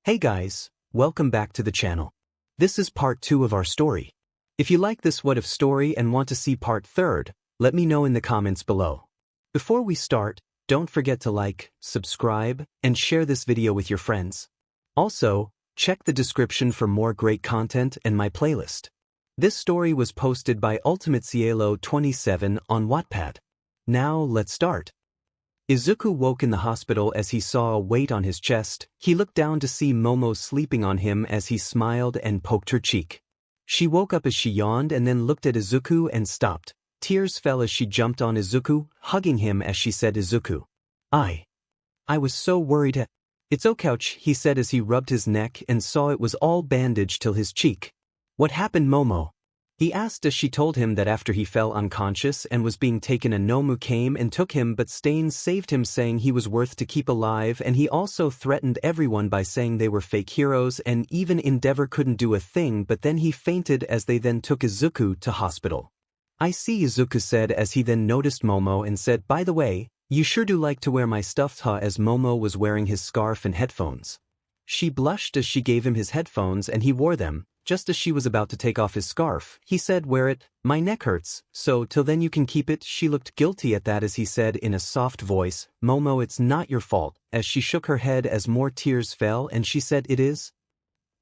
Hey guys, welcome back to the channel. This is part 2 of our story. If you like this what if story and want to see part 3rd, let me know in the comments below. Before we start, don't forget to like, subscribe, and share this video with your friends. Also, check the description for more great content and my playlist. This story was posted by 𝗏𝗏𝗧𝗟𝗘 on Wattpad. Now let's start. Izuku woke in the hospital as he saw a weight on his chest. He looked down to see Momo sleeping on him as he smiled and poked her cheek. She woke up as she yawned and then looked at Izuku and stopped. Tears fell as she jumped on Izuku, hugging him as she said, "Izuku, I was so worried." "It's okay," he said as he rubbed his neck and saw it was all bandaged till his cheek. "What happened, Momo?" he asked as she told him that after he fell unconscious and was being taken, a Nomu came and took him, but Stain saved him, saying he was worth to keep alive, and he also threatened everyone by saying they were fake heroes and even Endeavor couldn't do a thing, but then he fainted as they then took Izuku to hospital. "I see," Izuku said as he then noticed Momo and said, "By the way, you sure do like to wear my stuff," as Momo was wearing his scarf and headphones. She blushed as she gave him his headphones and he wore them. Just as she was about to take off his scarf, he said, "Wear it, my neck hurts, so till then you can keep it." She looked guilty at that as he said in a soft voice, "Momo, it's not your fault," as she shook her head as more tears fell and she said, "It is."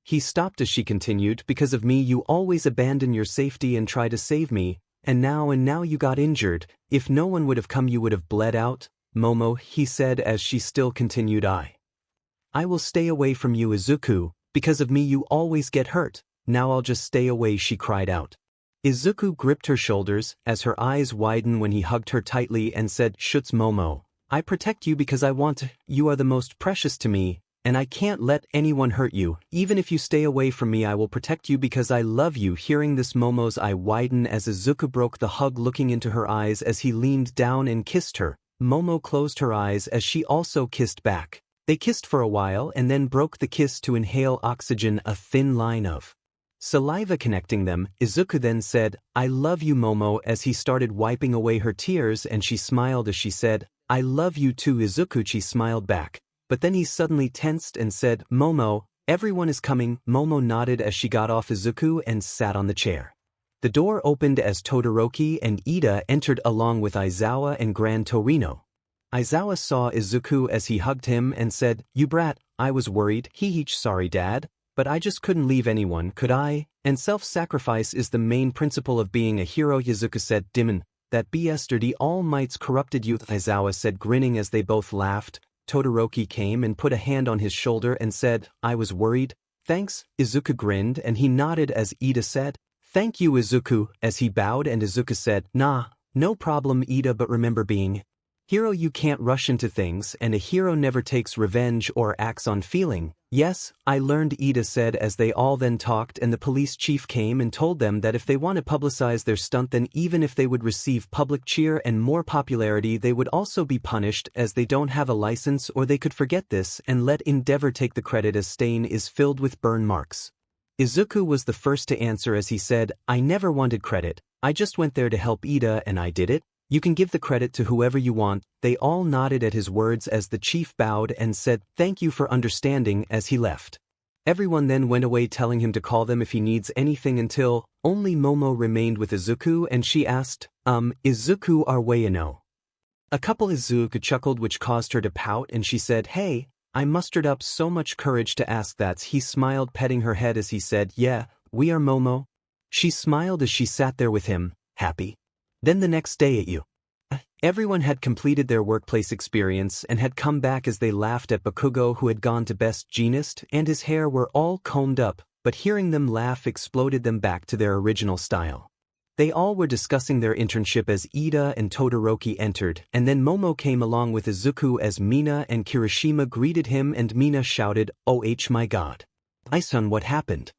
He stopped as she continued, "Because of me you always abandon your safety and try to save me, and now you got injured. If no one would have come you would have bled out." "Momo," he said as she still continued, I will stay away from you, Izuku, because of me you always get hurt. Now I'll just stay away," she cried out. Izuku gripped her shoulders as her eyes widened when he hugged her tightly and said, "Schutz, Momo, I protect you because I want to. You are the most precious to me, and I can't let anyone hurt you. Even if you stay away from me I will protect you because I love you." Hearing this, Momo's eye widened as Izuku broke the hug, looking into her eyes as he leaned down and kissed her. Momo closed her eyes as she also kissed back. They kissed for a while and then broke the kiss to inhale oxygen, a thin line of saliva connecting them. Izuku then said, "I love you, Momo," as he started wiping away her tears, and she smiled as she said, "I love you too, Izuku." She smiled back, but then he suddenly tensed and said, "Momo, everyone is coming." Momo nodded as she got off Izuku and sat on the chair. The door opened as Todoroki and Ida entered along with Aizawa and Gran Torino. Aizawa saw Izuku as he hugged him and said, "You brat, I was worried." Sorry dad, but I just couldn't leave anyone, could I? And self-sacrifice is the main principle of being a hero." Izuku said, "Dimon, that the All Might's corrupted youth," Aizawa said, grinning as they both laughed. Todoroki came and put a hand on his shoulder and said, "I was worried." "Thanks." Izuku grinned and he nodded as Ida said, "Thank you, Izuku," as he bowed, and Izuku said, "Nah, no problem, Ida, but remember, being hero you can't rush into things, and a hero never takes revenge or acts on feeling." "Yes, I learned," Ida said as they all then talked, and the police chief came and told them that if they want to publicize their stunt, then even if they would receive public cheer and more popularity they would also be punished, as they don't have a license, or they could forget this and let Endeavor take the credit as Stain is filled with burn marks. Izuku was the first to answer as he said, "I never wanted credit, I just went there to help Ida and I did it. You can give the credit to whoever you want." They all nodded at his words as the chief bowed and said, "Thank you for understanding," as he left. Everyone then went away, telling him to call them if he needs anything, until only Momo remained with Izuku, and she asked, "Izuku, are we no?" A couple." Izuku chuckled, which caused her to pout, and she said, "Hey, I mustered up so much courage to ask that." He smiled, petting her head as he said, "Yeah, we are, Momo." She smiled as she sat there with him, happy. Then the next day at everyone had completed their workplace experience and had come back as they laughed at Bakugo, who had gone to best jeanist, and his hair were all combed up, but hearing them laugh exploded them back to their original style. They all were discussing their internship as Ida and Todoroki entered, and then Momo came along with Izuku as Mina and Kirishima greeted him, and Mina shouted, "Oh my god. Son, what happened?"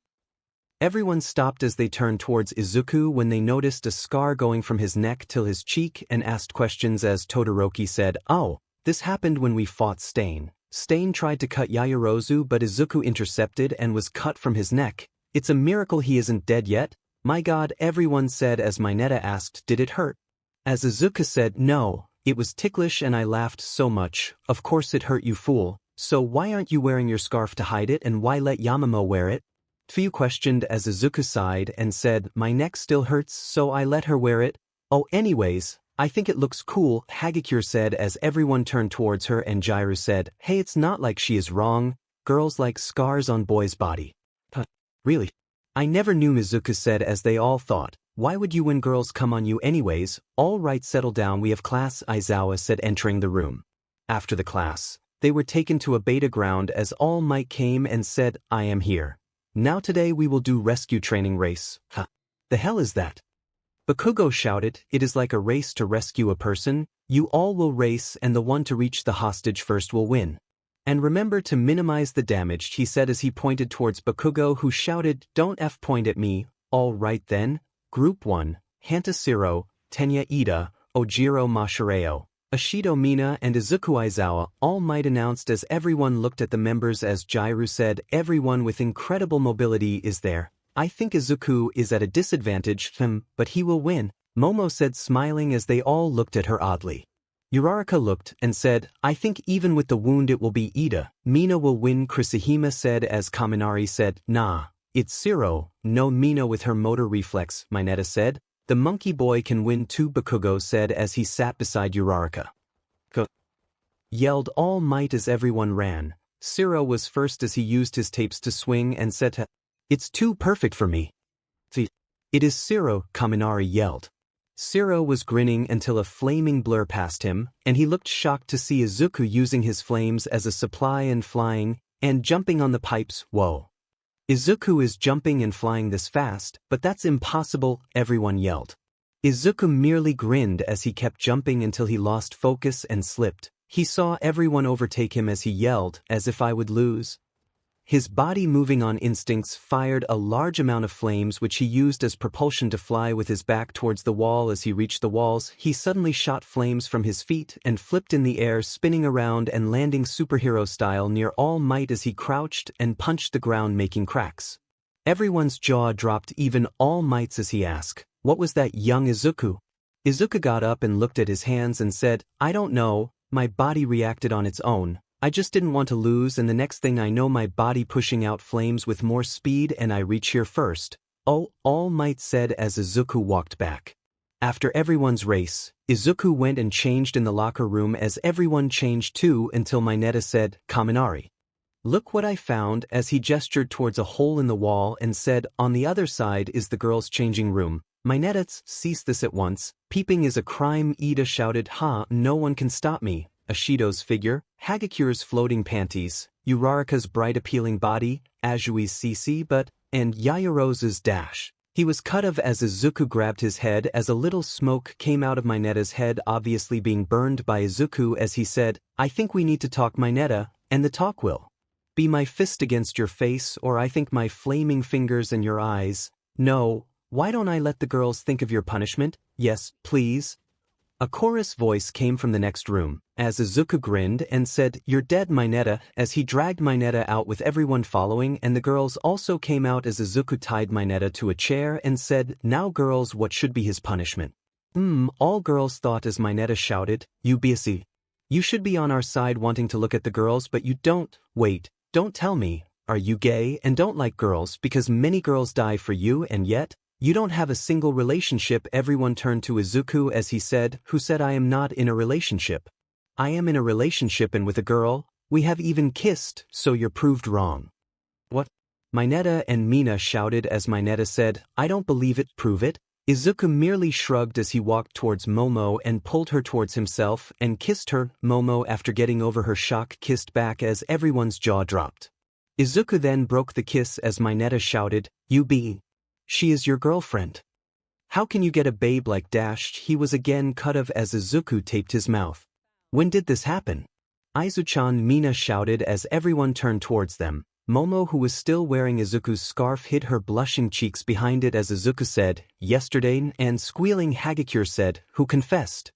Everyone stopped as they turned towards Izuku when they noticed a scar going from his neck till his cheek, and asked questions as Todoroki said, "Oh, this happened when we fought Stain. Stain tried to cut Yaoyorozu, but Izuku intercepted and was cut from his neck. It's a miracle he isn't dead yet." "My god," everyone said as Mineta asked, "Did it hurt?" As Izuku said, "No, it was ticklish and I laughed so much." "Of course it hurt, you fool. So why aren't you wearing your scarf to hide it and why let Yamamoe wear it? Fu questioned as Izuku sighed and said, my neck still hurts so I let her wear it. Oh anyways, I think it looks cool, 𝗧𝗪𝗧𝗟𝗘 said as everyone turned towards her and 𝗓𝗓 said, hey it's not like she is wrong, girls like scars on boys' body. Huh, really? I never knew Izuku said as they all thought, why would you when girls come on you anyways? All right settle down we have class Aizawa said entering the room. After the class, they were taken to a beta ground as All Might came and said, I am here. Now today we will do rescue training race. Huh. The hell is that? 𝗏𝗏𝗧𝗟𝗘 shouted, it is like a race to rescue a person, you all will race and the one to reach the hostage first will win. And remember to minimize the damage he said as he pointed towards 𝗏𝗏𝗧𝗟𝗘 who shouted, don't point at me, all right then, Group 1, 𝗧𝗓𝗧𝗟𝗘, Tenya Ida, ojiro Mashareo, Ashido Mina and Izuku Aizawa All Might announced as everyone looked at the members as 𝗓𝗓 said everyone with incredible mobility is there. I think Izuku is at a disadvantage, but he will win, Momo said smiling as they all looked at her oddly. Uraraka looked and said, I think even with the wound it will be Ida, Mina will win Kusahima said as Kaminari said, nah, it's 𝗓𝗧, no Mina with her motor reflex, Mineta said, the monkey boy can win too 𝗏𝗏𝗧𝗟𝗘 said as he sat beside Uraraka. Yelled All Might as everyone ran, 𝗓𝗧 was first as he used his tapes to swing and said, it's too perfect for me. It is 𝗓𝗧, Kaminari yelled. 𝗓𝗧 was grinning until a flaming blur passed him, and he looked shocked to see Izuku using his flames as a supply and flying, and jumping on the pipes, whoa. Izuku is jumping and flying this fast, but that's impossible, everyone yelled. Izuku merely grinned as he kept jumping until he lost focus and slipped. He saw everyone overtake him as he yelled, as if I would lose. His body moving on instincts fired a large amount of flames which he used as propulsion to fly with his back towards the wall as he reached the walls. He suddenly shot flames from his feet and flipped in the air spinning around and landing superhero style near All Might as he crouched and punched the ground making cracks. Everyone's jaw dropped even All Might's as he asked, what was that young Izuku? Izuku got up and looked at his hands and said, I don't know, my body reacted on its own. I just didn't want to lose and the next thing I know my body pushing out flames with more speed and I reach here first. Oh, All Might said as Izuku walked back. After everyone's race, Izuku went and changed in the locker room as everyone changed too until Mineta said, Kaminari. Look what I found as he gestured towards a hole in the wall and said, on the other side is the girls' changing room. Mineta ceased this at once, peeping is a crime Ida shouted, ha, no one can stop me. Ashido's figure, 𝗧𝗪𝗧𝗟𝗘's floating panties, Uraraka's bright appealing body, Azui's CC butt, and Yaoyorozu's dash. He was cut of as Izuku grabbed his head as a little smoke came out of Mineta's head obviously being burned by Izuku as he said, I think we need to talk Mineta, and the talk will be my fist against your face or I think my flaming fingers in your eyes. No, why don't I let the girls think of your punishment? Yes, please. A chorus voice came from the next room, as Izuku grinned and said, you're dead Mineta, as he dragged Mineta out with everyone following and the girls also came out as Izuku tied Mineta to a chair and said, now girls what should be his punishment? All girls thought as Mineta shouted, you BSC. You should be on our side wanting to look at the girls but you don't, wait, don't tell me, are you gay and don't like girls because many girls die for you and yet? You don't have a single relationship. Everyone turned to Izuku as he said, who said I am not in a relationship. I am in a relationship and with a girl, we have even kissed, so you're proved wrong. What? Mineta and Mina shouted as Mineta said, I don't believe it, prove it. Izuku merely shrugged as he walked towards Momo and pulled her towards himself and kissed her. Momo after getting over her shock kissed back as everyone's jaw dropped. Izuku then broke the kiss as Mineta shouted, you be. She is your girlfriend. How can you get a babe like dashed? He was again cut of as Izuku taped his mouth. When did this happen? Aizu-chan Mina shouted as everyone turned towards them. Momo who was still wearing Izuku's scarf hid her blushing cheeks behind it as Izuku said, yesterday and squealing 𝗧𝗪𝗧𝗟𝗘 said, who confessed?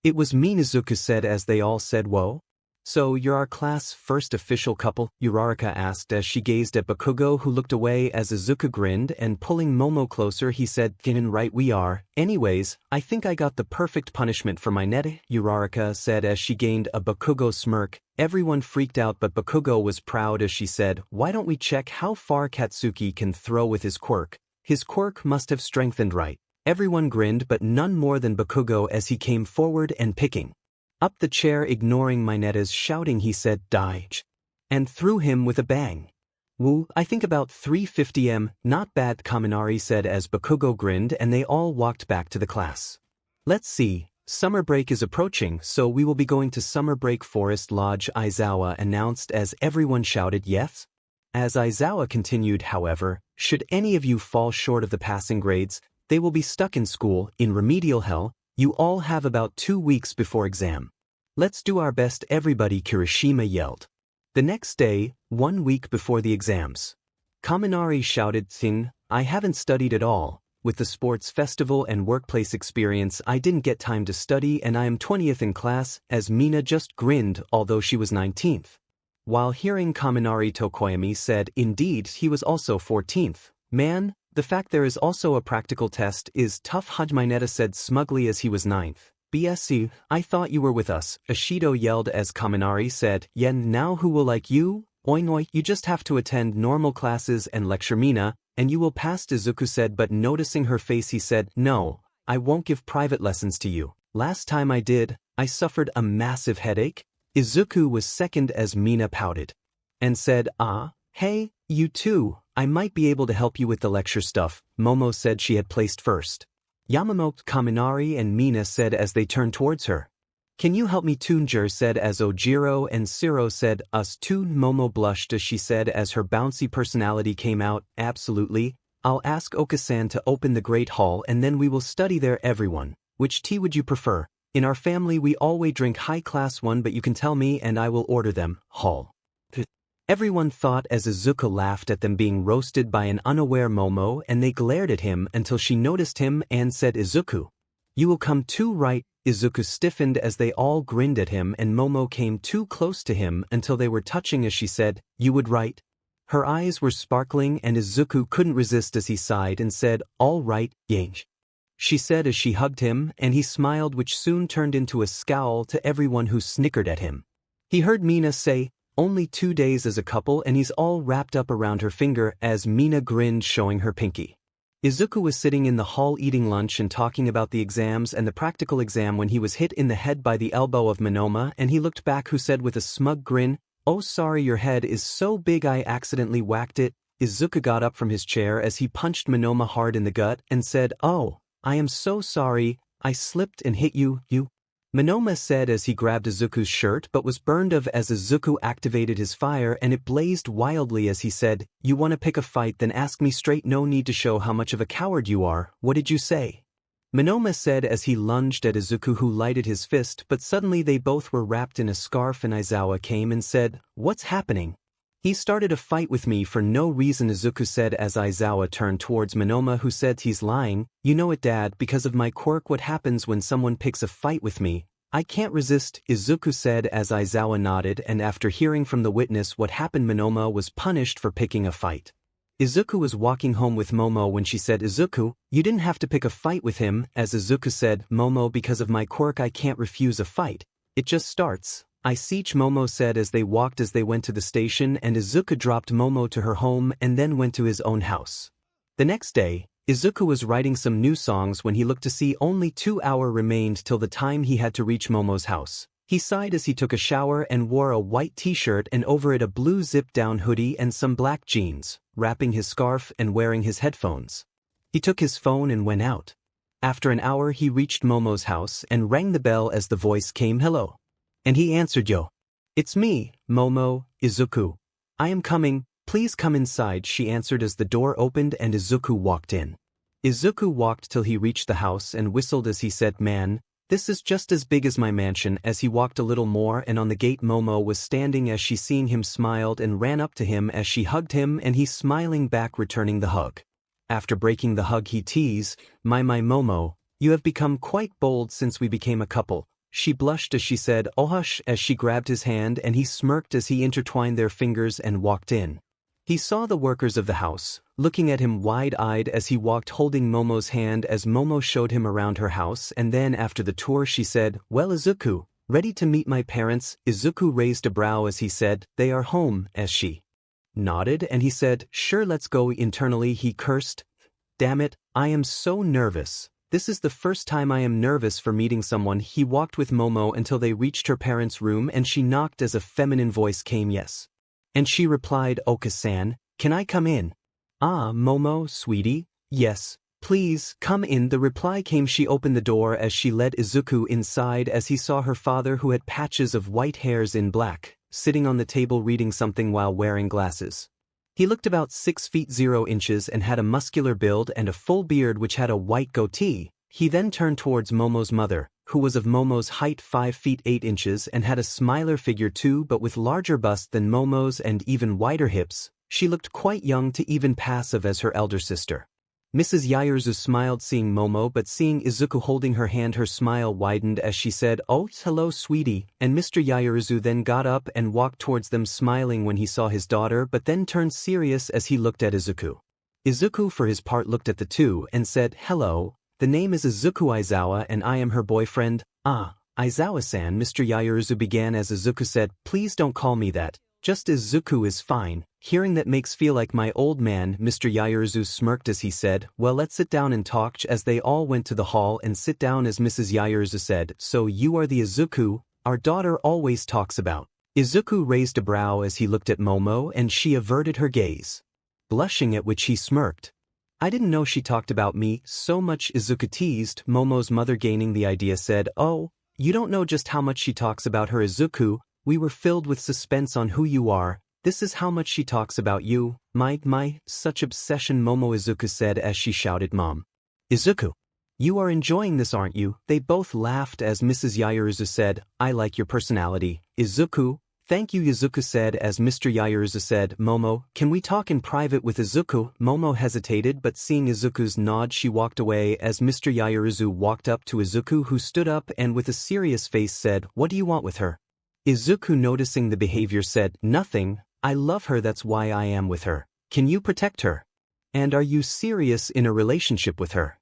It was me Izuku said as they all said whoa. "So you're our class first official couple?" Uraraka asked as she gazed at Bakugo, who looked away as Izuku grinned, and pulling Momo closer he said, Right we are. Anyways, I think I got the perfect punishment for my net," Uraraka said as she gained a Bakugo smirk. Everyone freaked out, but Bakugo was proud as she said, "Why don't we check how far Katsuki can throw with his quirk? His quirk must have strengthened right." Everyone grinned, but none more than Bakugo as he came forward and picking up the chair, ignoring Minata's shouting, he said, "Daij," and threw him with a bang. "Woo, I think about 350 not bad," Kaminari said as Bakugo grinned, and they all walked back to the class. "Let's see, summer break is approaching, so we will be going to summer break Forest Lodge," Aizawa announced as everyone shouted yes. As Aizawa continued, "However, should any of you fall short of the passing grades, they will be stuck in school, in remedial hell. You all have about 2 weeks before exam. Let's do our best, everybody," Kirishima yelled. The next day, 1 week before the exams, Kaminari shouted, I haven't studied at all. With the sports festival and workplace experience, I didn't get time to study, and I am 20th in class," as Mina just grinned, although she was 19th. While hearing Kaminari, Tokoyami said, "Indeed, he was also 14th. Man, the fact there is also a practical test is tough." Mineta said smugly as he was 9th. "BSC, I thought you were with us," Ishido yelled as Kaminari said, "Yen, now who will like you? Oinoi, you just have to attend normal classes and lecture Mina, and you will pass," Izuku said, but noticing her face he said, "No, I won't give private lessons to you. Last time I did, I suffered a massive headache." Izuku was second as Mina pouted and said, Hey, you too, I might be able to help you with the lecture stuff." Momo said she had placed first. Yamamoto, Kaminari and Mina said as they turned towards her. "Can you help me?" Tunjer said as Ojiro and Siro said, "Us too." Momo blushed as she said as her bouncy personality came out, "Absolutely. I'll ask Okasan to open the Great Hall and then we will study there." "Everyone, which tea would you prefer? In our family we always drink high class one, but you can tell me and I will order them." Hall. Everyone thought as Izuku laughed at them being roasted by an unaware Momo, and they glared at him until she noticed him and said, "Izuku, you will come too right." Izuku stiffened as they all grinned at him, and Momo came too close to him until they were touching as she said, "You would right?" Her eyes were sparkling and Izuku couldn't resist as he sighed and said, "All right, Yange," she said as she hugged him, and he smiled, which soon turned into a scowl to everyone who snickered at him. He heard Mina say, "Only 2 days as a couple and he's all wrapped up around her finger," as Mina grinned, showing her pinky. Izuku was sitting in the hall eating lunch and talking about the exams and the practical exam when he was hit in the head by the elbow of Monoma, and he looked back, who said with a smug grin, "Oh sorry, your head is so big I accidentally whacked it." Izuku got up from his chair as he punched Monoma hard in the gut and said, "Oh, I am so sorry, I slipped and hit you." Monoma said as he grabbed Izuku's shirt but was burned of as Izuku activated his fire and it blazed wildly as he said, "You want to pick a fight, then ask me straight, no need to show how much of a coward you are. What did you say?" Monoma said as he lunged at Izuku, who lighted his fist, but suddenly they both were wrapped in a scarf and Aizawa came and said, "What's happening?" "He started a fight with me for no reason," Izuku said as Aizawa turned towards Monoma, who said, "He's lying. You know it, Dad, because of my quirk. What happens when someone picks a fight with me? I can't resist," Izuku said as Aizawa nodded, and after hearing from the witness what happened, Monoma was punished for picking a fight. Izuku was walking home with Momo when she said, "Izuku, you didn't have to pick a fight with him," as Izuku said, "Momo, because of my quirk I can't refuse a fight. It just starts." "I see," Momo said as they went to the station, and Izuku dropped Momo to her home and then went to his own house. The next day, Izuku was writing some new songs when he looked to see only 2 hours remained till the time he had to reach Momo's house. He sighed as he took a shower and wore a white t-shirt and over it a blue zip-down hoodie and some black jeans, wrapping his scarf and wearing his headphones. He took his phone and went out. After an hour he reached Momo's house and rang the bell as the voice came, "Hello." And he answered, "Yo. It's me, Momo." "Izuku. I am coming, please come inside," she answered as the door opened and Izuku walked in. Izuku walked till he reached the house and whistled as he said, "Man, this is just as big as my mansion." As he walked a little more and on the gate Momo was standing, as she seeing him smiled and ran up to him as she hugged him, and he smiling back, returning the hug. After breaking the hug he teased, My Momo, you have become quite bold since we became a couple." She blushed as she said, "Oh hush," as she grabbed his hand, and he smirked as he intertwined their fingers and walked in. He saw the workers of the house, looking at him wide-eyed as he walked holding Momo's hand as Momo showed him around her house, and then after the tour she said, "Well Izuku, ready to meet my parents?" Izuku raised a brow as he said, "They are home," as she nodded, and he said, "Sure, let's go." Internally he cursed, "Damn it, I am so nervous. This is the first time I am nervous for meeting someone." He walked with Momo until they reached her parents' room and she knocked as a feminine voice came, "Yes." And she replied, "Oka-san, can I come in?" "Ah, Momo, sweetie, yes, please, come in." The reply came. She opened the door as she led Izuku inside as he saw her father, who had patches of white hairs in black, sitting on the table reading something while wearing glasses. He looked about 6 feet 0 inches and had a muscular build and a full beard which had a white goatee. He then turned towards Momo's mother, who was of Momo's height 5 feet 8 inches and had a smiler figure too, but with larger bust than Momo's and even wider hips. She looked quite young to even passive as her elder sister. Mrs. 𝗧𝗕𝗓 smiled seeing Momo, but seeing Izuku holding her hand her smile widened as she said, "Oh, hello sweetie," and Mr. 𝗧𝗕𝗓 then got up and walked towards them smiling when he saw his daughter, but then turned serious as he looked at Izuku. Izuku for his part looked at the two and said, "Hello, the name is Izuku Aizawa and I am her boyfriend." "Ah, Aizawa-san," Mr. 𝗧𝗕𝗓 began as Izuku said, "Please don't call me that, just Izuku is fine." "Hearing that makes feel like my old man." Mr. 𝗧𝗕𝗓 smirked as he said, "Well, let's sit down and talk." As they all went to the hall and sit down as Mrs. 𝗧𝗕𝗓 said, "So you are the Izuku our daughter always talks about?" Izuku raised a brow as he looked at Momo and she averted her gaze, blushing, at which he smirked. "I didn't know she talked about me so much," Izuku teased. Momo's mother, gaining the idea, said, "Oh, you don't know just how much she talks about her, Izuku. We were filled with suspense on who you are. This is how much she talks about you." My, such obsession," Momo Izuku said as she shouted, "Mom. Izuku, you are enjoying this, aren't you?" They both laughed as Mrs. 𝗧𝗕𝗓 said, "I like your personality, Izuku." "Thank you," Izuku said as Mr. 𝗧𝗕𝗓 said, "Momo, can we talk in private with Izuku?" Momo hesitated, but seeing Izuku's nod she walked away as Mr. 𝗧𝗕𝗓 walked up to Izuku, who stood up and with a serious face said, "What do you want with her?" Izuku, noticing the behavior, said, "Nothing. I love her, that's why I am with her." "Can you protect her? And are you serious in a relationship with her?"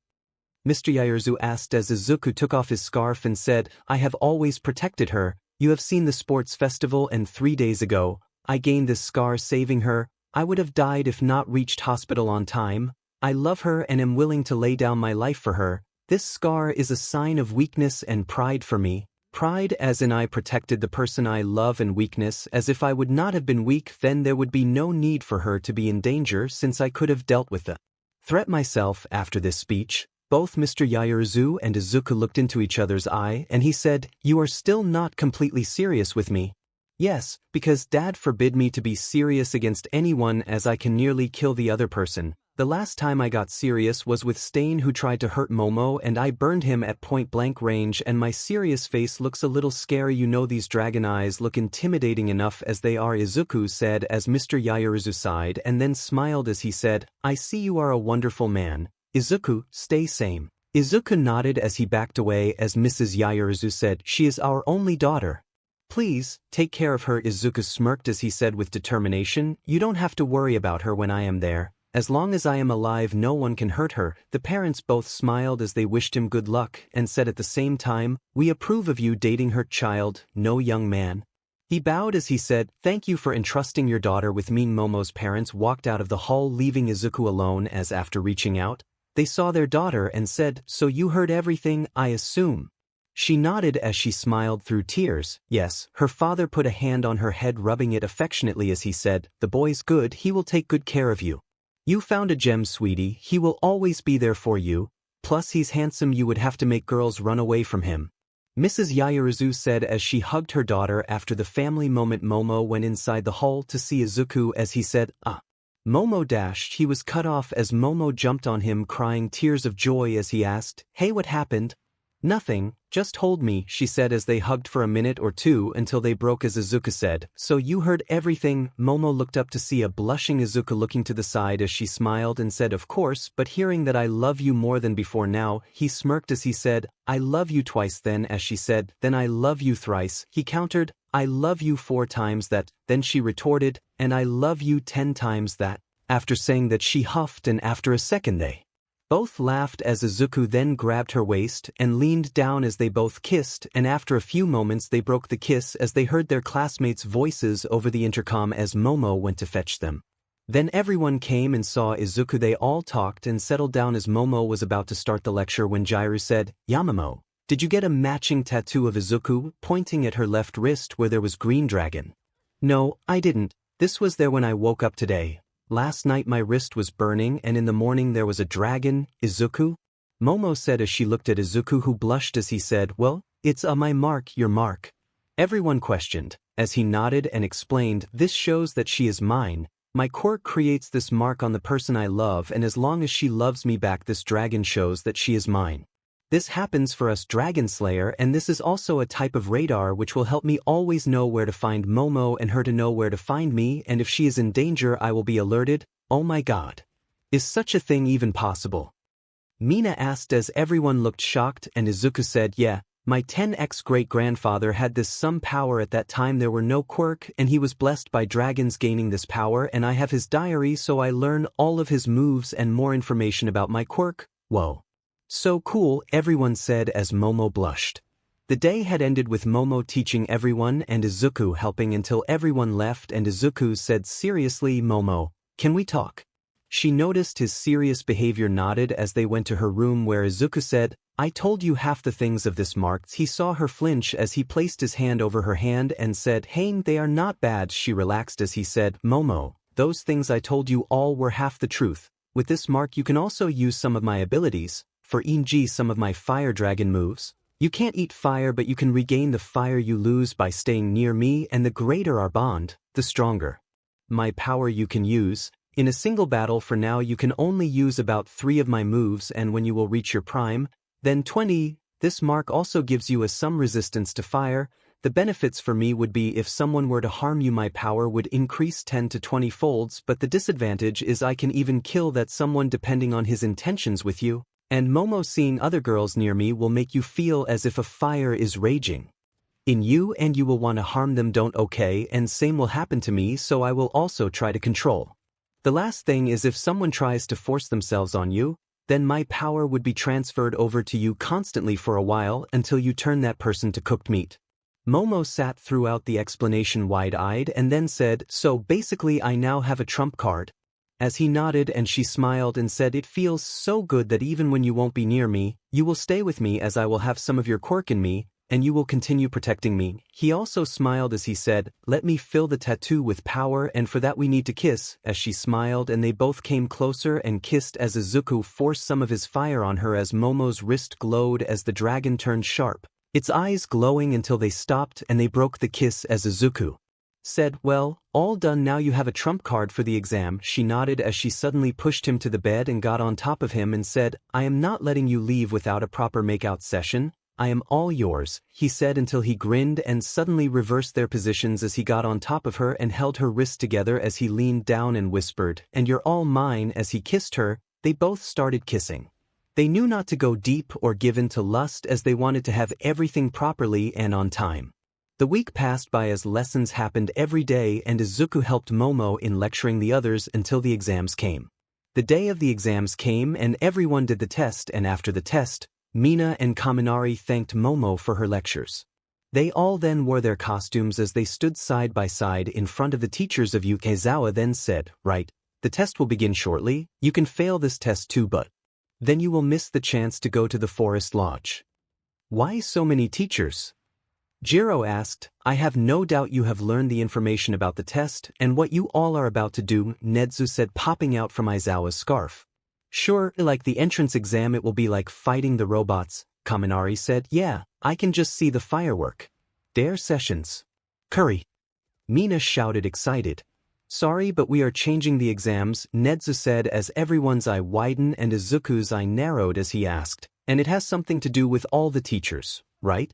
Mr. 𝗧𝗕𝗓 asked as Izuku took off his scarf and said, "I have always protected her. You have seen the sports festival, and 3 days ago, I gained this scar saving her. I would have died if not reached hospital on time. I love her and am willing to lay down my life for her. This scar is a sign of weakness and pride for me. Pride as in I protected the person I love, and weakness as if I would not have been weak, then there would be no need for her to be in danger since I could have dealt with the threat myself." After this speech, both Mr. 𝗧𝗕𝗓 and Izuku looked into each other's eye and he said, "You are still not completely serious with me?" "Yes, because Dad forbid me to be serious against anyone as I can nearly kill the other person. The last time I got serious was with 𝗧𝗓𝗓, who tried to hurt Momo, and I burned him at point-blank range, and my serious face looks a little scary. You know, these dragon eyes look intimidating enough as they are," Izuku said as Mr. 𝗧𝗕𝗓 sighed and then smiled as he said, "I see you are a wonderful man. Izuku, stay same." Izuku nodded as he backed away as Mrs. 𝗧𝗕𝗓 said, "She is our only daughter. Please, take care of her." Izuku smirked as he said with determination, "You don't have to worry about her when I am there. As long as I am alive, no one can hurt her." The parents both smiled as they wished him good luck and said at the same time, "We approve of you dating her, child, no young man." He bowed as he said, "Thank you for entrusting your daughter with me." Momo's parents walked out of the hall, leaving Izuku alone as after reaching out, they saw their daughter and said, "So you heard everything, I assume?" She nodded as she smiled through tears. "Yes." Her father put a hand on her head, rubbing it affectionately as he said, "The boy's good, he will take good care of you. You found a gem, sweetie, he will always be there for you. Plus he's handsome, you would have to make girls run away from him." Mrs. 𝗧𝗕𝗓 said as she hugged her daughter. After the family moment, Momo went inside the hall to see Izuku as he said, "Ah." Momo dashed. He was cut off as Momo jumped on him crying tears of joy as he asked, "Hey, what happened?" Nothing, just hold me, she said as they hugged for a minute or two until they broke as Izuku said, so you heard everything? Momo looked up to see a blushing Izuku looking to the side as she smiled and said of course, but hearing that I love you more than before now, he smirked as he said, I love you twice then as she said, then I love you thrice, he countered, I love you 4 times that, then she retorted, and I love you 10 times that. After saying that she huffed and after a second they both laughed as Izuku then grabbed her waist and leaned down as they both kissed, and after a few moments they broke the kiss as they heard their classmates' voices over the intercom as Momo went to fetch them. Then everyone came and saw Izuku. They all talked and settled down as Momo was about to start the lecture when 𝗧𝗓𝗧 said, Yamamoto, did you get a matching tattoo of Izuku, pointing at her left wrist where there was green dragon? No, I didn't. This was there when I woke up today. Last night my wrist was burning and in the morning there was a dragon, Izuku? Momo said as she looked at Izuku, who blushed as he said, well, it's my mark, your mark. Everyone questioned, as he nodded and explained, this shows that she is mine. My quirk creates this mark on the person I love, and as long as she loves me back this dragon shows that she is mine. This happens for us Dragon Slayer, and this is also a type of radar which will help me always know where to find Momo and her to know where to find me, and if she is in danger I will be alerted. Oh my god. Is such a thing even possible? Mina asked as everyone looked shocked, and Izuku said, yeah, my 10x great-grandfather had this some power at that time. There were no quirk and he was blessed by dragons gaining this power, and I have his diary so I learn all of his moves and more information about my quirk. Whoa. So cool, everyone said as Momo blushed. The day had ended with Momo teaching everyone and Izuku helping until everyone left, and Izuku said seriously, Momo, can we talk? She noticed his serious behavior, nodded as they went to her room where Izuku said, I told you half the things of this mark. He saw her flinch as he placed his hand over her hand and said, hey, they are not bad. She relaxed as he said, Momo, those things I told you all were half the truth. With this mark you can also use some of my abilities. For ● some of my fire dragon moves. You can't eat fire, but you can regain the fire you lose by staying near me, and the greater our bond, the stronger my power you can use. In a single battle for now you can only use about 3 of my moves, and when you will reach your prime, then 20. This mark also gives you some resistance to fire. The benefits for me would be if someone were to harm you my power would increase 10 to 20 folds, but the disadvantage is I can even kill that someone depending on his intentions with you. And Momo, seeing other girls near me will make you feel as if a fire is raging in you and you will want to harm them. Don't okay, and same will happen to me, so I will also try to control. The last thing is if someone tries to force themselves on you, then my power would be transferred over to you constantly for a while until you turn that person to cooked meat. Momo sat throughout the explanation wide-eyed and then said, so basically I now have a trump card. As he nodded and she smiled and said, it feels so good that even when you won't be near me, you will stay with me as I will have some of your quirk in me, and you will continue protecting me. He also smiled as he said, let me fill the tattoo with power, and for that we need to kiss. As she smiled and they both came closer and kissed as Izuku forced some of his fire on her as Momo's wrist glowed as the dragon turned sharp, its eyes glowing until they stopped and they broke the kiss as Izuku said, well, all done now, you have a trump card for the exam. She nodded as she suddenly pushed him to the bed and got on top of him and said, I am not letting you leave without a proper makeout session. I am all yours, he said until he grinned and suddenly reversed their positions as he got on top of her and held her wrists together as he leaned down and whispered, and you're all mine. As he kissed her, they both started kissing. They knew not to go deep or give in to lust as they wanted to have everything properly and on time. The week passed by as lessons happened every day and Izuku helped Momo in lecturing the others until the exams came. The day of the exams came and everyone did the test, and after the test, Mina and Kaminari thanked Momo for her lectures. They all then wore their costumes as they stood side by side in front of the teachers of Aizawa, then said, right, the test will begin shortly. You can fail this test too, but then you will miss the chance to go to the forest lodge. Why so many teachers? Jiro asked. I have no doubt you have learned the information about the test and what you all are about to do, Nedzu said, popping out from Aizawa's scarf. Sure, like the entrance exam it will be like fighting the robots, Kaminari said. Yeah, I can just see the firework. Dare sessions. Curry. Mina shouted excited. Sorry, but we are changing the exams, Nedzu said as everyone's eye widened and Izuku's eye narrowed as he asked, And it has something to do with all the teachers, right?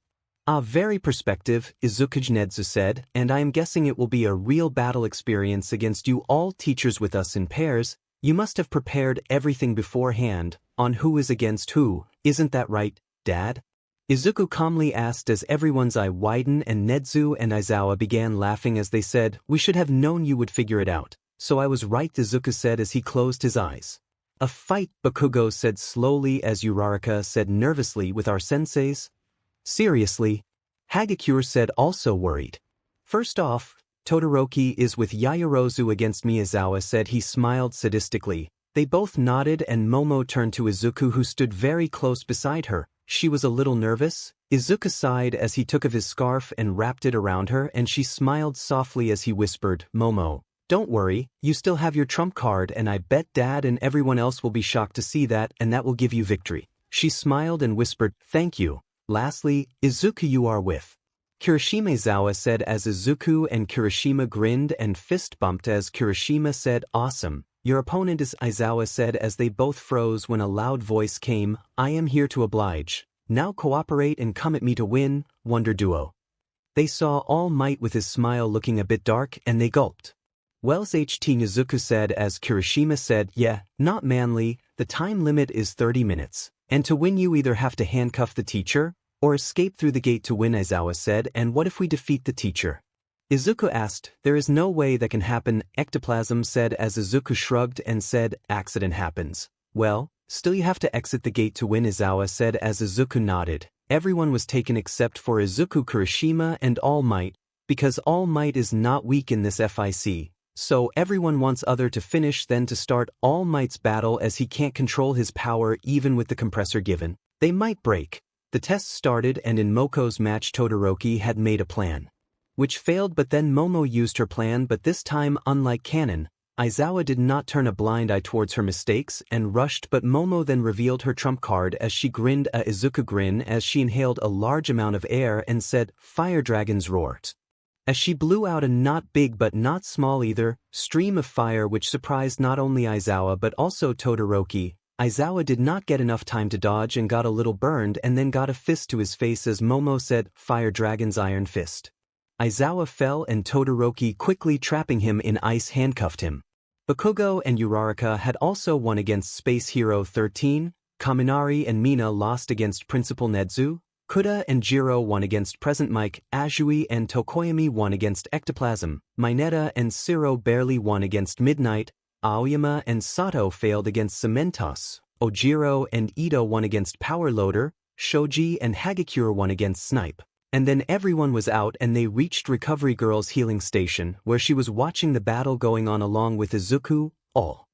Ah, very perspective, 𝗧𝗜𝗧𝗟𝗘 said, and I am guessing it will be a real battle experience against you all teachers with us in pairs. You must have prepared everything beforehand, on who is against who, isn't that right, Dad? Izuku calmly asked as everyone's eye widened and Nezu and Aizawa began laughing as they said, we should have known you would figure it out. So I was right, Izuku said as he closed his eyes. A fight, Bakugo said slowly as Uraraka said nervously with our senseis. Seriously? Hagakure said also worried. First off, Todoroki is with Yaoyorozu against me, Aizawa said. He smiled sadistically. They both nodded and Momo turned to Izuku who stood very close beside her. She was a little nervous. Izuku sighed as he took of his scarf and wrapped it around her and she smiled softly as he whispered, Momo, don't worry, you still have your trump card and I bet Dad and everyone else will be shocked to see that and that will give you victory. She smiled and whispered, thank you. Lastly, Izuku you are with Kirishima, Aizawa said as Izuku and Kirishima grinned and fist bumped as Kirishima said, awesome. Your opponent is, Aizawa said as they both froze when a loud voice came, I am here to oblige. Now cooperate and come at me to win, Wonder Duo. They saw All Might with his smile looking a bit dark and they gulped. Well's HT, Izuku said as Kirishima said, yeah, not manly, the time limit is 30 minutes. And to win you either have to handcuff the teacher, or escape through the gate to win, Aizawa said, and what if we defeat the teacher? Izuku asked, there is no way that can happen, ectoplasm said as Izuku shrugged and said, accident happens. Well, still you have to exit the gate to win, Aizawa said as Izuku nodded. Everyone was taken except for Izuku, Kirishima and All Might, because All Might is not weak in this FIC. So everyone wants other to finish then to start All Might's battle as he can't control his power even with the compressor given. They might break. The test started and in Moko's match Todoroki had made a plan. Which failed but then Momo used her plan but this time unlike canon, Aizawa did not turn a blind eye towards her mistakes and rushed but Momo then revealed her trump card as she grinned a Izuku grin as she inhaled a large amount of air and said, Fire Dragons roared. As she blew out a not big but not small either, stream of fire which surprised not only Aizawa but also Todoroki. Aizawa did not get enough time to dodge and got a little burned and then got a fist to his face as Momo said, Fire Dragon's Iron Fist. Aizawa fell and Todoroki quickly trapping him in ice handcuffed him. Bakugo and Uraraka had also won against Space Hero 13, Kaminari and Mina lost against Principal Nezu, Kuda and Jiro won against Present Mike, Azui and Tokoyami won against Ectoplasm, Mineta and Siro barely won against Midnight, Aoyama and Sato failed against Cementos, Ojiro and Ito won against Power Loader, Shoji and Hagakure won against Snipe. And then everyone was out and they reached Recovery Girl's healing station where she was watching the battle going on along with Izuku, All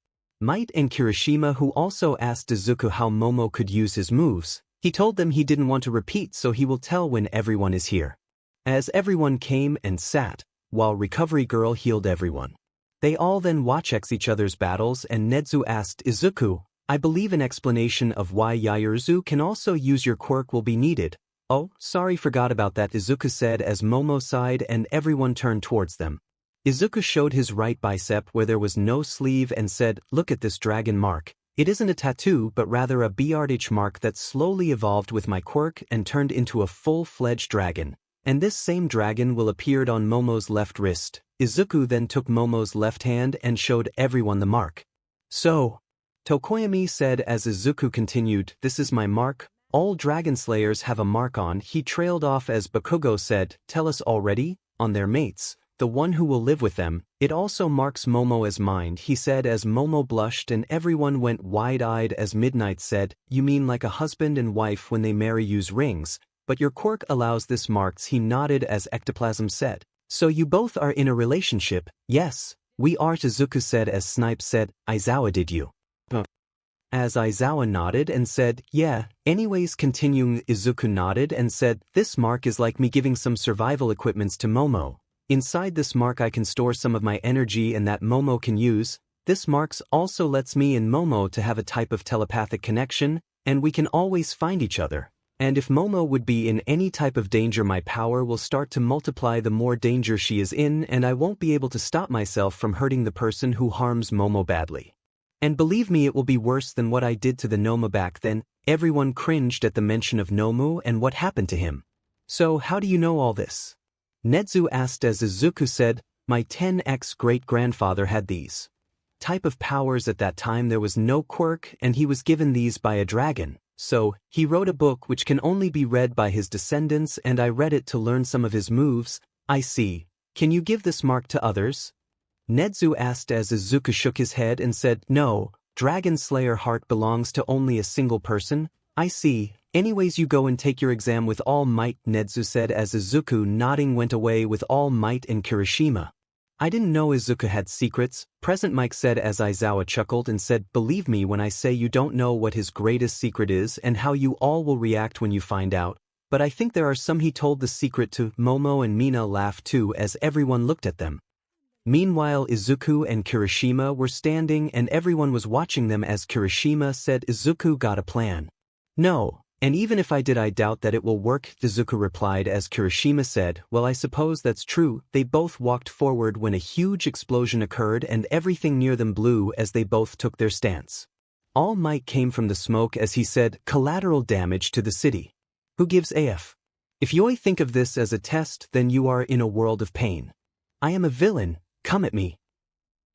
Might and Kirishima who also asked Izuku how Momo could use his moves. He told them he didn't want to repeat so he will tell when everyone is here. As everyone came and sat, while Recovery Girl healed everyone. They all then watched each other's battles and Nezu asked Izuku, I believe an explanation of why Yaoyorozu can also use your quirk will be needed. Oh, sorry forgot about that, Izuku said as Momo sighed and everyone turned towards them. Izuku showed his right bicep where there was no sleeve and said, look at this dragon mark. It isn't a tattoo but rather a BRH mark that slowly evolved with my quirk and turned into a full-fledged dragon. And this same dragon will appear on Momo's left wrist. Izuku then took Momo's left hand and showed everyone the mark. So, Tokoyami said as Izuku continued, this is my mark. All dragon slayers have a mark on. He trailed off as Bakugo said, tell us already, on their mates. The one who will live with them, it also marks Momo as mine, he said as Momo blushed and everyone went wide-eyed as Midnight said, you mean like a husband and wife when they marry use rings, but your quirk allows this marks, he nodded as Ectoplasm said. So you both are in a relationship? Yes, we are, Izuku said as Snipe said, Aizawa did you? As Aizawa nodded and said, yeah, anyways continuing Izuku nodded and said, this mark is like me giving some survival equipments to Momo. Inside this mark I can store some of my energy and that Momo can use. This marks also lets me and Momo to have a type of telepathic connection, and we can always find each other. And if Momo would be in any type of danger my power will start to multiply the more danger she is in and I won't be able to stop myself from hurting the person who harms Momo badly. And believe me, it will be worse than what I did to the Noma back then. Everyone cringed at the mention of Nomu and what happened to him. So how do you know all this? 𝗫𝗠𝗧 asked as Izuku said, my 10x great-grandfather had these type of powers at that time. There was no Quirk and he was given these by a dragon. So, he wrote a book which can only be read by his descendants and I read it to learn some of his moves. I see. Can you give this mark to others? 𝗫𝗠𝗧 asked as Izuku shook his head and said, no, Dragon Slayer heart belongs to only a single person. I see. Anyways, you go and take your exam with all might, 𝗫𝗠𝗧 said as Izuku nodding went away with all might and Kirishima. I didn't know Izuku had secrets, Present Mike said as Aizawa chuckled and said, believe me when I say you don't know what his greatest secret is and how you all will react when you find out, but I think there are some. He told the secret to Momo and Mina laughed too as everyone looked at them. Meanwhile, Izuku and Kirishima were standing and everyone was watching them as Kirishima said, Izuku got a plan. No, and even if I did I doubt that it will work, Izuku replied as Kirishima said, well, I suppose that's true. They both walked forward when a huge explosion occurred and everything near them blew as they both took their stance. All might came from the smoke as he said, collateral damage to the city. Who gives AF? If you think of this as a test, then you are in a world of pain. I am a villain. Come at me.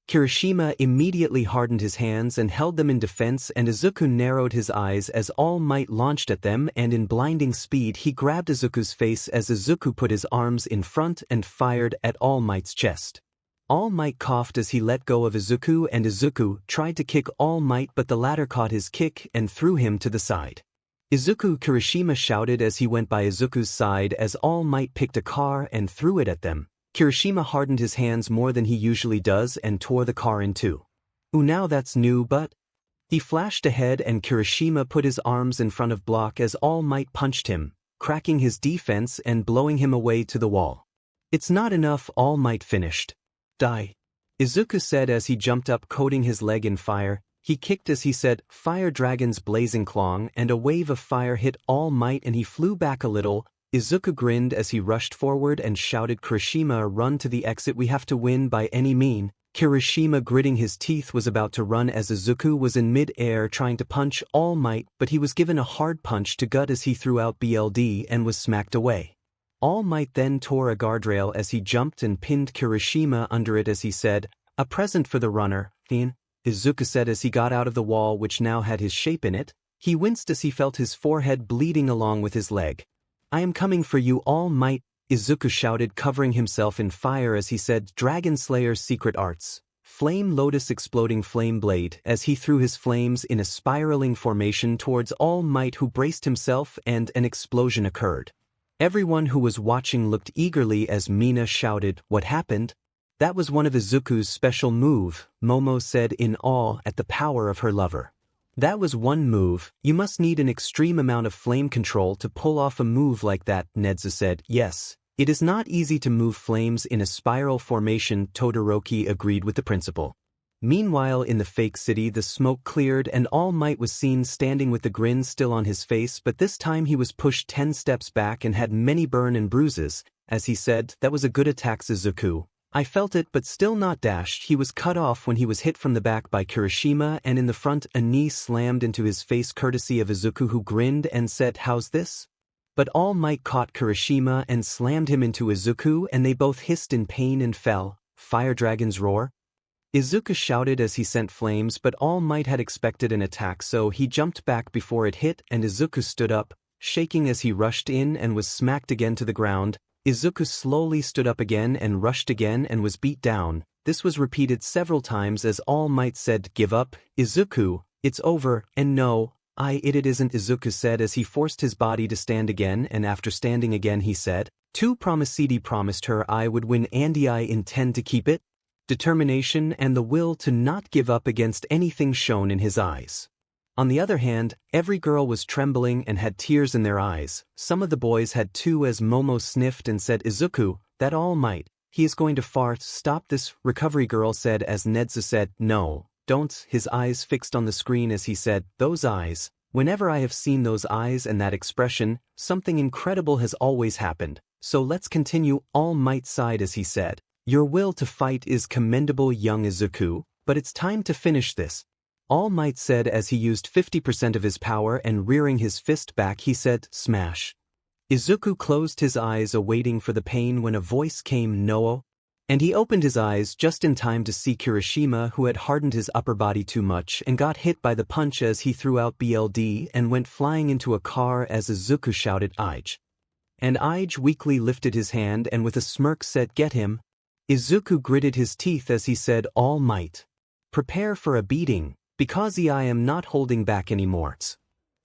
Kirishima immediately hardened his hands and held them in defense and Izuku narrowed his eyes as All Might launched at them and in blinding speed he grabbed Izuku's face as Izuku put his arms in front and fired at All Might's chest. All Might coughed as he let go of Izuku and Izuku tried to kick All Might but the latter caught his kick and threw him to the side. Izuku, Kirishima shouted as he went by Izuku's side as All Might picked a car and threw it at them. Kirishima hardened his hands more than he usually does and tore the car in two. Ooh, now that's new, but... He flashed ahead and Kirishima put his arms in front of block as All Might punched him, cracking his defense and blowing him away to the wall. It's not enough, All Might finished. Die. Izuku said as he jumped up coating his leg in fire. He kicked as he said, Fire Dragon's blazing claw and a wave of fire hit All Might and he flew back a little. Izuku grinned as he rushed forward and shouted, Kirishima, run to the exit, we have to win by any means. Kirishima, gritting his teeth, was about to run as Izuku was in mid-air trying to punch All Might, but he was given a hard punch to gut as he threw out BLD and was smacked away. All Might then tore a guardrail as he jumped and pinned Kirishima under it as he said, a present for the runner, Izuku said as he got out of the wall which now had his shape in it. He winced as he felt his forehead bleeding along with his leg. I am coming for you, All Might, Izuku shouted, covering himself in fire as he said, Dragon Slayer's secret arts. Flame Lotus exploding flame blade as he threw his flames in a spiraling formation towards All Might who braced himself and an explosion occurred. Everyone who was watching looked eagerly as Mina shouted, what happened? That was one of Izuku's special move, Momo said in awe at the power of her lover. That was one move. You must need an extreme amount of flame control to pull off a move like that, 𝗫𝗠𝗧 said. Yes, it is not easy to move flames in a spiral formation, Todoroki agreed with the principal. Meanwhile in the fake city the smoke cleared and All Might was seen standing with the grin still on his face, but this time he was pushed 10 steps back and had many burn and bruises. As he said, that was a good attack, Izuku. I felt it but still not dashed. He was cut off when he was hit from the back by Kirishima and in the front a knee slammed into his face courtesy of Izuku who grinned and said, how's this? But All Might caught Kirishima and slammed him into Izuku and they both hissed in pain and fell. Fire Dragon's roar? Izuku shouted as he sent flames but All Might had expected an attack so he jumped back before it hit and Izuku stood up, shaking as he rushed in and was smacked again to the ground. Izuku slowly stood up again and rushed again and was beat down. This was repeated several times as All Might said, give up, Izuku, it's over, and no, it isn't, Izuku said as he forced his body to stand again and after standing again he said, to Promisedi promised her I would win and I intend to keep it. Determination and the will to not give up against anything shone in his eyes. On the other hand, every girl was trembling and had tears in their eyes. Some of the boys had too as Momo sniffed and said, Izuku, that All Might, he is going to fart, stop this, recovery girl said as 𝗫𝗠𝗧 said, no, don't, his eyes fixed on the screen as he said, those eyes, whenever I have seen those eyes and that expression, something incredible has always happened, so let's continue, All Might sighed as he said, your will to fight is commendable young Izuku, but it's time to finish this. All Might said as he used 50% of his power and rearing his fist back he said, smash. Izuku closed his eyes awaiting for the pain when a voice came, no. And he opened his eyes just in time to see Kirishima, who had hardened his upper body too much and got hit by the punch as he threw out BLD and went flying into a car as Izuku shouted 𝐼𝐻. And 𝐼𝐻 weakly lifted his hand and with a smirk said, get him. Izuku gritted his teeth as he said, All Might. Prepare for a beating, because I am not holding back anymore.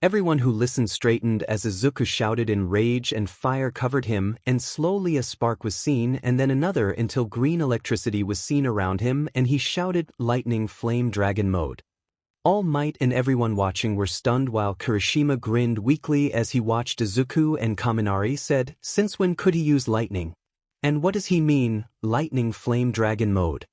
Everyone who listened straightened as Izuku shouted in rage and fire covered him, and slowly a spark was seen and then another until green electricity was seen around him and he shouted lightning flame dragon mode. All Might and everyone watching were stunned while Kirishima grinned weakly as he watched Izuku, and Kaminari said, since when could he use lightning? And what does he mean, lightning flame dragon mode?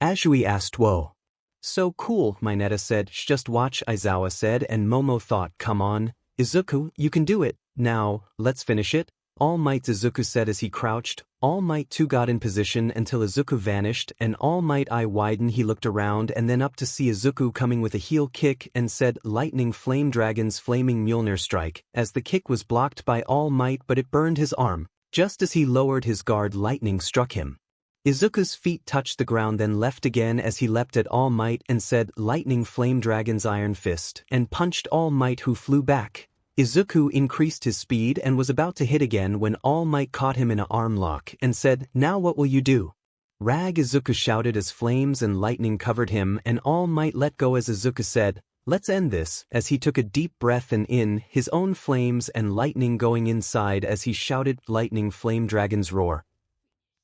Azui asked. Whoa. So cool, Mineta said. Just watch, Aizawa said, and Momo thought, come on, Izuku, you can do it. Now, let's finish it. All Might, Izuku said as he crouched. All Might too got in position until Izuku vanished, and All Might eye widened. He looked around and then up to see Izuku coming with a heel kick and said, lightning flame dragon's flaming Mjolnir strike, as the kick was blocked by All Might but it burned his arm. Just as he lowered his guard, lightning struck him. Izuku's feet touched the ground then left again as he leapt at All Might and said, lightning flame dragon's iron fist, and punched All Might, who flew back. Izuku increased his speed and was about to hit again when All Might caught him in an arm lock and said, now what will you do? Rag, Izuku shouted as flames and lightning covered him, and All Might let go as Izuku said, let's end this, as he took a deep breath and in, his own flames and lightning going inside as he shouted, lightning flame dragon's roar.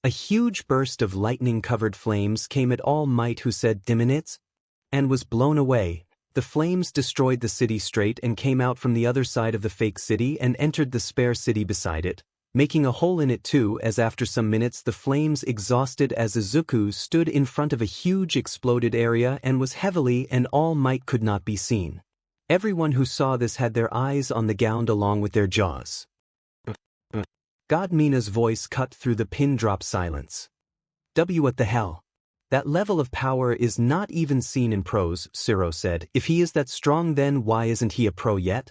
A huge burst of lightning-covered flames came at All Might, who said, Diminits, and was blown away. The flames destroyed the city straight and came out from the other side of the fake city and entered the spare city beside it, making a hole in it too, as after some minutes the flames exhausted as Izuku stood in front of a huge exploded area and was heavily, and All Might could not be seen. Everyone who saw this had their eyes on the ground along with their jaws. Godmina's voice cut through the pin-drop silence. What the hell? That level of power is not even seen in pros, 𝗧𝗧𝗟 said. If he is that strong, then why isn't he a pro yet?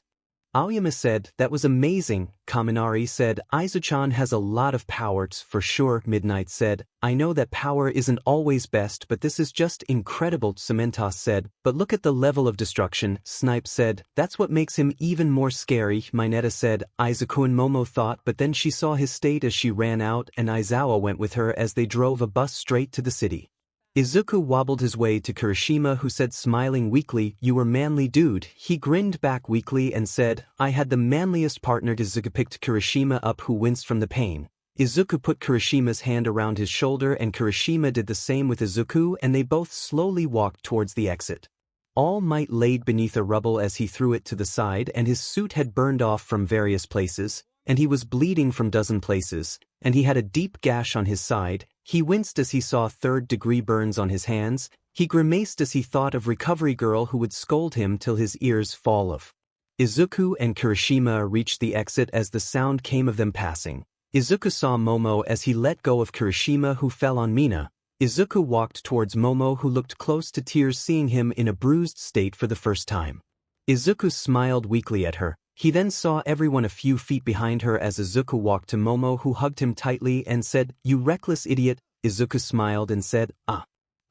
Aoyama said, that was amazing. Kaminari said, Aizachan has a lot of powers, for sure. Midnight said, I know that power isn't always best, but this is just incredible. 𝗬𝗏𝗧𝗏 said, but look at the level of destruction. Snipe said, that's what makes him even more scary. Mineta said, Izuku and Momo thought, but then she saw his state as she ran out, and Aizawa went with her as they drove a bus straight to the city. Izuku wobbled his way to Kirishima, who said smiling weakly, you were manly dude. He grinned back weakly and said, I had the manliest partner. Izuku picked Kirishima up, who winced from the pain. Izuku put Kirishima's hand around his shoulder and Kirishima did the same with Izuku, and they both slowly walked towards the exit. All Might laid beneath a rubble as he threw it to the side, and his suit had burned off from various places, and he was bleeding from dozen places, and he had a deep gash on his side. He winced as he saw third-degree burns on his hands. He grimaced as he thought of Recovery Girl, who would scold him till his ears fall off. Izuku and Kirishima reached the exit as the sound came of them passing. Izuku saw Momo as he let go of Kirishima, who fell on Mina. Izuku walked towards Momo, who looked close to tears seeing him in a bruised state for the first time. Izuku smiled weakly at her. He then saw everyone a few feet behind her as Izuku walked to Momo, who hugged him tightly and said, you reckless idiot. Izuku smiled and said,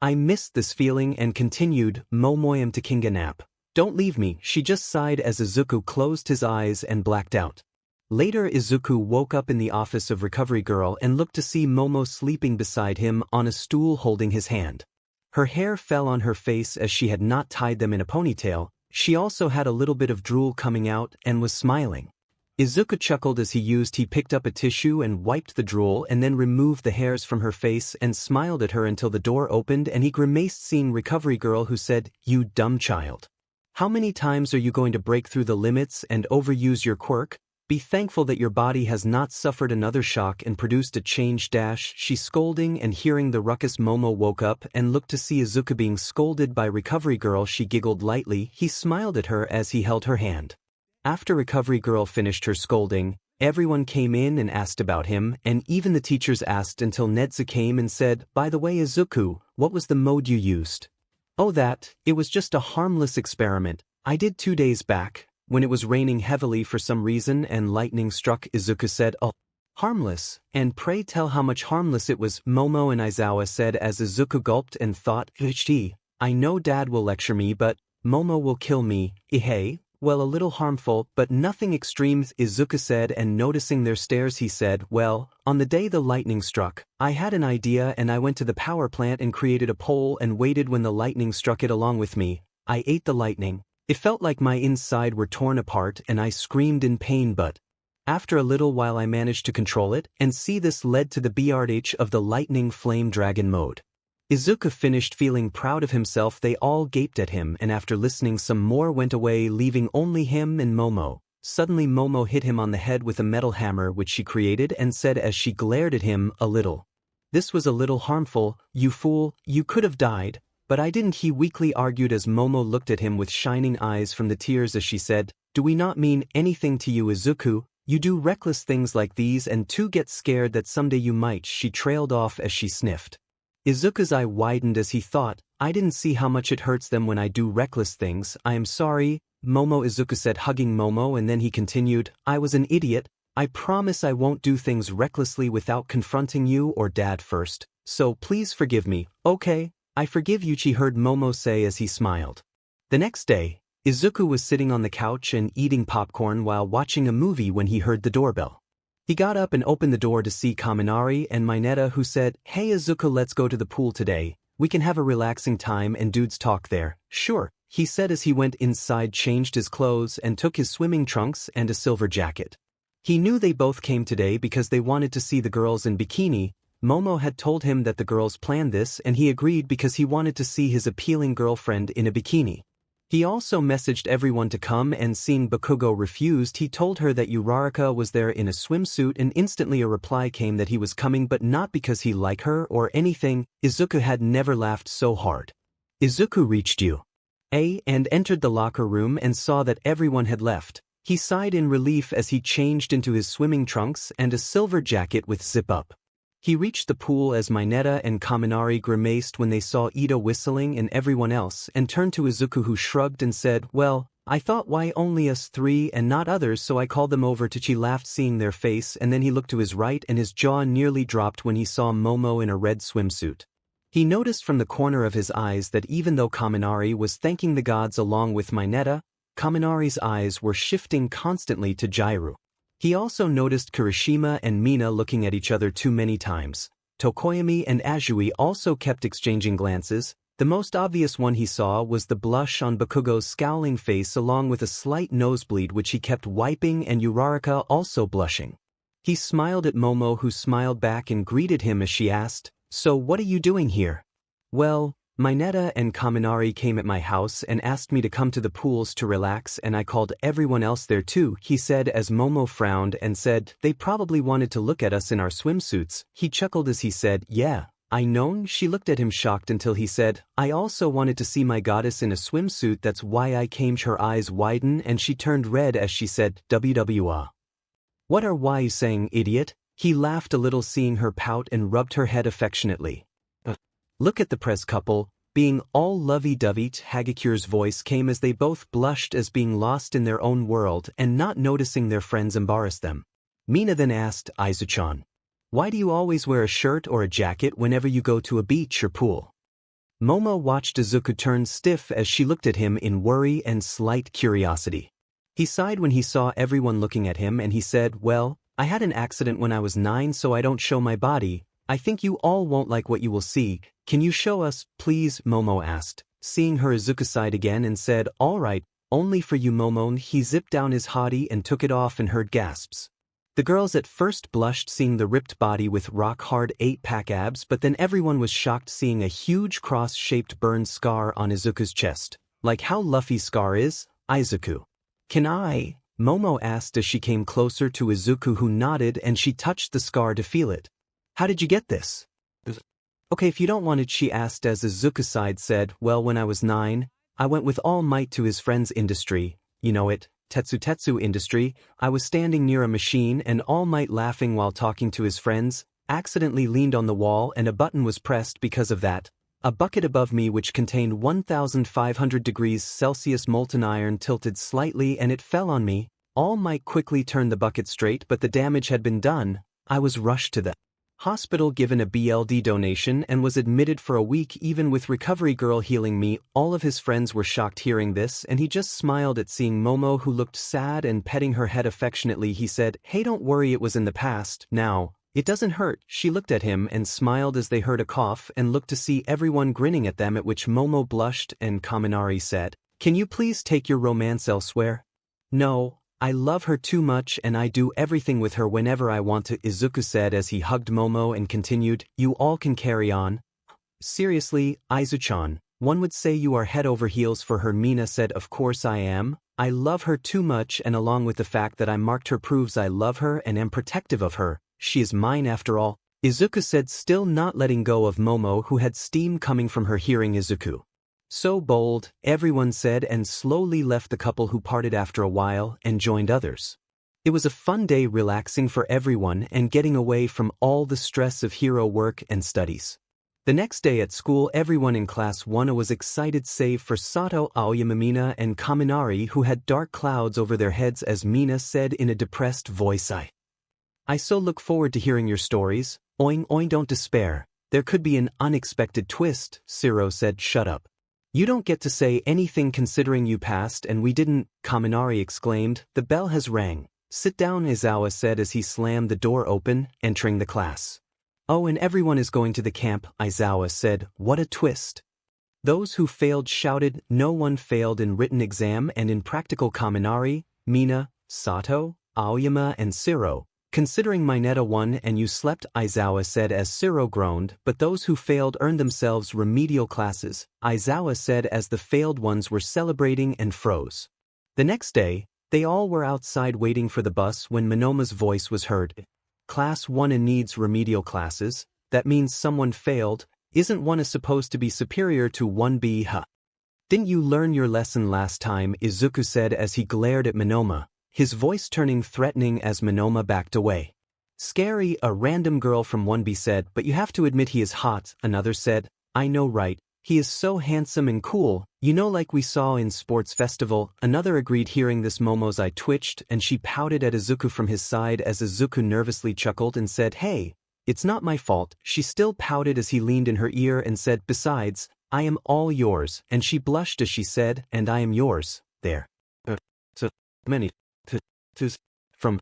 I missed this feeling, and continued, Momoyam to Kinga nap. Don't leave me. She just sighed as Izuku closed his eyes and blacked out. Later Izuku woke up in the office of Recovery Girl and looked to see Momo sleeping beside him on a stool holding his hand. Her hair fell on her face as she had not tied them in a ponytail. She also had a little bit of drool coming out and was smiling. Izuku chuckled as he picked up a tissue and wiped the drool and then removed the hairs from her face and smiled at her until the door opened and he grimaced seeing Recovery Girl, who said, you dumb child. How many times are you going to break through the limits and overuse your quirk? Be thankful that your body has not suffered another shock and produced a change dash. She scolding, and hearing the ruckus Momo woke up and looked to see Izuku being scolded by Recovery Girl. She giggled lightly. He smiled at her as he held her hand. After Recovery Girl finished her scolding, everyone came in and asked about him, and even the teachers asked until Nedza came and said, by the way Izuku, what was the mode you used? Oh it was just a harmless experiment I did 2 days back, when it was raining heavily for some reason and lightning struck. Izuku said, oh, harmless, and pray tell how much harmless it was, Momo and Aizawa said as Izuku gulped and thought, I know Dad will lecture me but Momo will kill me, well a little harmful but nothing extreme, Izuku said, and noticing their stares he said, well, on the day the lightning struck, I had an idea and I went to the power plant and created a pole and waited when the lightning struck it along with me. I ate the lightning. It felt like my inside were torn apart and I screamed in pain, but after a little while I managed to control it, and see this led to the BRH of the lightning flame dragon mode. Izuku finished feeling proud of himself. They all gaped at him and after listening some more went away leaving only him and Momo. Suddenly Momo hit him on the head with a metal hammer which she created and said as she glared at him, a little. This was a little harmful, you fool, you could have died. But I didn't, he weakly argued as Momo looked at him with shining eyes from the tears as she said, do we not mean anything to you, Izuku? You do reckless things like these and too get scared that someday you might. She trailed off as she sniffed. Izuku's eye widened as he thought, I didn't see how much it hurts them when I do reckless things. I am sorry, Momo, Izuku said, hugging Momo, and then he continued, I was an idiot. I promise I won't do things recklessly without confronting you or Dad first. So please forgive me, okay? I forgive you, she heard Momo say as he smiled. The next day, Izuku was sitting on the couch and eating popcorn while watching a movie when he heard the doorbell. He got up and opened the door to see 𝗏𝗏𝗧𝗟𝗘 and 𝗏𝗏𝗏, who said, hey Izuku, let's go to the pool today. We can have a relaxing time and dudes talk there. Sure, he said as he went inside, changed his clothes and took his swimming trunks and a silver jacket. He knew they both came today because they wanted to see the girls in bikini. Momo had told him that the girls planned this and he agreed because he wanted to see his appealing girlfriend in a bikini. He also messaged everyone to come and seeing Bakugo refused, he told her that 𝗧𝗓𝗏 was there in a swimsuit and instantly a reply came that he was coming but not because he liked her or anything. Izuku had never laughed so hard. Izuku reached 𝗓𝗏𝗏 and entered the locker room and saw that everyone had left. He sighed in relief as he changed into his swimming trunks and a silver jacket with zip-up. He reached the pool as 𝗏𝗏𝗏 and 𝗏𝗏𝗏𝗏 grimaced when they saw Ito whistling and everyone else and turned to Izuku, who shrugged and said, well, I thought why only us three and not others, so I called them over to. She laughed seeing their face and then he looked to his right and his jaw nearly dropped when he saw Momo in a red swimsuit. He noticed from the corner of his eyes that even though 𝗏𝗏𝗏𝗏 was thanking the gods along with 𝗏𝗏𝗏𝗏, 𝗏𝗏𝗏𝗏's eyes were shifting constantly to Jiraiya. He also noticed Kirishima and Mina looking at each other too many times. Tokoyami and Azui also kept exchanging glances. The most obvious one he saw was the blush on Bakugo's scowling face along with a slight nosebleed which he kept wiping, and 𝗧𝗓𝗏𝗏 also blushing. He smiled at Momo, who smiled back and greeted him as she asked, so what are you doing here? Well, 𝗏𝗏𝗏𝗏 and 𝗏𝗏𝗏𝗏𝗏 came at my house and asked me to come to the pools to relax and I called everyone else there too, he said as Momo frowned and said, they probably wanted to look at us in our swimsuits. He chuckled as he said, yeah, I know. She looked at him shocked until he said, I also wanted to see my goddess in a swimsuit, that's why I came. Her eyes widened and she turned red as she said, WWA. What are why you saying, idiot? He laughed a little seeing her pout and rubbed her head affectionately. Look at the press couple, being all lovey-dovey. Hagicure's voice came as they both blushed as being lost in their own world and not noticing their friends embarrassed them. Mina then asked, Aizu-chan, why do you always wear a shirt or a jacket whenever you go to a beach or pool? Momo watched Izuku turn stiff as she looked at him in worry and slight curiosity. He sighed when he saw everyone looking at him and he said, well, I had an accident when I was 9 so I don't show my body. I think you all won't like what you will see. Can you show us, please? Momo asked. Seeing her, Izuku sighed again and said, all right, only for you, Momo. He zipped down his hottie and took it off and heard gasps. The girls at first blushed seeing the ripped body with rock-hard 8-pack abs, but then everyone was shocked seeing a huge cross-shaped burn scar on Izuku's chest. Like how Luffy's scar is? Izuku. Can I? Momo asked as she came closer to Izuku, who nodded and she touched the scar to feel it. How did you get this? Okay, if you don't want it, she asked as Izuku sighed said, well, when I was 9, I went with all might to his friend's industry, you know it, Tetsu industry. I was standing near a machine and All Might, laughing while talking to his friends, accidentally leaned on the wall and a button was pressed because of that. A bucket above me which contained 1500 degrees Celsius molten iron tilted slightly and it fell on me. All might quickly turn the bucket straight, but the damage had been done. I was rushed to the hospital, given a BLD donation, and was admitted for a week. Even with recovery girl healing me, all of his friends were shocked hearing this, and he just smiled at seeing Momo, who looked sad, and petting her head affectionately he said, "Hey, don't worry, it was in the past. Now, it doesn't hurt." She looked at him and smiled as they heard a cough and looked to see everyone grinning at them, at which Momo blushed and 𝗏𝗏𝗧𝗟𝗘 said, "Can you please take your romance elsewhere?" "No. I love her too much and I do everything with her whenever I want to," Izuku said as he hugged Momo and continued, "You all can carry on." "Seriously, Aizu-chan, one would say you are head over heels for her," Mina said. "Of course I am. I love her too much, and along with the fact that I marked her proves I love her and am protective of her. She is mine after all," Izuku said, still not letting go of Momo, who had steam coming from her hearing Izuku. "So bold," everyone said, and slowly left the couple, who parted after a while and joined others. It was a fun day, relaxing for everyone and getting away from all the stress of hero work and studies. The next day at school, everyone in class 1 was excited save for Sato, Aoyama, Mina, and Kaminari, who had dark clouds over their heads. As Mina said in a depressed voice, I so look forward to hearing your stories. Oing oing, don't despair. There could be an unexpected twist." 𝗧𝗟𝗘 said, "Shut up. You don't get to say anything considering you passed and we didn't," Kaminari exclaimed. "The bell has rang. Sit down," Aizawa said as he slammed the door open, entering the class. "Oh, and everyone is going to the camp," Aizawa said. "What a twist." Those who failed shouted, "No one failed in written exam and in practical." Kaminari, Mina, Sato, Aoyama, and 𝗧𝗟𝗘. "Considering Mineta won and you slept," Aizawa said as 𝗧𝗟𝗘 groaned, "but those who failed earned themselves remedial classes," Aizawa said as the failed ones were celebrating and froze. The next day, they all were outside waiting for the bus when Monoma's voice was heard. "Class 1 needs remedial classes. That means someone failed. Isn't 1 supposed to be superior to 1B, huh? Didn't you learn your lesson last time?" Izuku said as he glared at Monoma, his voice turning threatening as Monoma backed away. "Scary," a random girl from 1B said, "but you have to admit he is hot," another said. "I know, right? He is so handsome and cool, you know, like we saw in sports festival," another agreed. Hearing this, Momo's eye twitched and she pouted at Izuku from his side as Izuku nervously chuckled and said, "Hey, it's not my fault." She still pouted as he leaned in her ear and said, "Besides, I am all yours," and she blushed as she said, "And I am yours, there. So many from."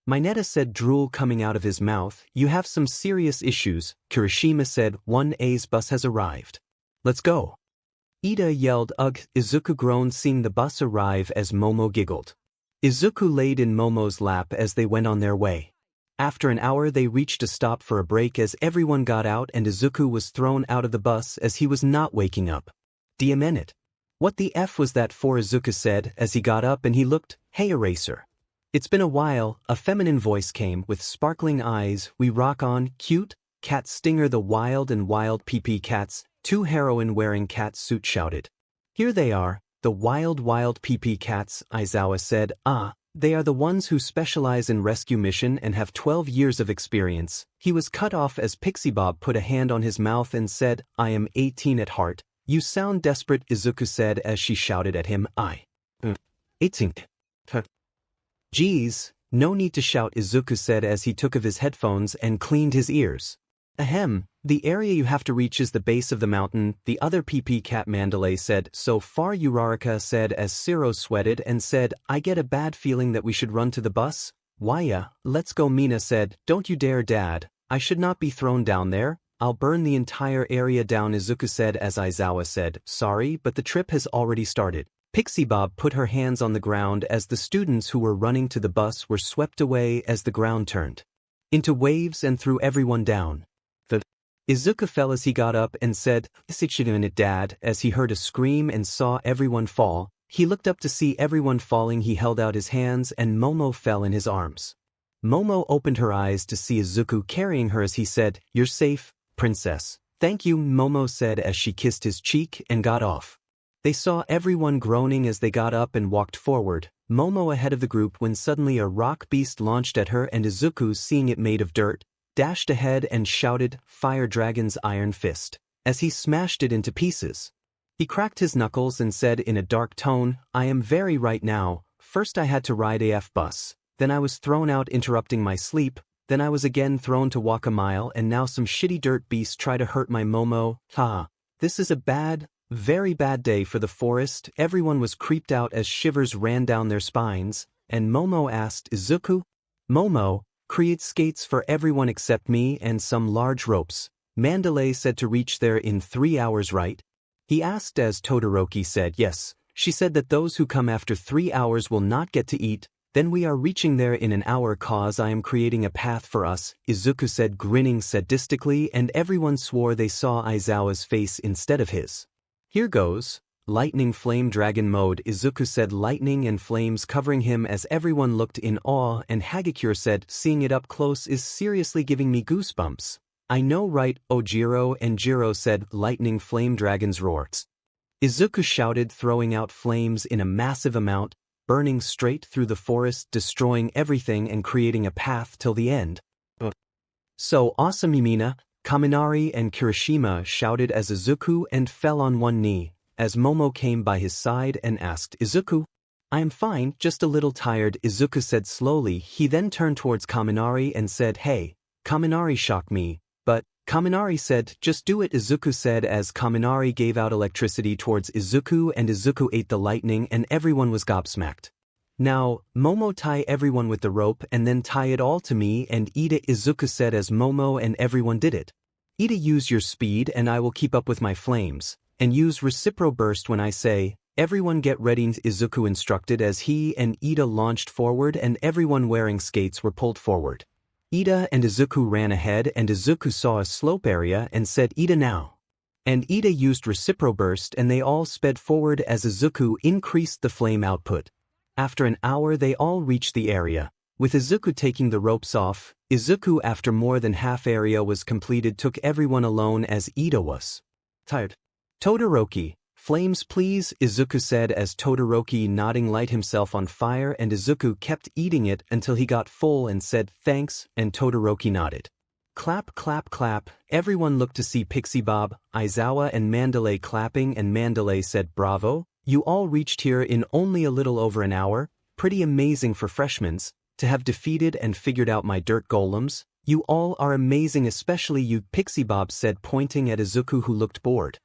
Mineta said, drool coming out of his mouth. "You have some serious issues." Kirishima said, "1A's bus has arrived. Let's go." Ida yelled, "Ugh." Izuku groaned seeing the bus arrive as Momo giggled. Izuku laid in Momo's lap as they went on their way. After an hour they reached a stop for a break as everyone got out and Izuku was thrown out of the bus as he was not waking up. "Damn it. What the F was that for?" Izuku said as he got up and he looked. "Hey, Eraser. It's been a while," a feminine voice came with sparkling eyes. "We rock on, cute." Cat Stinger, the Wild and Wild PP Cats, 2 heroine wearing cat suit shouted. "Here they are, the Wild PP Cats," Aizawa said. "Ah, they are the ones who specialize in rescue mission and have 12 years of experience." He was cut off as Pixie Bob put a hand on his mouth and said, "I am 18 at heart." "You sound desperate," Izuku said as she shouted at him. "I 18. Geez, no need to shout," Izuku said as he took off his headphones and cleaned his ears. "Ahem, the area you have to reach is the base of the mountain," the other PP Cat Mandalay said. "So far," Uraraka said as 𝗧𝗟𝗘 sweated and said, "I get a bad feeling that we should run to the bus." "Why yeah, let's go," Mina said. "Don't you dare, Dad. I should not be thrown down there. I'll burn the entire area down," Izuku said as Aizawa said, "Sorry, but the trip has already started." Pixie Bob put her hands on the ground as the students who were running to the bus were swept away as the ground turned into waves and threw everyone down. Izuku fell as he got up and said, "Sit in it, Dad," as he heard a scream and saw everyone fall. He looked up to see everyone falling. He held out his hands and Momo fell in his arms. Momo opened her eyes to see Izuku carrying her as he said, "You're safe, princess." "Thank you," Momo said as she kissed his cheek and got off. They saw everyone groaning as they got up and walked forward, Momo ahead of the group, when suddenly a rock beast launched at her and Izuku, seeing it made of dirt, dashed ahead and shouted, "Fire Dragon's Iron Fist." as he smashed it into pieces. He cracked his knuckles and said in a dark tone, "I am very right now. First I had to ride AF bus, then I was thrown out interrupting my sleep, then I was again thrown to walk a mile, and now some shitty dirt beasts try to hurt my Momo. Ha. This is a bad, very bad day for the forest." Everyone was creeped out as shivers ran down their spines, and Momo asked Izuku, "Momo, create skates for everyone except me and some large ropes. 𝗚𝗫𝗡 said to reach there in 3 hours, right?" He asked as Todoroki said yes. She said that those who come after 3 hours will not get to eat. Then we are reaching there in an hour cause I am creating a path for us, Izuku said grinning sadistically, and everyone swore they saw Aizawa's face instead of his. "Here goes. Lightning flame dragon mode," Izuku said, lightning and flames covering him as everyone looked in awe, and Hagakure said, "Seeing it up close is seriously giving me goosebumps." "I know, right, Ojiro?" and Jiro said, "Lightning flame dragons roars." Izuku shouted, throwing out flames in a massive amount, burning straight through the forest, destroying everything and creating a path till the end. "So awesome, Yumina!" Kaminari and Kirishima shouted as Izuku and fell on one knee, as Momo came by his side and asked Izuku, "I am fine, just a little tired," Izuku said slowly. He then turned towards Kaminari and said, "Hey." Kaminari shocked me, but Kaminari said, "Just do it," Izuku said as Kaminari gave out electricity towards Izuku and Izuku ate the lightning and everyone was gobsmacked. "Now, Momo, tie everyone with the rope and then tie it all to me and Ida," Izuku said as Momo and everyone did it. "Ida, use your speed and I will keep up with my flames, and use reciprocal burst when I say, everyone get ready," Izuku instructed as he and Ida launched forward and everyone wearing skates were pulled forward. Ida and Izuku ran ahead and Izuku saw a slope area and said, "Ida now." And Ida used reciprocal burst and they all sped forward as Izuku increased the flame output. After an hour they all reached the area, with Izuku taking the ropes off. Izuku, after more than half area was completed, took everyone alone as Ida was tired. "Todoroki, flames please," Izuku said as Todoroki, nodding, light himself on fire and Izuku kept eating it until he got full and said thanks, and Todoroki nodded. Clap clap clap, everyone looked to see Pixie Bob, Aizawa and 𝗚𝗫𝗡 clapping, and 𝗚𝗫𝗡 said, "Bravo, you all reached here in only a little over an hour, pretty amazing for freshmen, to have defeated and figured out my dirt golems. You all are amazing, especially you," Pixie Bob said, pointing at Izuku who looked bored.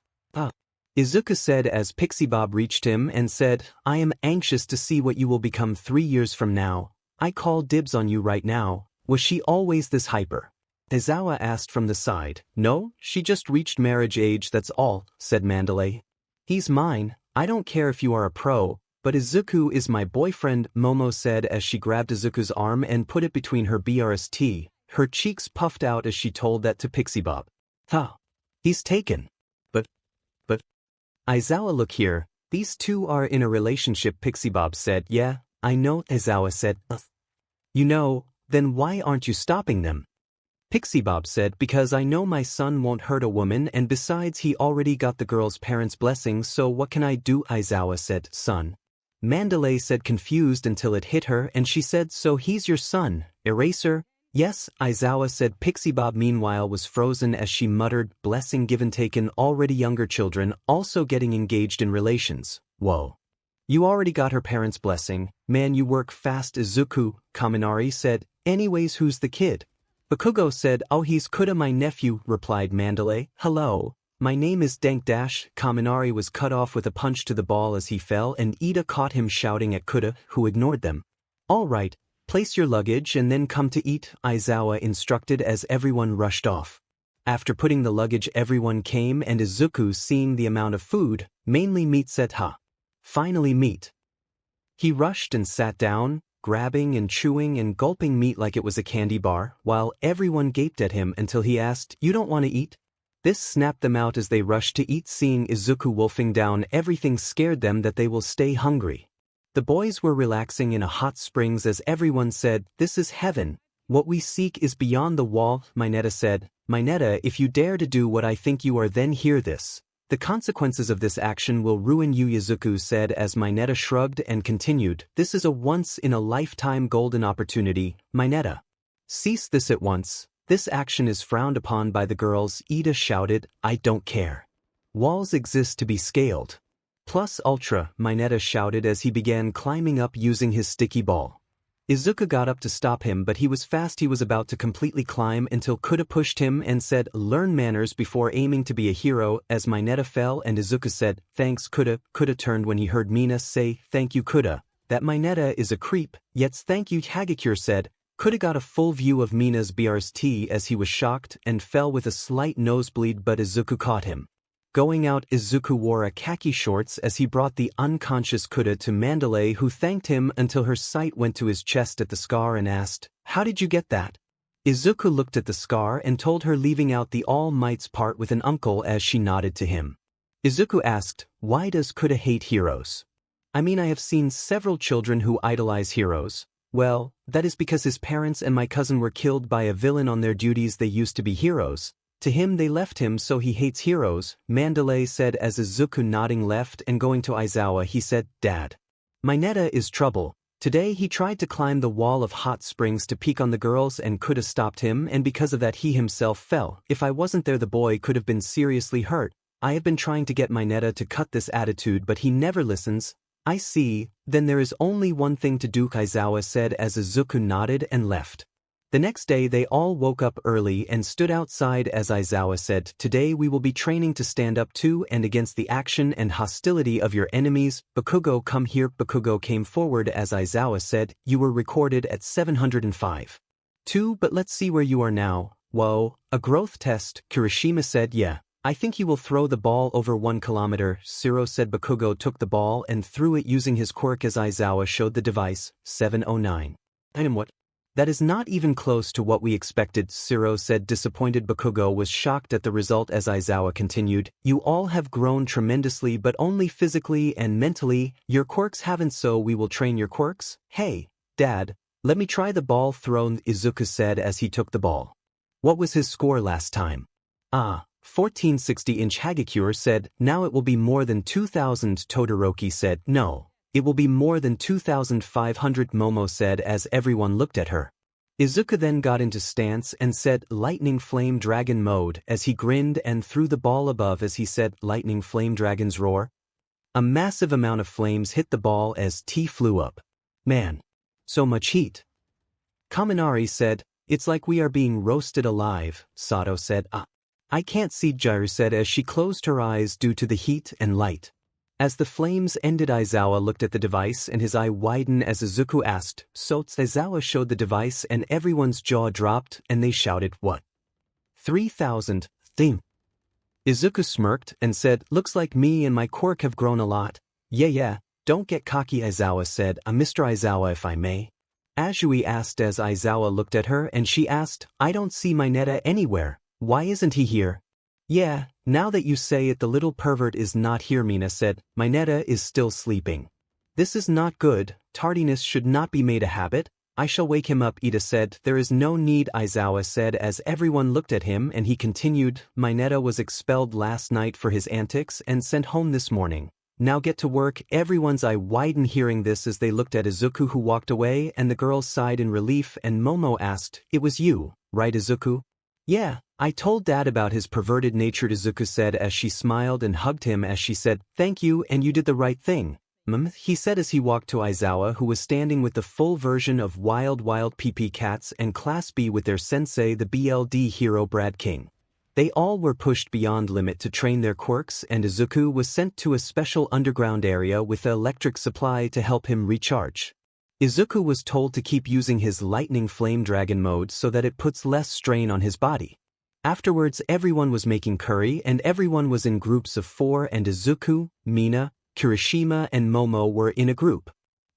Izuku said as Pixie Bob reached him and said, "I am anxious to see what you will become 3 years from now. I call dibs on you right now." "Was she always this hyper?" Aizawa asked from the side. "No, she just reached marriage age, that's all," said 𝗚𝗫𝗡. "He's mine, I don't care if you are a pro, but Izuku is my boyfriend," Momo said as she grabbed Izuku's arm and put it between her breast. Her cheeks puffed out as she told that to Pixie Bob. He's taken." But Aizawa, look here, these two are in a relationship," Pixie Bob said. "Yeah, I know," Aizawa said. "You know, then why aren't you stopping them?" Pixie Bob said, "Because I know my son won't hurt a woman, and besides he already got the girl's parents' blessing, so what can I do?" Aizawa said, "Son." 𝗚𝗫𝗡 said, confused until it hit her, and she said, "So he's your son, Eraser?" "Yes," Aizawa said. Pixie Bob meanwhile was frozen as she muttered, "Blessing given taken, already younger children, also getting engaged in relations. Whoa. You already got her parents' blessing, man, you work fast." Izuku, Kaminari said, "Anyways, who's the kid?" Bakugo said, "Oh, he's Kuda, my nephew," replied 𝗚𝗫𝗡. "Hello, my name is Dank Dash." Kaminari was cut off with a punch to the ball as he fell, and Ida caught him shouting at Kuda, who ignored them. "All right. Place your luggage and then come to eat," Aizawa instructed as everyone rushed off. After putting the luggage, everyone came, and Izuku, seeing the amount of food, mainly meat, said, "Finally meat." He rushed and sat down, grabbing and chewing and gulping meat like it was a candy bar, while everyone gaped at him until he asked, "You don't want to eat?" This snapped them out as they rushed to eat. Seeing Izuku wolfing down everything scared them that they will stay hungry. The boys were relaxing in a hot springs as everyone said, "This is heaven. What we seek is beyond the wall," 𝗚𝗫𝗡 said. "𝗚𝗫𝗡, if you dare to do what I think you are, then hear this. The consequences of this action will ruin you," Izuku said as 𝗚𝗫𝗡 shrugged and continued, "This is a once-in-a-lifetime golden opportunity, 𝗚𝗫𝗡. Seize this at once." This action is frowned upon by the girls. Ida shouted, I don't care. Walls exist to be scaled. Plus ultra, Mineta shouted as he began climbing up using his sticky ball. Izuku got up to stop him, but he was fast. He was about to completely climb until 𝗏𝗏 pushed him and said, learn manners before aiming to be a hero, as Mineta fell and Izuku said, thanks 𝗏𝗏. 𝗏𝗏 turned when he heard Mina say, thank you 𝗏𝗏. That Mineta is a creep, yet thank you 𝗏𝗧𝗟𝗘 said. 𝗏𝗏 got a full view of Mina's BRST as he was shocked and fell with a slight nosebleed, but Izuku caught him. Going out, Izuku wore a khaki shorts as he brought the unconscious 𝗏𝗏 to 𝗛𝗫𝐻, who thanked him until her sight went to his chest at the scar and asked, how did you get that? Izuku looked at the scar and told her, leaving out the All Might's part with an uncle as she nodded to him. Izuku asked, why does 𝗏𝗏 hate heroes? I mean, I have seen several children who idolize heroes. Well, that is because his parents and my cousin were killed by a villain on their duties. They used to be heroes. To him they left him, so he hates heroes, 𝗛𝗫𝐻 said as Izuku nodding left and going to Aizawa he said, Dad. Mineta is trouble. Today he tried to climb the wall of hot springs to peek on the girls and 𝗏𝗏 stopped him, and because of that he himself fell. If I wasn't there the boy could have been seriously hurt. I have been trying to get Mineta to cut this attitude but he never listens. I see, then there is only one thing to do, Aizawa said as Izuku nodded and left. The next day they all woke up early and stood outside as Aizawa said, today we will be training to stand up to and against the action and hostility of your enemies. 𝗏𝗏𝗏 come here. 𝗏𝗏𝗏 came forward as Aizawa said, you were recorded at 705. 2 but let's see where you are now. Whoa, a growth test, Kirishima said. Yeah, I think he will throw the ball over 1 kilometer. 𝗧𝗏𝗧𝗟𝗘 said. 𝗏𝗏𝗏 took the ball and threw it using his quirk as Aizawa showed the device. 709. And what? That is not even close to what we expected, 𝗧𝗏𝗧𝗟𝗘 said disappointed. 𝗏𝗏𝗏 was shocked at the result as Aizawa continued, you all have grown tremendously but only physically and mentally, your quirks haven't, so we will train your quirks. Hey, Dad, let me try the ball thrown, Izuku said as he took the ball. What was his score last time? 1460. 𝗏𝗧𝗟𝗘 said, now it will be more than 2000. Todoroki said, no. It will be more than 2,500. Momo said as everyone looked at her. Izuku then got into stance and said lightning flame dragon mode as he grinned and threw the ball above as he said lightning flame dragon's roar. A massive amount of flames hit the ball as T flew up. Man. So much heat. Kaminari said, it's like we are being roasted alive. Sato said, I can't see, Jiru said as she closed her eyes due to the heat and light. As the flames ended, Aizawa looked at the device and his eye widened as Izuku asked, so Aizawa showed the device and everyone's jaw dropped and they shouted, what? 3,000, theme. Izuku smirked and said, looks like me and my quirk have grown a lot. Yeah, don't get cocky, Aizawa said. Mr. Aizawa, if I may. Azui asked as Aizawa looked at her and she asked, I don't see Mineta anywhere. Why isn't he here? Yeah, now that you say it, the little pervert is not here, Mina said. Mineta is still sleeping. This is not good. Tardiness should not be made a habit. I shall wake him up, Ida said. There is no need, Aizawa said as everyone looked at him and he continued, Mineta was expelled last night for his antics and sent home this morning. Now get to work. Everyone's eye widened hearing this as they looked at Izuku, who walked away, and the girls sighed in relief and Momo asked, it was you, right, Izuku? Yeah, I told Dad about his perverted nature, Izuku said as she smiled and hugged him as she said, thank you and you did the right thing. He said as he walked to Aizawa, who was standing with the full version of Wild PP Cats and Class B with their sensei, the BLD hero Brad King. They all were pushed beyond limit to train their quirks and Izuku was sent to a special underground area with electric supply to help him recharge. Izuku was told to keep using his lightning flame dragon mode so that it puts less strain on his body. Afterwards everyone was making curry and everyone was in groups of 4 and Izuku, Mina, Kirishima and Momo were in a group.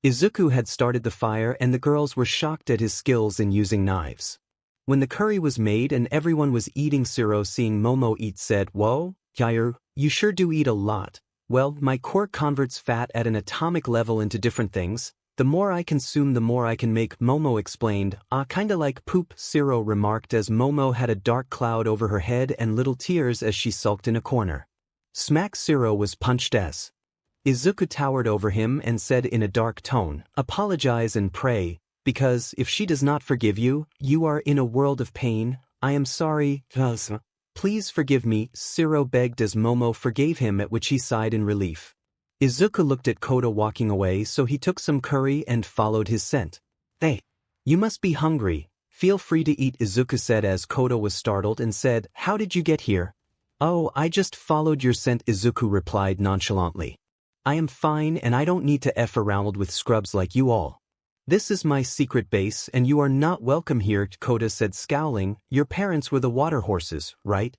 Izuku had started the fire and the girls were shocked at his skills in using knives. When the curry was made and everyone was eating, 𝗧𝗏𝗧𝗟𝗘 seeing Momo eat said, whoa, Jiru, you sure do eat a lot. Well, my quirk converts fat at an atomic level into different things. The more I consume the more I can make, Momo explained. Kinda like poop, 𝗧𝗏𝗧𝗟𝗘 remarked as Momo had a dark cloud over her head and little tears as she sulked in a corner. Smack, 𝗧𝗏𝗧𝗟𝗘 was punched as. Izuku towered over him and said in a dark tone, apologize and pray, because if she does not forgive you, you are in a world of pain. I am sorry, please forgive me, 𝗧𝗟𝗘 begged as Momo forgave him, at which he sighed in relief. Izuku looked at Koda walking away, so he took some curry and followed his scent. Hey, you must be hungry. Feel free to eat, Izuku said as Koda was startled and said, how did you get here? Oh, I just followed your scent, Izuku replied nonchalantly. I am fine and I don't need to F around with scrubs like you all. This is my secret base and you are not welcome here, Koda said scowling. Your parents were the water horses, right?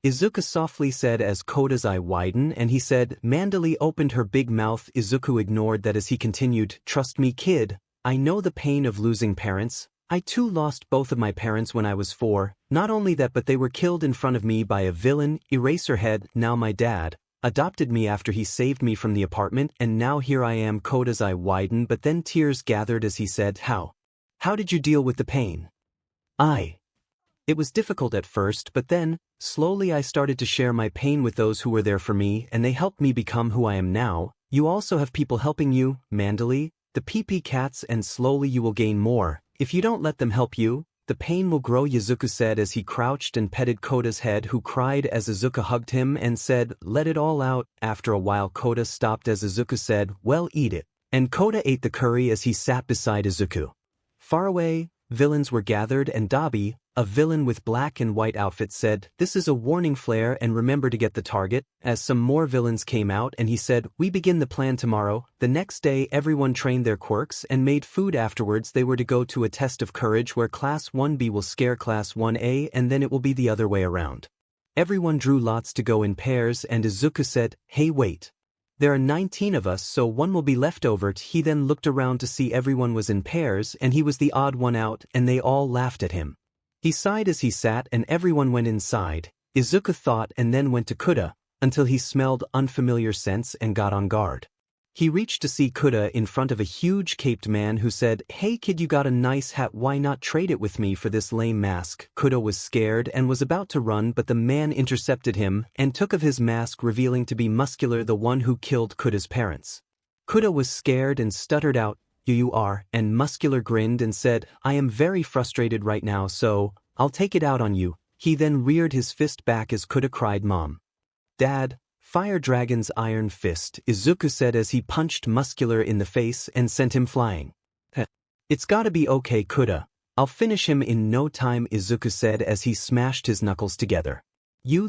Izuku softly said as Koda's eye widened and he said, 𝗛𝗟𝗡 opened her big mouth. Izuku ignored that as he continued, trust me kid, I know the pain of losing parents. I too lost both of my parents when I was 4, not only that but they were killed in front of me by a villain, Eraserhead. Now my dad adopted me after he saved me from the apartment and now here I am. Koda's eye widened but then tears gathered as he said, how did you deal with the pain? It was difficult at first but then, slowly I started to share my pain with those who were there for me and they helped me become who I am now. You also have people helping you, 𝗛𝗟𝗡, the PP cats, and slowly you will gain more. If you don't let them help you, the pain will grow, Izuku said as he crouched and petted Koda's head, who cried as Izuku hugged him and said, let it all out. After a while Koda stopped as Izuku said, well, eat it. And Koda ate the curry as he sat beside Izuku. Far away, villains were gathered and Dabi, a villain with black and white outfit, said, this is a warning flare and remember to get the target. As some more villains came out and he said, we begin the plan tomorrow. The next day everyone trained their quirks and made food. Afterwards they were to go to a test of courage where Class 1B will scare Class 1A and then it will be the other way around. Everyone drew lots to go in pairs and Izuku said, hey wait. There are 19 of us so one will be left over. He then looked around to see everyone was in pairs and he was the odd one out and they all laughed at him. He sighed as he sat and everyone went inside. Izuku thought and then went to Kuda, until he smelled unfamiliar scents and got on guard. He reached to see Kuda in front of a huge caped man who said, hey kid, you got a nice hat, why not trade it with me for this lame mask? Kuda was scared and was about to run but the man intercepted him and took off his mask revealing to be Muscular, the one who killed Kuda's parents. Kuda was scared and stuttered out, you are, and Muscular grinned and said, I am very frustrated right now so, I'll take it out on you. He then reared his fist back as Kuda cried, Mom. Dad, Fire Dragon's iron fist, Izuku said as he punched Muscular in the face and sent him flying. It's gotta be okay Kuda, I'll finish him in no time, Izuku said as he smashed his knuckles together.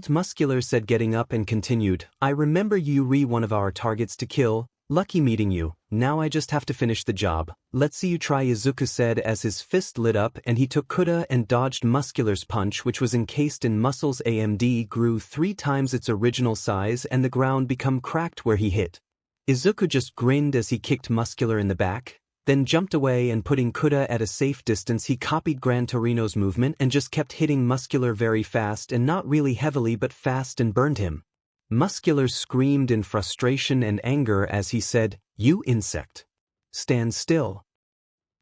Muscular said getting up and continued, I remember you re one of our targets to kill. Lucky meeting you, now I just have to finish the job. Let's see you try, Izuku said as his fist lit up and he took Kuda and dodged Muscular's punch, which was encased in muscles. AMD grew 3 times its original size and the ground become cracked where he hit. Izuku just grinned as he kicked Muscular in the back, then jumped away and putting Kuda at a safe distance he copied Gran Torino's movement and just kept hitting Muscular very fast and not really heavily but fast and burned him. Muscular screamed in frustration and anger as he said, you insect. Stand still.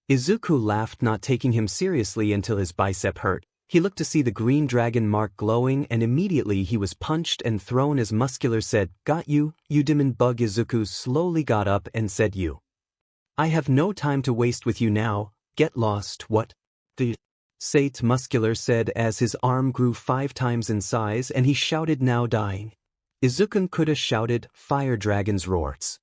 Izuku laughed, not taking him seriously until his bicep hurt. He looked to see the green dragon mark glowing and immediately he was punched and thrown as Muscular said, got you, you demon bug. Izuku slowly got up and said, I have no time to waste with you now, get lost. What? 𝗧𝗟𝗃, Muscular said as his arm grew 5 times in size and he shouted, now dying. Izuku and Kuda shouted, Fire Dragon's roars.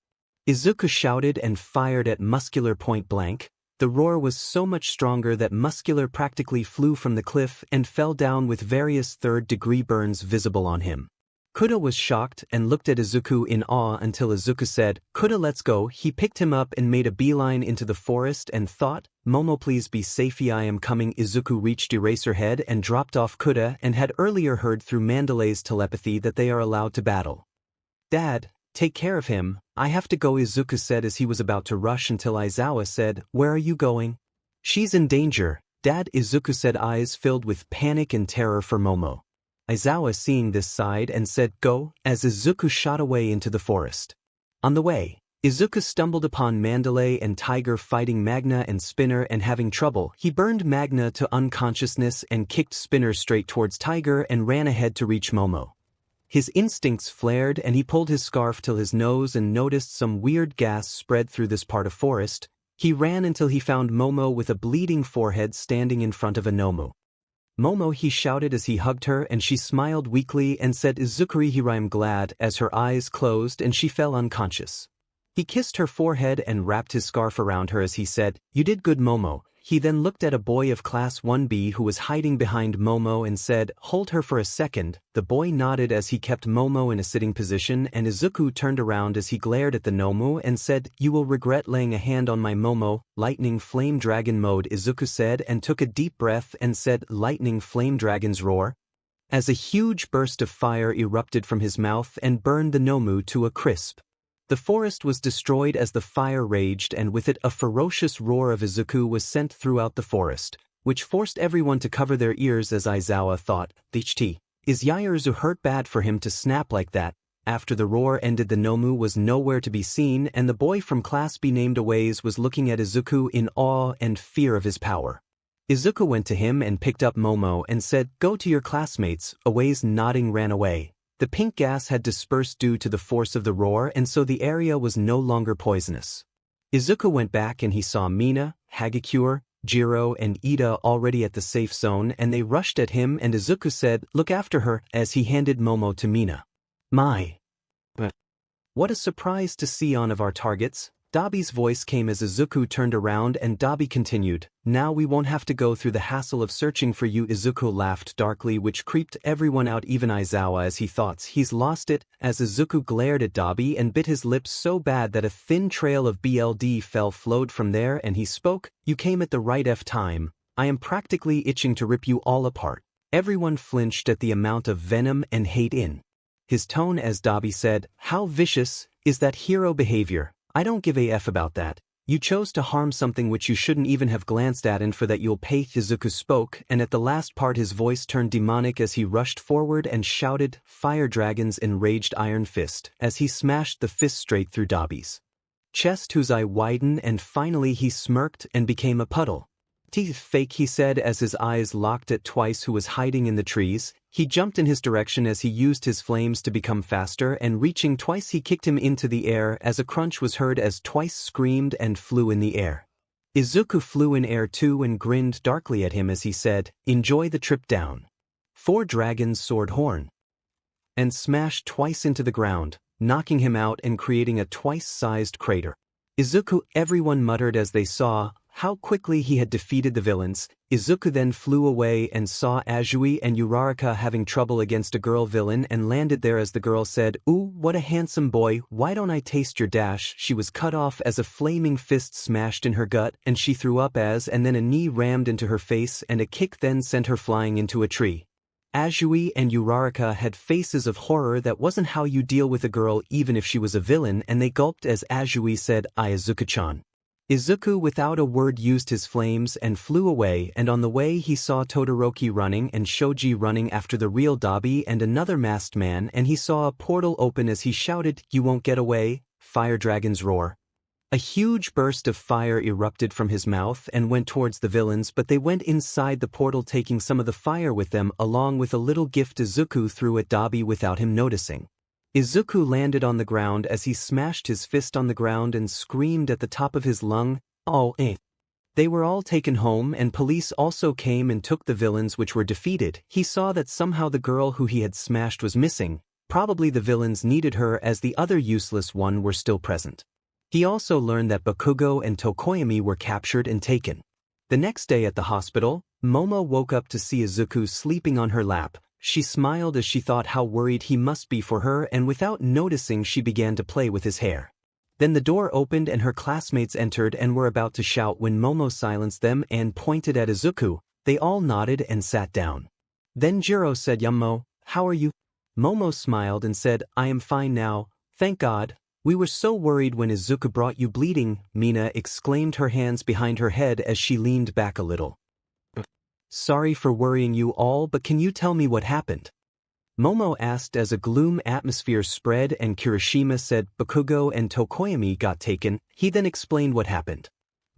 Izuku shouted and fired at Muscular point blank. The roar was so much stronger that Muscular practically flew from the cliff and fell down with various third-degree burns visible on him. Kuda was shocked and looked at Izuku in awe until Izuku said, Kuda, let's go. He picked him up and made a beeline into the forest and thought, Momo, please be safe, I am coming. Izuku reached Eraserhead and dropped off Kuda and had earlier heard through 𝗛𝗟𝗡's telepathy that they are allowed to battle. Dad, take care of him, I have to go, Izuku said as he was about to rush until Aizawa said, where are you going? She's in danger, Dad, Izuku said, eyes filled with panic and terror for Momo. Aizawa seeing this sighed and said, go, as Izuku shot away into the forest. On the way, Izuku stumbled upon 𝗛𝗟𝗡 and Tiger fighting Magna and Spinner and having trouble. He burned Magna to unconsciousness and kicked Spinner straight towards Tiger and ran ahead to reach Momo. His instincts flared and he pulled his scarf till his nose and noticed some weird gas spread through this part of forest. He ran until he found Momo with a bleeding forehead standing in front of a Nomu. Momo, he shouted as he hugged her, and she smiled weakly and said 𝗧𝗓𝗧𝗟𝗘 as her eyes closed and she fell unconscious. He kissed her forehead and wrapped his scarf around her as he said, "You did good, Momo." He then looked at a boy of class 1B who was hiding behind Momo and said, "Hold her for a second." The boy nodded as he kept Momo in a sitting position, and Izuku turned around as he glared at the Nomu and said, "You will regret laying a hand on my Momo." Lightning Flame Dragon mode, Izuku said, and took a deep breath and said, "Lightning Flame Dragon's roar." As a huge burst of fire erupted from his mouth and burned the Nomu to a crisp. The forest was destroyed as the fire raged, and with it a ferocious roar of Izuku was sent throughout the forest, which forced everyone to cover their ears as Aizawa thought, 𝗧𝗓𝗧𝗟𝗘 hurt bad for him to snap like that. After the roar ended, the Nomu was nowhere to be seen, and the boy from Class B named 𝗬𝗓𝗧 was looking at Izuku in awe and fear of his power. Izuku went to him and picked up Momo and said, "Go to your classmates." 𝗬𝗓𝗧 nodding ran away. The pink gas had dispersed due to the force of the roar, and so the area was no longer poisonous. Izuku went back and he saw Mina, Hagakure, Jiro, and Ida already at the safe zone, and they rushed at him, and Izuku said, "Look after her," as he handed Momo to Mina. What a surprise to see one of our targets. Dabi's voice came as Izuku turned around, and Dabi continued, "Now we won't have to go through the hassle of searching for you." Izuku laughed darkly, which creeped everyone out, even Aizawa, as he thought he's lost it, as Izuku glared at Dabi and bit his lips so bad that a thin trail of blood flowed from there, and he spoke, "You came at the right time. I am practically itching to rip you all apart." Everyone flinched at the amount of venom and hate in his tone as Dabi said, "How vicious is that hero behavior? I don't give a f about that. You chose to harm something which you shouldn't even have glanced at, and for that you'll pay." Izuku spoke, and at the last part his voice turned demonic as he rushed forward and shouted, "Fire Dragon's enraged iron fist," as he smashed the fist straight through Dabi's chest, whose eye widened, and finally he smirked and became a puddle. "Teeth fake," he said as his eyes locked at Twice, who was hiding in the trees. He jumped in his direction as he used his flames to become faster, and reaching Twice he kicked him into the air as a crunch was heard as Twice screamed and flew in the air. Izuku flew in air too and grinned darkly at him as he said, "Enjoy the trip down." 4 Dragon's Sword Horn, and smashed Twice into the ground, knocking him out and creating a Twice-sized crater. Izuku, everyone muttered as they saw how quickly he had defeated the villains. Izuku then flew away and saw Azui and Uraraka having trouble against a girl villain and landed there as the girl said, "Ooh, what a handsome boy, why don't I taste your dash?" She was cut off as a flaming fist smashed in her gut, and she threw up and then a knee rammed into her face, and a kick then sent her flying into a tree. Azui and Uraraka had faces of horror. That wasn't how you deal with a girl even if she was a villain, and they gulped as Azui said, "Izuku-chan." Izuku without a word used his flames and flew away, and on the way he saw Todoroki running and Shoji running after the real Dabi and another masked man, and he saw a portal open as he shouted, "You won't get away, Fire Dragon's roar." A huge burst of fire erupted from his mouth and went towards the villains, but they went inside the portal, taking some of the fire with them, along with a little gift Izuku threw at Dabi without him noticing. Izuku landed on the ground as he smashed his fist on the ground and screamed at the top of his lung, "Oh, eh." They were all taken home, and police also came and took the villains which were defeated. He saw that somehow the girl who he had smashed was missing. Probably the villains needed her as the other useless one were still present. He also learned that Bakugo and Tokoyami were captured and taken. The next day at the hospital, Momo woke up to see Izuku sleeping on her lap. She smiled as she thought how worried he must be for her, and without noticing she began to play with his hair. Then the door opened and her classmates entered and were about to shout when Momo silenced them and pointed at Izuku. They all nodded and sat down. Then Jiro said, "Yummo, how are you?" Momo smiled and said, "I am fine now, thank God. We were so worried when Izuku brought you bleeding," Mina exclaimed, her hands behind her head as she leaned back a little. "Sorry for worrying you all, but can you tell me what happened?" Momo asked as a gloom atmosphere spread, and Kirishima said Bakugo and Tokoyami got taken. He then explained what happened.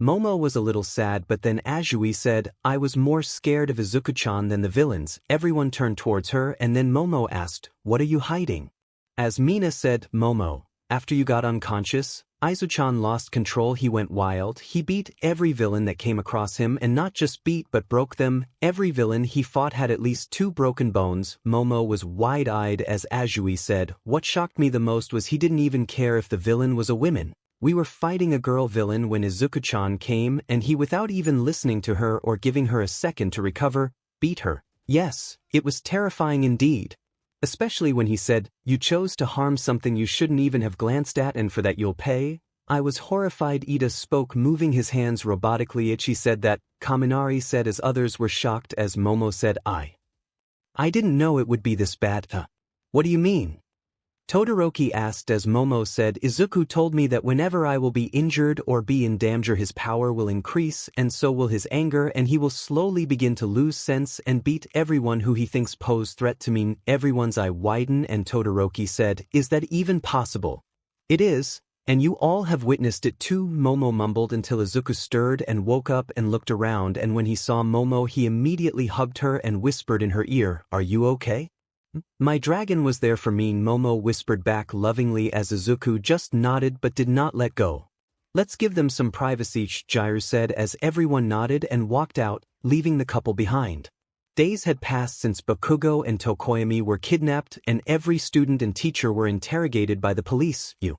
Momo was a little sad, but then Azui said, "I was more scared of Izuku-chan than the villains." Everyone turned towards her, and then Momo asked, "What are you hiding?" As Mina said, "Momo, After you got unconscious, Izuku-chan lost control. He went wild. He beat every villain that came across him, and not just beat but broke them. Every villain he fought had at least 2 broken bones. Momo was wide-eyed as Azui said, "What shocked me the most was he didn't even care if the villain was a woman. We were fighting a girl villain when Izuku-chan came, and he, without even listening to her or giving her a second to recover, beat her. Yes, it was terrifying indeed. Especially when he said, 'You chose to harm something you shouldn't even have glanced at, and for that you'll pay.' I was horrified." Ida spoke, moving his hands robotically. Ichi said that. Kaminari said as others were shocked as Momo said, I didn't know it would be this bad." What do you mean?" Todoroki asked as Momo said, "Izuku told me that whenever I will be injured or be in danger, his power will increase, and so will his anger, and he will slowly begin to lose sense and beat everyone who he thinks pose threat to me." Everyone's eye widened, and Todoroki said, "Is that even possible?" "It is, and you all have witnessed it too," Momo mumbled until Izuku stirred and woke up and looked around, and when he saw Momo he immediately hugged her and whispered in her ear, "Are you okay?" "My dragon was there for me," Momo whispered back lovingly as Izuku just nodded but did not let go. "Let's give them some privacy," 𝗧𝗓𝗧𝗟𝗘 said as everyone nodded and walked out, leaving the couple behind. Days had passed since Bakugo and Tokoyami were kidnapped, and every student and teacher were interrogated by the police. UA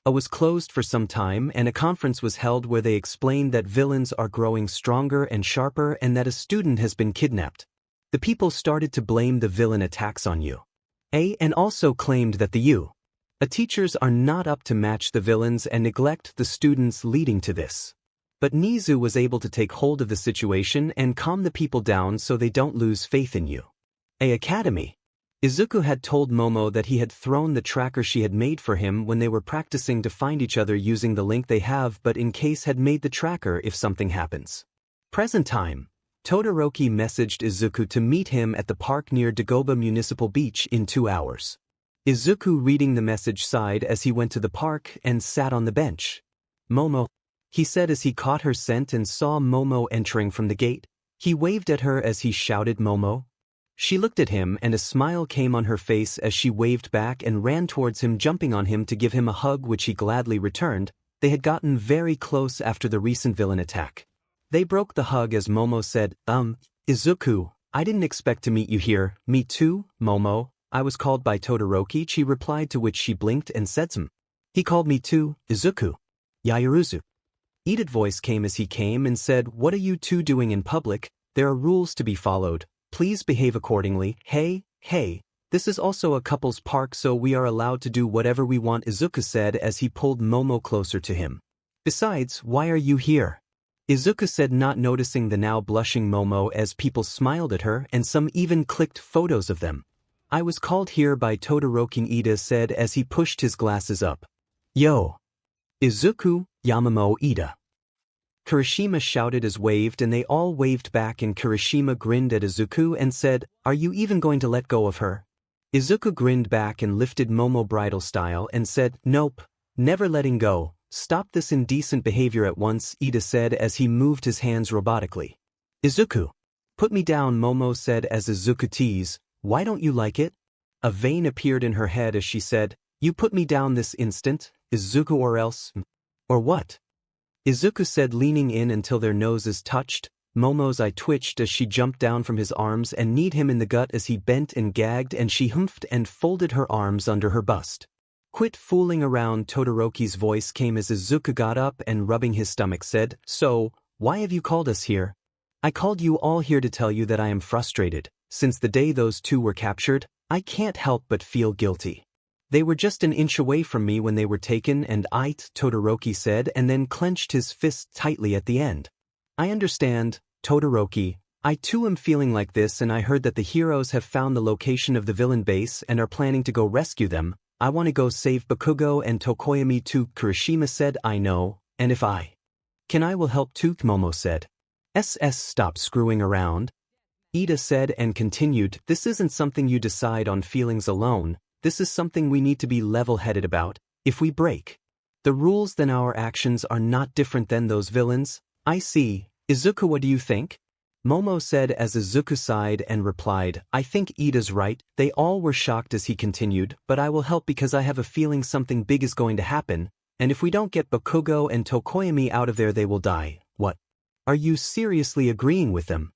was closed for some time, and a conference was held where they explained that villains are growing stronger and sharper and that a student has been kidnapped. The people started to blame the villain attacks on UA and also claimed that the UA teachers are not up to match the villains and neglect the students, leading to this. But Nizu was able to take hold of the situation and calm the people down so they don't lose faith in UA Academy. Izuku had told Momo that he had thrown the tracker she had made for him when they were practicing to find each other using the link they have, but in case had made the tracker if something happens. Present time. Todoroki messaged Izuku to meet him at the park near Dagoba Municipal Beach in 2 hours. Izuku, reading the message, sighed as he went to the park and sat on the bench. "Momo," he said as he caught her scent and saw Momo entering from the gate. He waved at her as he shouted, "Momo." She looked at him and a smile came on her face as she waved back and ran towards him, jumping on him to give him a hug, which he gladly returned. They had gotten very close after the recent villain attack. They broke the hug as Momo said, Izuku, I didn't expect to meet you here." "Me too, Momo. I was called by Todoroki," she replied, to which she blinked and said, "He called me too, Izuku." "Yaoyuruzu." Ida's voice came as he came and said, "What are you two doing in public? There are rules to be followed. Please behave accordingly." Hey, this is also a couple's park, so we are allowed to do whatever we want," Izuku said as he pulled Momo closer to him. "Besides, why are you here?" Izuku said, not noticing the now blushing Momo as people smiled at her and some even clicked photos of them. "I was called here by Todoroki," Ida said as he pushed his glasses up. "Yo! Izuku, Yamamoto, Ida." Kirishima shouted as waved, and they all waved back, and Kirishima grinned at Izuku and said, "Are you even going to let go of her?" Izuku grinned back and lifted Momo bridal style and said, "Nope, never letting go. Stop this indecent behavior at once," Ida said as he moved his hands robotically. "Izuku, put me down," Momo said as Izuku teased, "Why don't you like it?" A vein appeared in her head as she said, "You put me down this instant, Izuku, or else." "Or what?" Izuku said, leaning in until their noses touched. Momo's eye twitched as she jumped down from his arms and kneed him in the gut as he bent and gagged, and she humphed and folded her arms under her bust. "Quit fooling around," Todoroki's voice came as Izuku got up and, rubbing his stomach, said, "So, why have you called us here?" "I called you all here to tell you that I am frustrated. Since the day those two were captured, I can't help but feel guilty. They were just an inch away from me when they were taken, and Todoroki said, and then clenched his fist tightly at the end. "I understand, Todoroki. I too am feeling like this, and I heard that the heroes have found the location of the villain base and are planning to go rescue them. I want to go save Bakugo and Tokoyami too," Kirishima said. "I know, and if I can, I will help too," Momo said. Stop screwing around," Ida said and continued, "This isn't something you decide on feelings alone. This is something we need to be level-headed about. If we break the rules, then our actions are not different than those villains." "I see. Izuku, what do you think?" Momo said as Izuku sighed and replied, I think Ida's right. They all were shocked as he continued, but I will help because I have a feeling something big is going to happen, and if we don't get Bakugo and 𝗏𝗏𝗧𝗏𝗏 out of there they will die. What? Are you seriously agreeing with them?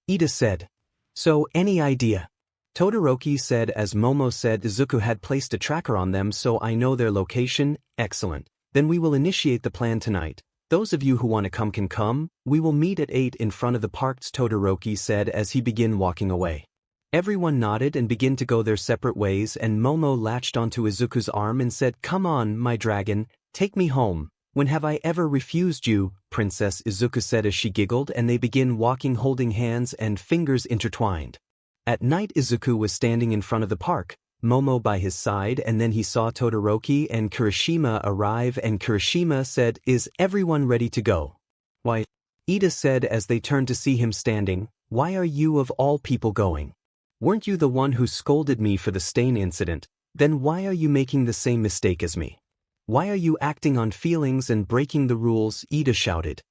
Ida said. So, any idea? Todoroki said as Momo said Izuku had placed a tracker on them so I know their location. Excellent. Then we will initiate the plan tonight. Those of you who want to come can come. We will meet at 8 in front of the parks, Todoroki said as he began walking away. Everyone nodded and began to go their separate ways, and Momo latched onto Izuku's arm and said, Come on, my dragon, take me home. When have I ever refused you, Princess? Izuku said as she giggled, and they began walking holding hands and fingers intertwined. At night Izuku was standing in front of the park, Momo by his side, and then he saw Todoroki and Kirishima arrive, and Kirishima said, Is everyone ready to go? Why? Ida said as they turned to see him standing, Why are you of all people going? Weren't you the one who scolded me for the stain incident? Then why are you making the same mistake as me? Why are you acting on feelings and breaking the rules? Ida shouted.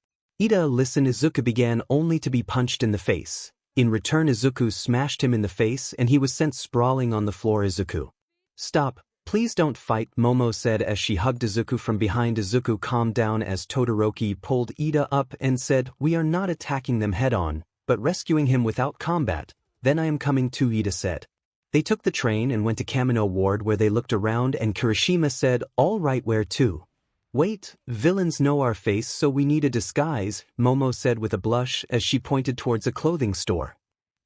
Ida listened. Izuku began only to be punched in the face. In return Izuku smashed him in the face and he was sent sprawling on the floor. Izuku. Stop, please don't fight, Momo said as she hugged Izuku from behind. Izuku calmed down as Todoroki pulled Ida up and said, We are not attacking them head-on, but rescuing him without combat. Then I am coming too, Ida said. They took the train and went to Kamino Ward where they looked around and Kirishima said, All right, where to? Wait, villains know our face so we need a disguise, Momo said with a blush as she pointed towards a clothing store.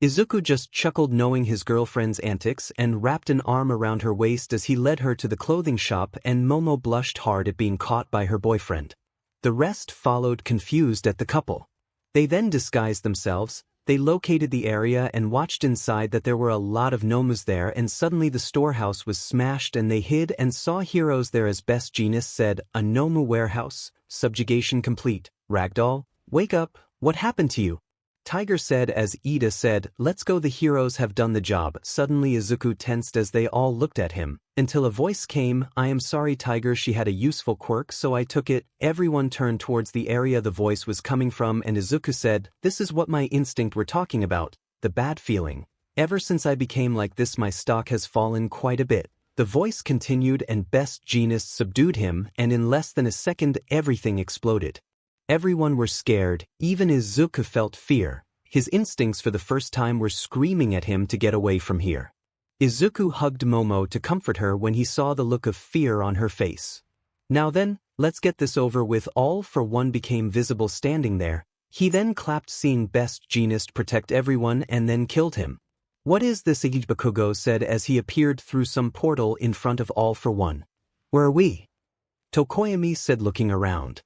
Izuku just chuckled knowing his girlfriend's antics and wrapped an arm around her waist as he led her to the clothing shop, and Momo blushed hard at being caught by her boyfriend. The rest followed confused at the couple. They then disguised themselves. They located the area and watched inside that there were a lot of 𝗏𝗏s there, and suddenly the storehouse was smashed and they hid and saw heroes there as best Genius said, A 𝗏𝗏 warehouse, subjugation complete. Ragdoll, wake up, what happened to you? Tiger said as Ida said, Let's go, the heroes have done the job. Suddenly Izuku tensed as they all looked at him, until a voice came, I am sorry Tiger, she had a useful quirk so I took it. Everyone turned towards the area the voice was coming from and Izuku said, This is what my instinct were talking about, the bad feeling. Ever since I became like this my stock has fallen quite a bit. The voice continued and best Genius subdued him, and in less than a second everything exploded. Everyone were scared, even Izuku felt fear. His instincts for the first time were screaming at him to get away from here. Izuku hugged Momo to comfort her when he saw the look of fear on her face. Now then, let's get this over with. All for one became visible standing there. He then clapped seeing best Genius protect everyone and then killed him. What is this? Bakugo said as he appeared through some portal in front of All for One. Where are we? 𝗏𝗏𝗧𝗏𝗏 said looking around.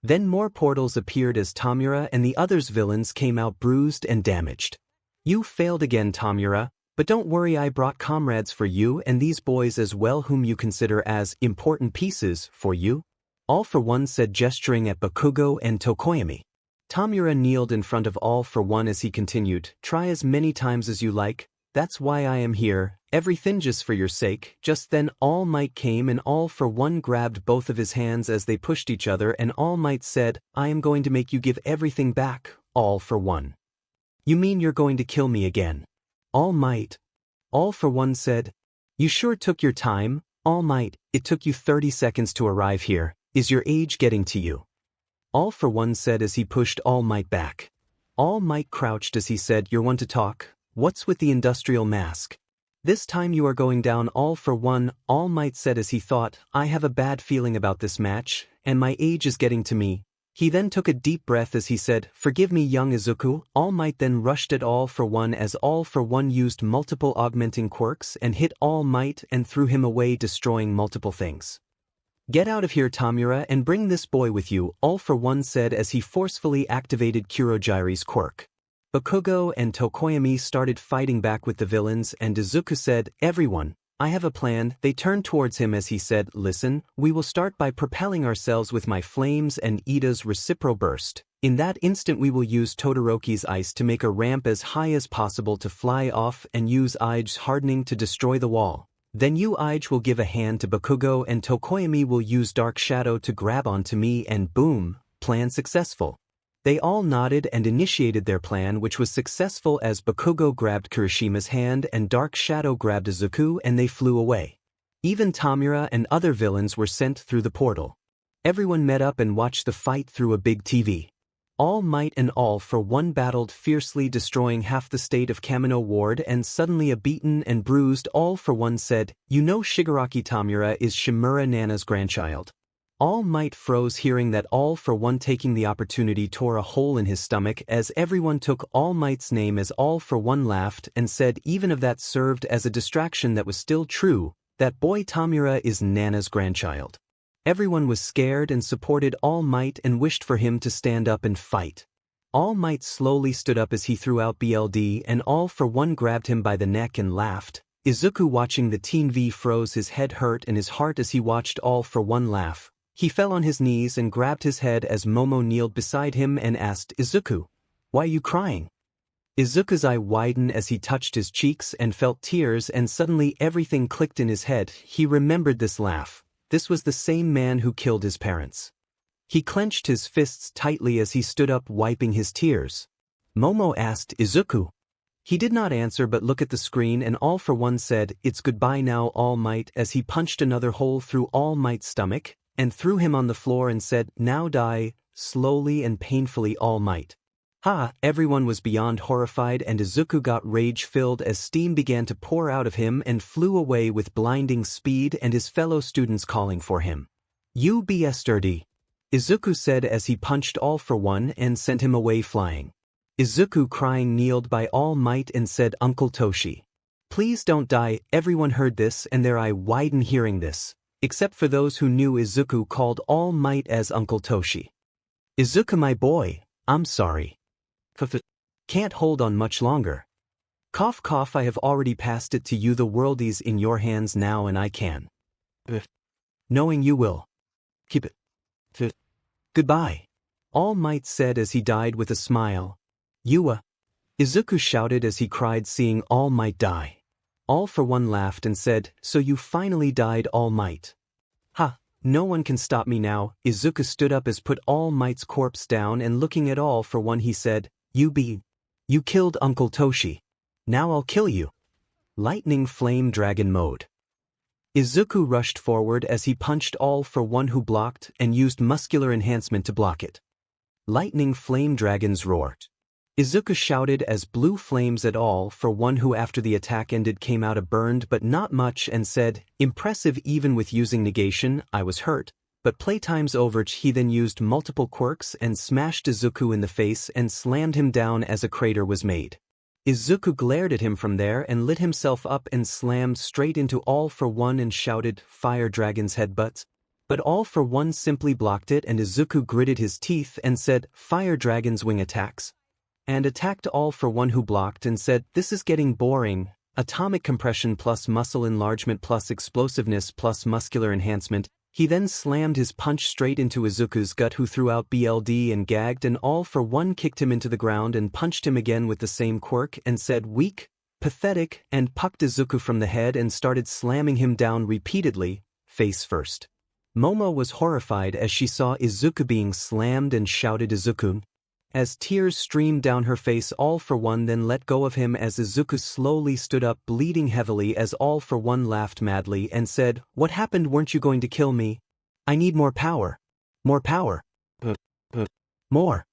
Then more portals appeared as Tomura and the others villains came out bruised and damaged. You failed again, Tomura, but don't worry, I brought comrades for you and these boys as well whom you consider as important pieces for you. All for One said gesturing at Bakugo and 𝗏𝗏𝗧𝗏𝗏. Tomura kneeled in front of All for One as he continued, Try as many times as you like, that's why I am here, everything just for your sake. Just then All Might came and All for One grabbed both of his hands as they pushed each other, and All Might said, I am going to make you give everything back, All for One. You mean you're going to kill me again? All Might. All for One said, You sure took your time, All Might, it took you 30 seconds to arrive here, is your age getting to you? All for One said as he pushed All Might back. All Might crouched as he said, You're one to talk. What's with the industrial mask? This time you are going down, All for One, All Might said as he thought, I have a bad feeling about this match, and my age is getting to me. He then took a deep breath as he said, Forgive me, young Izuku. All Might then rushed at All for One as All for One used multiple augmenting quirks and hit All Might and threw him away, destroying multiple things. Get out of here, Tomura, and bring this boy with you, All for One said as he forcefully activated Kurogiri's quirk. Bakugo and 𝗏𝗏𝗧𝗏𝗏 started fighting back with the villains, and Izuku said, Everyone, I have a plan. They turned towards him as he said, Listen, we will start by propelling ourselves with my flames and Ida's 𝗏𝗏𝗏𝗏 burst. In that instant we will use Todoroki's ice to make a ramp as high as possible to fly off and use 𝗏𝗏𝗏𝗏's hardening to destroy the wall. Then you 𝗏𝗏𝗏𝗏 will give a hand to Bakugo and 𝗏𝗏𝗏𝗏𝗏 will use Dark Shadow to grab onto me and boom, plan successful. They all nodded and initiated their plan, which was successful as Bakugo grabbed Kirishima's hand and Dark Shadow grabbed Izuku and they flew away. Even Tamura and other villains were sent through the portal. Everyone met up and watched the fight through a big TV. All Might and All for One battled fiercely, destroying half the state of Kamino Ward, and suddenly a beaten and bruised All for One said, "You know Shigaraki Tamura is Shimura Nana's grandchild." All Might froze, hearing that All for One taking the opportunity tore a hole in his stomach as everyone took All Might's name as All for One laughed and said even if that served as a distraction that was still true, that boy Tamura is Nana's grandchild. Everyone was scared and supported All Might and wished for him to stand up and fight. All Might slowly stood up as he threw out BLD and All for One grabbed him by the neck and laughed. Izuku, watching the Teen V, froze, his head hurt and his heart as he watched All for One laugh. He fell on his knees and grabbed his head as Momo kneeled beside him and asked, "Izuku, why are you crying?" Izuku's eye widened as he touched his cheeks and felt tears, and suddenly everything clicked in his head. He remembered this laugh. This was the same man who killed his parents. He clenched his fists tightly as he stood up, wiping his tears. Momo asked, "Izuku?" He did not answer but looked at the screen, and All for One said, "It's goodbye now, All Might," as he punched another hole through All Might's stomach and threw him on the floor and said, "Now die, slowly and painfully, All Might." Ha! Everyone was beyond horrified, and Izuku got rage-filled as steam began to pour out of him and flew away with blinding speed, and his fellow students calling for him. "You bastard!" Izuku said as he punched All for One and sent him away flying. Izuku, crying, kneeled by All Might and said, "Uncle Toshi, please don't die." Everyone heard this and their eye widened hearing this, except for those who knew Izuku called All Might as Uncle Toshi. "Izuku, my boy, I'm sorry. Can't hold on much longer. Cough cough, I have already passed it to you. The world is in your hands now and I can. Knowing you will keep it. Goodbye." All Might said as he died with a smile. Izuku shouted as he cried, seeing All Might die. All for One laughed and said, "So you finally died, All Might." "Ha, no one can stop me now." Izuku stood up as put All Might's corpse down, and looking at All for One he said, You killed Uncle Toshi. Now I'll kill you." Lightning Flame Dragon Mode. Izuku rushed forward as he punched All for One, who blocked, and used muscular enhancement to block it. Lightning Flame Dragons roared. Izuku shouted as blue flames at All for One, who after the attack ended came out a burned but not much, and said, "Impressive even with using negation. I was hurt, but playtime's over." He then used multiple quirks and smashed Izuku in the face and slammed him down as a crater was made. Izuku glared at him from there and lit himself up and slammed straight into All for One and shouted, "Fire Dragon's Headbutts." But All for One simply blocked it, and Izuku gritted his teeth and said, "Fire Dragon's Wing Attacks," and attacked All for One, who blocked and said, "This is getting boring. Atomic compression plus muscle enlargement plus explosiveness plus muscular enhancement." He then slammed his punch straight into Izuku's gut, who threw out BLD and gagged, and All for One kicked him into the ground and punched him again with the same quirk and said, "Weak, pathetic," and pucked Izuku from the head and started slamming him down repeatedly, face first. Momo was horrified as she saw Izuku being slammed and shouted, "Izuku." As tears streamed down her face, All for One then let go of him as Izuku slowly stood up, bleeding heavily, as All for One laughed madly and said, "What happened? Weren't you going to kill me? I need more power. More power. More."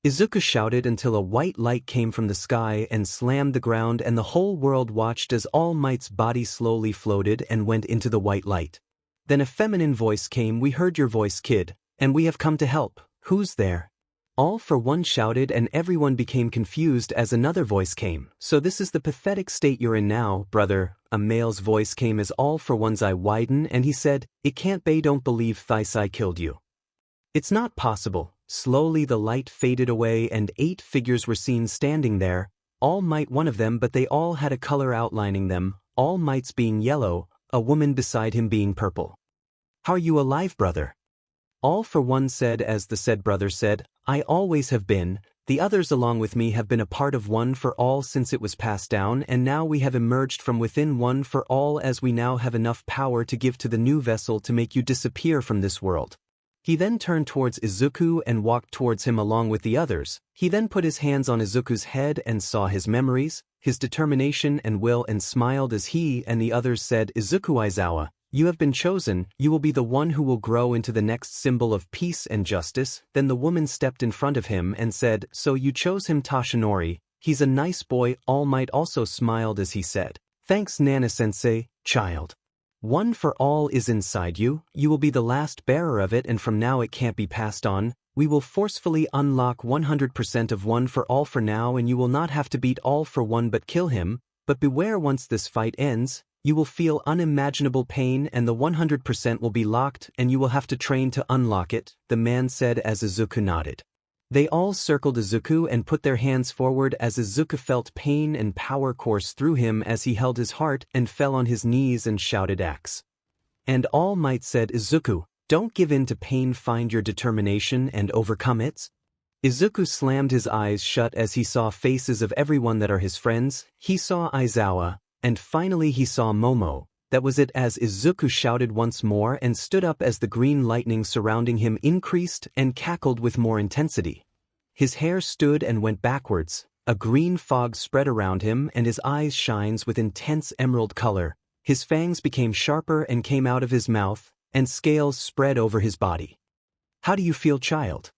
Izuku shouted until a white light came from the sky and slammed the ground, and the whole world watched as All Might's body slowly floated and went into the white light. Then a feminine voice came, "We heard your voice, kid, and we have come to help. Who's there?" All for One shouted, and everyone became confused as another voice came. "So this is the pathetic state you're in now, brother." A male's voice came as All for One's eye widened, and he said, "It can't be. Don't believe thrice I killed you. It's not possible." Slowly the light faded away and 8 figures were seen standing there, All Might one of them, but they all had a color outlining them, All Might's being yellow, a woman beside him being purple. "How are you alive, brother?" All for One said as the said brother said, "I always have been. The others along with me have been a part of One for All since it was passed down, and now we have emerged from within One for All, as we now have enough power to give to the new vessel to make you disappear from this world." He then turned towards Izuku and walked towards him along with the others. He then put his hands on Izuku's head and saw his memories, his determination and will, and smiled as he and the others said, "Izuku Aizawa, you have been chosen, you will be the one who will grow into the next symbol of peace and justice." Then the woman stepped in front of him and said, "So you chose him, 𝗧𝗏𝗧𝗟𝗘. He's a nice boy." All Might also smiled as he said, "Thanks Nana-sensei, child. One for all is inside you, you will be the last bearer of it, and from now it can't be passed on. We will forcefully unlock 100% of one for all for now, and you will not have to beat all for one but kill him, but beware, once this fight ends, you will feel unimaginable pain and the 100% will be locked and you will have to train to unlock it," the man said as Izuku nodded. They all circled Izuku and put their hands forward as Izuku felt pain and power course through him as he held his heart and fell on his knees and shouted X. And All Might said, "Izuku, don't give in to pain, find your determination and overcome it." Izuku slammed his eyes shut as he saw faces of everyone that are his friends. He saw Aizawa, and finally he saw Momo. That was it, as Izuku shouted once more and stood up as the green lightning surrounding him increased and cackled with more intensity. His hair stood and went backwards, a green fog spread around him and his eyes shines with intense emerald color. His fangs became sharper and came out of his mouth, and scales spread over his body. "How do you feel, child?"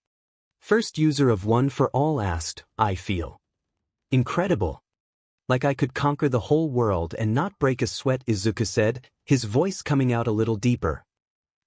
First user of One for All asked. "I feel incredible. Like I could conquer the whole world and not break a sweat," Izuku said, his voice coming out a little deeper.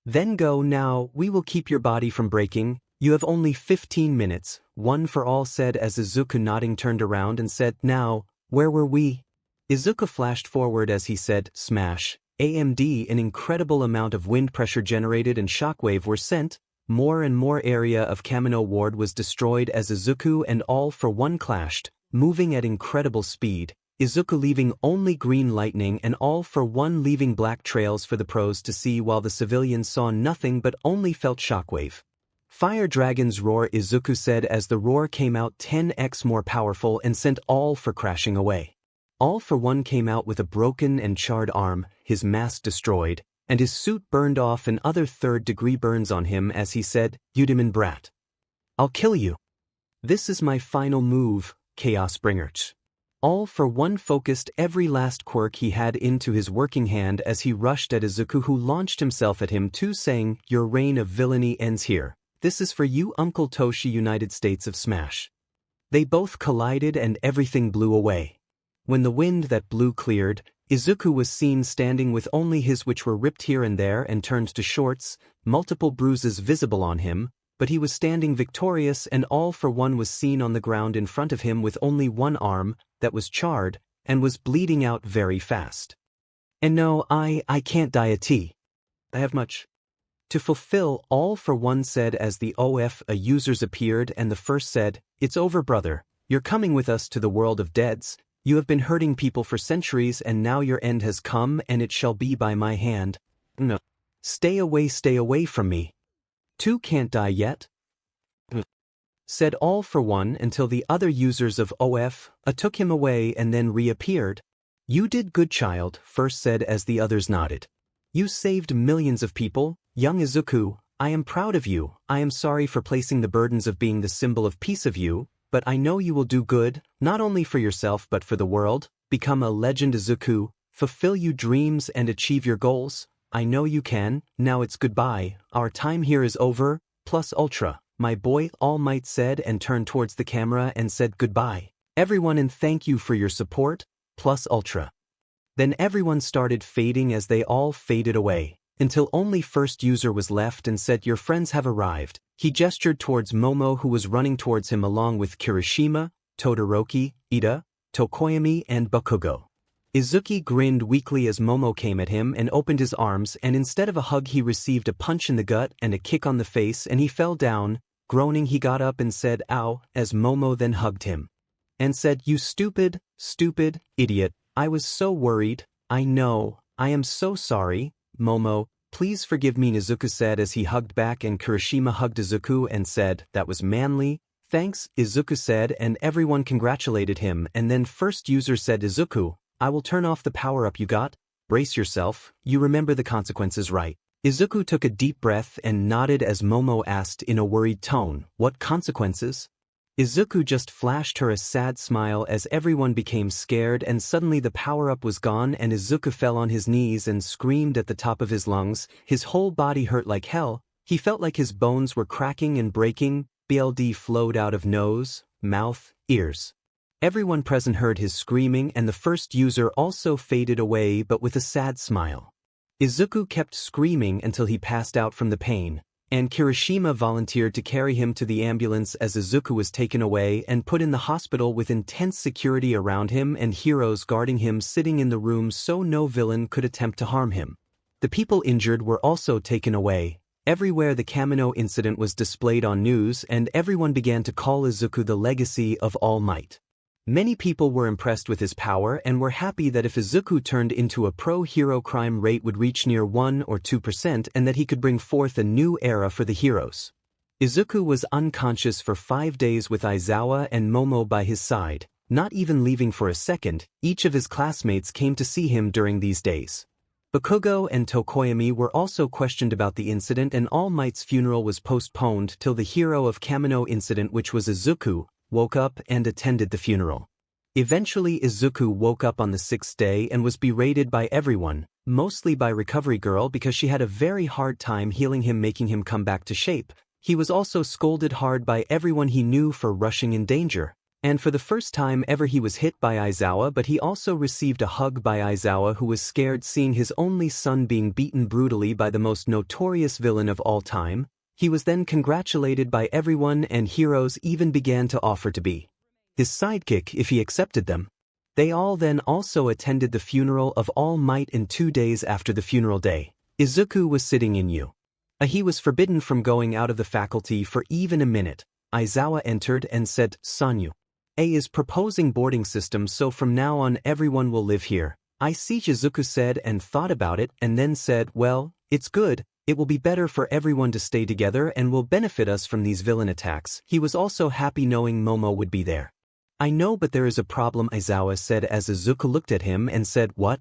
"Then go now, we will keep your body from breaking. You have only 15 minutes, One for All said as Izuku nodding turned around and said, "Now, where were we?" Izuku flashed forward as he said, "Smash, AMD." An incredible amount of wind pressure generated and shockwave were sent. More and more area of Kamino Ward was destroyed as Izuku and All for One clashed, moving at incredible speed, Izuku leaving only green lightning and All for One leaving black trails for the pros to see, while the civilians saw nothing but only felt shockwave. "Fire Dragon's roar," Izuku said as the roar came out 10x more powerful and sent All for crashing away. All for One came out with a broken and charred arm, his mask destroyed, and his suit burned off and other third-degree burns on him as he said, "𝗬𝗏𝗧𝗟𝗘 brat. I'll kill you. This is my final move, 𝗧𝗏𝗧𝗟𝗘." All for One focused every last quirk he had into his working hand as he rushed at Izuku, who launched himself at him too, saying, "Your reign of villainy ends here. This is for you, Uncle Toshi, United States of Smash." They both collided and everything blew away. When the wind that blew cleared, Izuku was seen standing with only his, which were ripped here and there and turned to shorts, multiple bruises visible on him, but he was standing victorious, and All for One was seen on the ground in front of him with only one arm, that was charred, and was bleeding out very fast. "And no, I can't die I have much to fulfill," All for One said as the WhatIf users appeared, and the first said, "It's over, brother. You're coming with us to the world of deads. You have been hurting people for centuries and now your end has come, and it shall be by my hand. No. Stay away from me. Two can't die yet," said All for One, until the other users of WhatIf took him away and then reappeared. "You did good, child," first said as the others nodded. "You saved millions of people, young Izuku. I am proud of you. I am sorry for placing the burdens of being the symbol of peace of you, but I know you will do good, not only for yourself but for the world. Become a legend, Izuku. Fulfill your dreams and achieve your goals. I know you can. Now it's goodbye. Our time here is over. Plus Ultra, my boy," All Might said and turned towards the camera and said, "Goodbye, everyone, and thank you for your support. Plus Ultra." Then everyone started fading as they all faded away, until only first user was left and said, "Your friends have arrived." He gestured towards Momo, who was running towards him along with Kirishima, Todoroki, Ida, Tokoyami and Bakugo. Izuku grinned weakly as Momo came at him and opened his arms, and instead of a hug he received a punch in the gut and a kick on the face, and he fell down. Groaning, he got up and said, "Ow," as Momo then hugged him and said, "You stupid idiot. I was so worried. I know. I am so sorry, Momo. Please forgive me," Izuku said as he hugged back, and Kirishima hugged Izuku and said, "That was manly." "Thanks," Izuku said, and everyone congratulated him, and then first user said, "Izuku, I will turn off the power-up you got. Brace yourself. You remember the consequences, right?" Izuku took a deep breath and nodded as Momo asked in a worried tone, "What consequences?" Izuku just flashed her a sad smile as everyone became scared, and suddenly the power-up was gone and Izuku fell on his knees and screamed at the top of his lungs. His whole body hurt like hell. He felt like his bones were cracking and breaking. Blood flowed out of nose, mouth, ears. Everyone present heard his screaming, and the first user also faded away but with a sad smile. Izuku kept screaming until he passed out from the pain, and Kirishima volunteered to carry him to the ambulance as Izuku was taken away and put in the hospital with intense security around him and heroes guarding him sitting in the room so no villain could attempt to harm him. The people injured were also taken away. Everywhere the 𝗓𝗏𝗧𝗟𝗘 incident was displayed on news, and everyone began to call Izuku the legacy of All Might. Many people were impressed with his power and were happy that if Izuku turned into a pro-hero, crime rate would reach near 1 or 2% and that he could bring forth a new era for the heroes. Izuku was unconscious for 5 days with Aizawa and Momo by his side, not even leaving for a second. Each of his classmates came to see him during these days. Bakugo and Tokoyami were also questioned about the incident, and All Might's funeral was postponed till the hero of 𝗓𝗏𝗧𝗟𝗘 incident, which was Izuku, woke up and attended the funeral. Eventually Izuku woke up on the 6th day and was berated by everyone, mostly by Recovery Girl because she had a very hard time healing him, making him come back to shape. He was also scolded hard by everyone he knew for rushing in danger. And for the first time ever he was hit by Aizawa, but he also received a hug by Aizawa, who was scared seeing his only son being beaten brutally by the most notorious villain of all time. He was then congratulated by everyone, and heroes even began to offer to be his sidekick if he accepted them. They all then also attended the funeral of All Might, and 2 days after the funeral day, Izuku was sitting in U. He was forbidden from going out of the faculty for even a minute. Aizawa entered and said, "Sanyu is proposing boarding system, so from now on everyone will live here." Izuku said and thought about it and then said, "Well, it's good. It will be better for everyone to stay together and will benefit us from these villain attacks." He was also happy knowing Momo would be there. "I know, but there is a problem," Aizawa said as Izuku looked at him and said, "What?"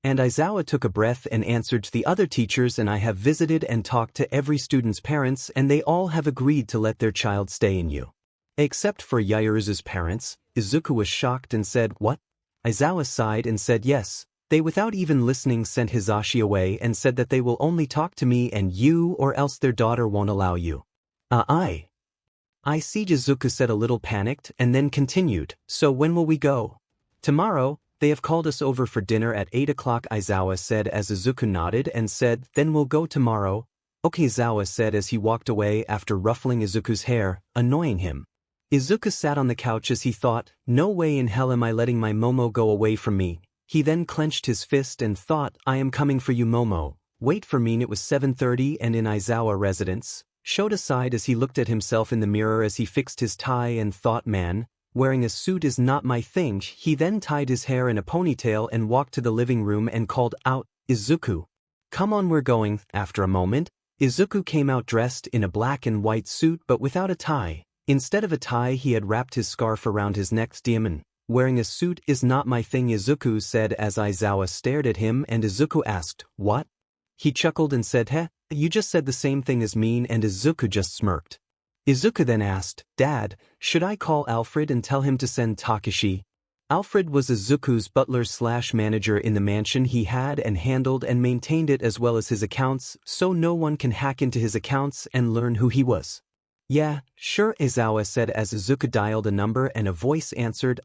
And Aizawa took a breath and answered, "To the other teachers, and I have visited and talked to every student's parents, and they all have agreed to let their child stay in you. Except for Yaoruzu's parents." Izuku was shocked and said, "What?" Aizawa sighed and said, "Yes, they without even listening sent Hisashi away and said that they will only talk to me and you, or else their daughter won't allow you." I see, Izuku said, a little panicked, and then continued, "So when will we go?" "Tomorrow. They have called us over for dinner at 8 o'clock, Aizawa said as Izuku nodded and said, "Then we'll go tomorrow." "Okay," Aizawa said as he walked away after ruffling Izuku's hair, annoying him. Izuku sat on the couch as he thought, "No way in hell am I letting my Momo go away from me." He then clenched his fist and thought, "I am coming for you, Momo. Wait for me." It was 7:30 and in Aizawa residence. Showed aside as he looked at himself in the mirror as he fixed his tie and thought, "Man, wearing a suit is not my thing." He then tied his hair in a ponytail and walked to the living room and called out, "Izuku, come on, we're going." After a moment, Izuku came out dressed in a black and white suit but without a tie. Instead of a tie, he had wrapped his scarf around his neck. "Demon, wearing a suit is not my thing," Izuku said as Aizawa stared at him, and Izuku asked, "What?" He chuckled and said, "You just said the same thing as me," and Izuku just smirked. Izuku then asked, "Dad, should I call Alfred and tell him to send Takashi?" Alfred was Izuku's butler/manager in the mansion. He had and handled and maintained it as well as his accounts, so no one can hack into his accounts and learn who he was. "Yeah, sure," Aizawa said as Izuku dialed a number and a voice answered,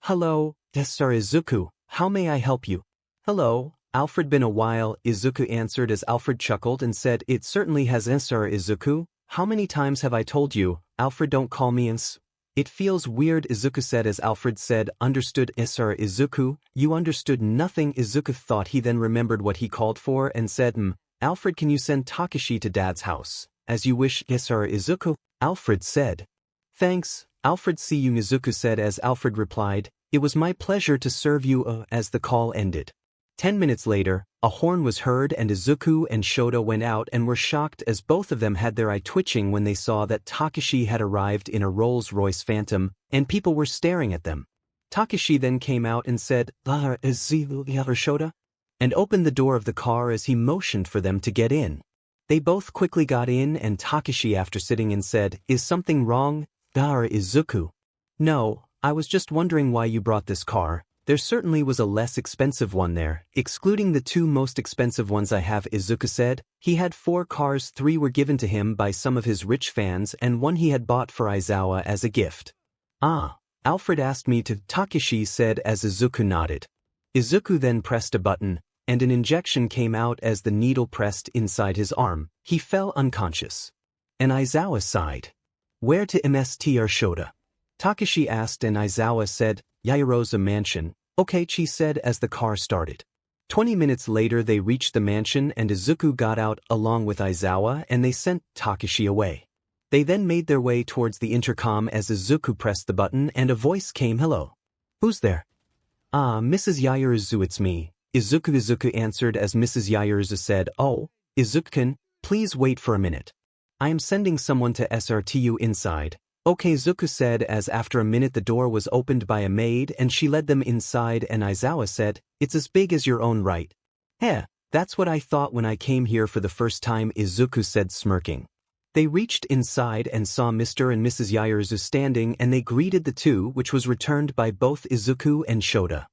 "Hello, Sir Izuku, how may I help you?" "Hello, Alfred, been a while," Izuku answered as Alfred chuckled and said, "It certainly has, Sir Izuku. How many times have I told you, Alfred, don't call me Ins? It feels weird," Izuku said as Alfred said, "Understood, Sir Izuku." "You understood nothing," Izuku thought. He then remembered what he called for and said, "Alfred, can you send Takashi to Dad's house?" "As you wish, Sir Izuku," Alfred said. "Thanks, Alfred. See you," Izuku said as Alfred replied, "It was my pleasure to serve you," as the call ended. 10 minutes later, a horn was heard and Izuku and 𝗧𝗱𝗃 went out and were shocked as both of them had their eye twitching when they saw that Takashi had arrived in a Rolls-Royce Phantom and people were staring at them. Takashi then came out and said, "Is 𝗧𝗱𝗃?" and opened the door of the car as he motioned for them to get in. They both quickly got in and Takashi after sitting and said, "Is something wrong, Izuku?" "No, I was just wondering why you brought this car. There certainly was a less expensive one there, excluding the two most expensive ones I have," Izuku said. He had 4 cars, 3 were given to him by some of his rich fans and one he had bought for Aizawa as a gift. "Ah, Alfred asked me to," Takashi said as Izuku nodded. Izuku then pressed a button, and an injection came out as the needle pressed inside his arm. He fell unconscious. And Aizawa sighed. "Where to Mr. Shota?" Takashi asked and Aizawa said, "𝗧𝗚𝗧𝗟𝗘 mansion." "Okay," she said as the car started. 20 minutes later they reached the mansion and Izuku got out along with Aizawa and they sent Takashi away. They then made their way towards the intercom as Izuku pressed the button and a voice came. "Hello. Who's there?" "Ah, Mrs. 𝗧𝗚𝗧𝗟𝗘, it's me." Izuku answered as Mrs. 𝗧𝗚𝗧𝗟 said, "Oh, Izuku-kun, please wait for a minute. I am sending someone to SRTU inside." "Okay," Izuku said as after a minute the door was opened by a maid and she led them inside and Aizawa said, "It's as big as your own, right?" "Heh, that's what I thought when I came here for the first time," Izuku said smirking. They reached inside and saw Mr. and Mrs. 𝗧𝗚𝗧𝗟 standing and they greeted the two, which was returned by both Izuku and Shota.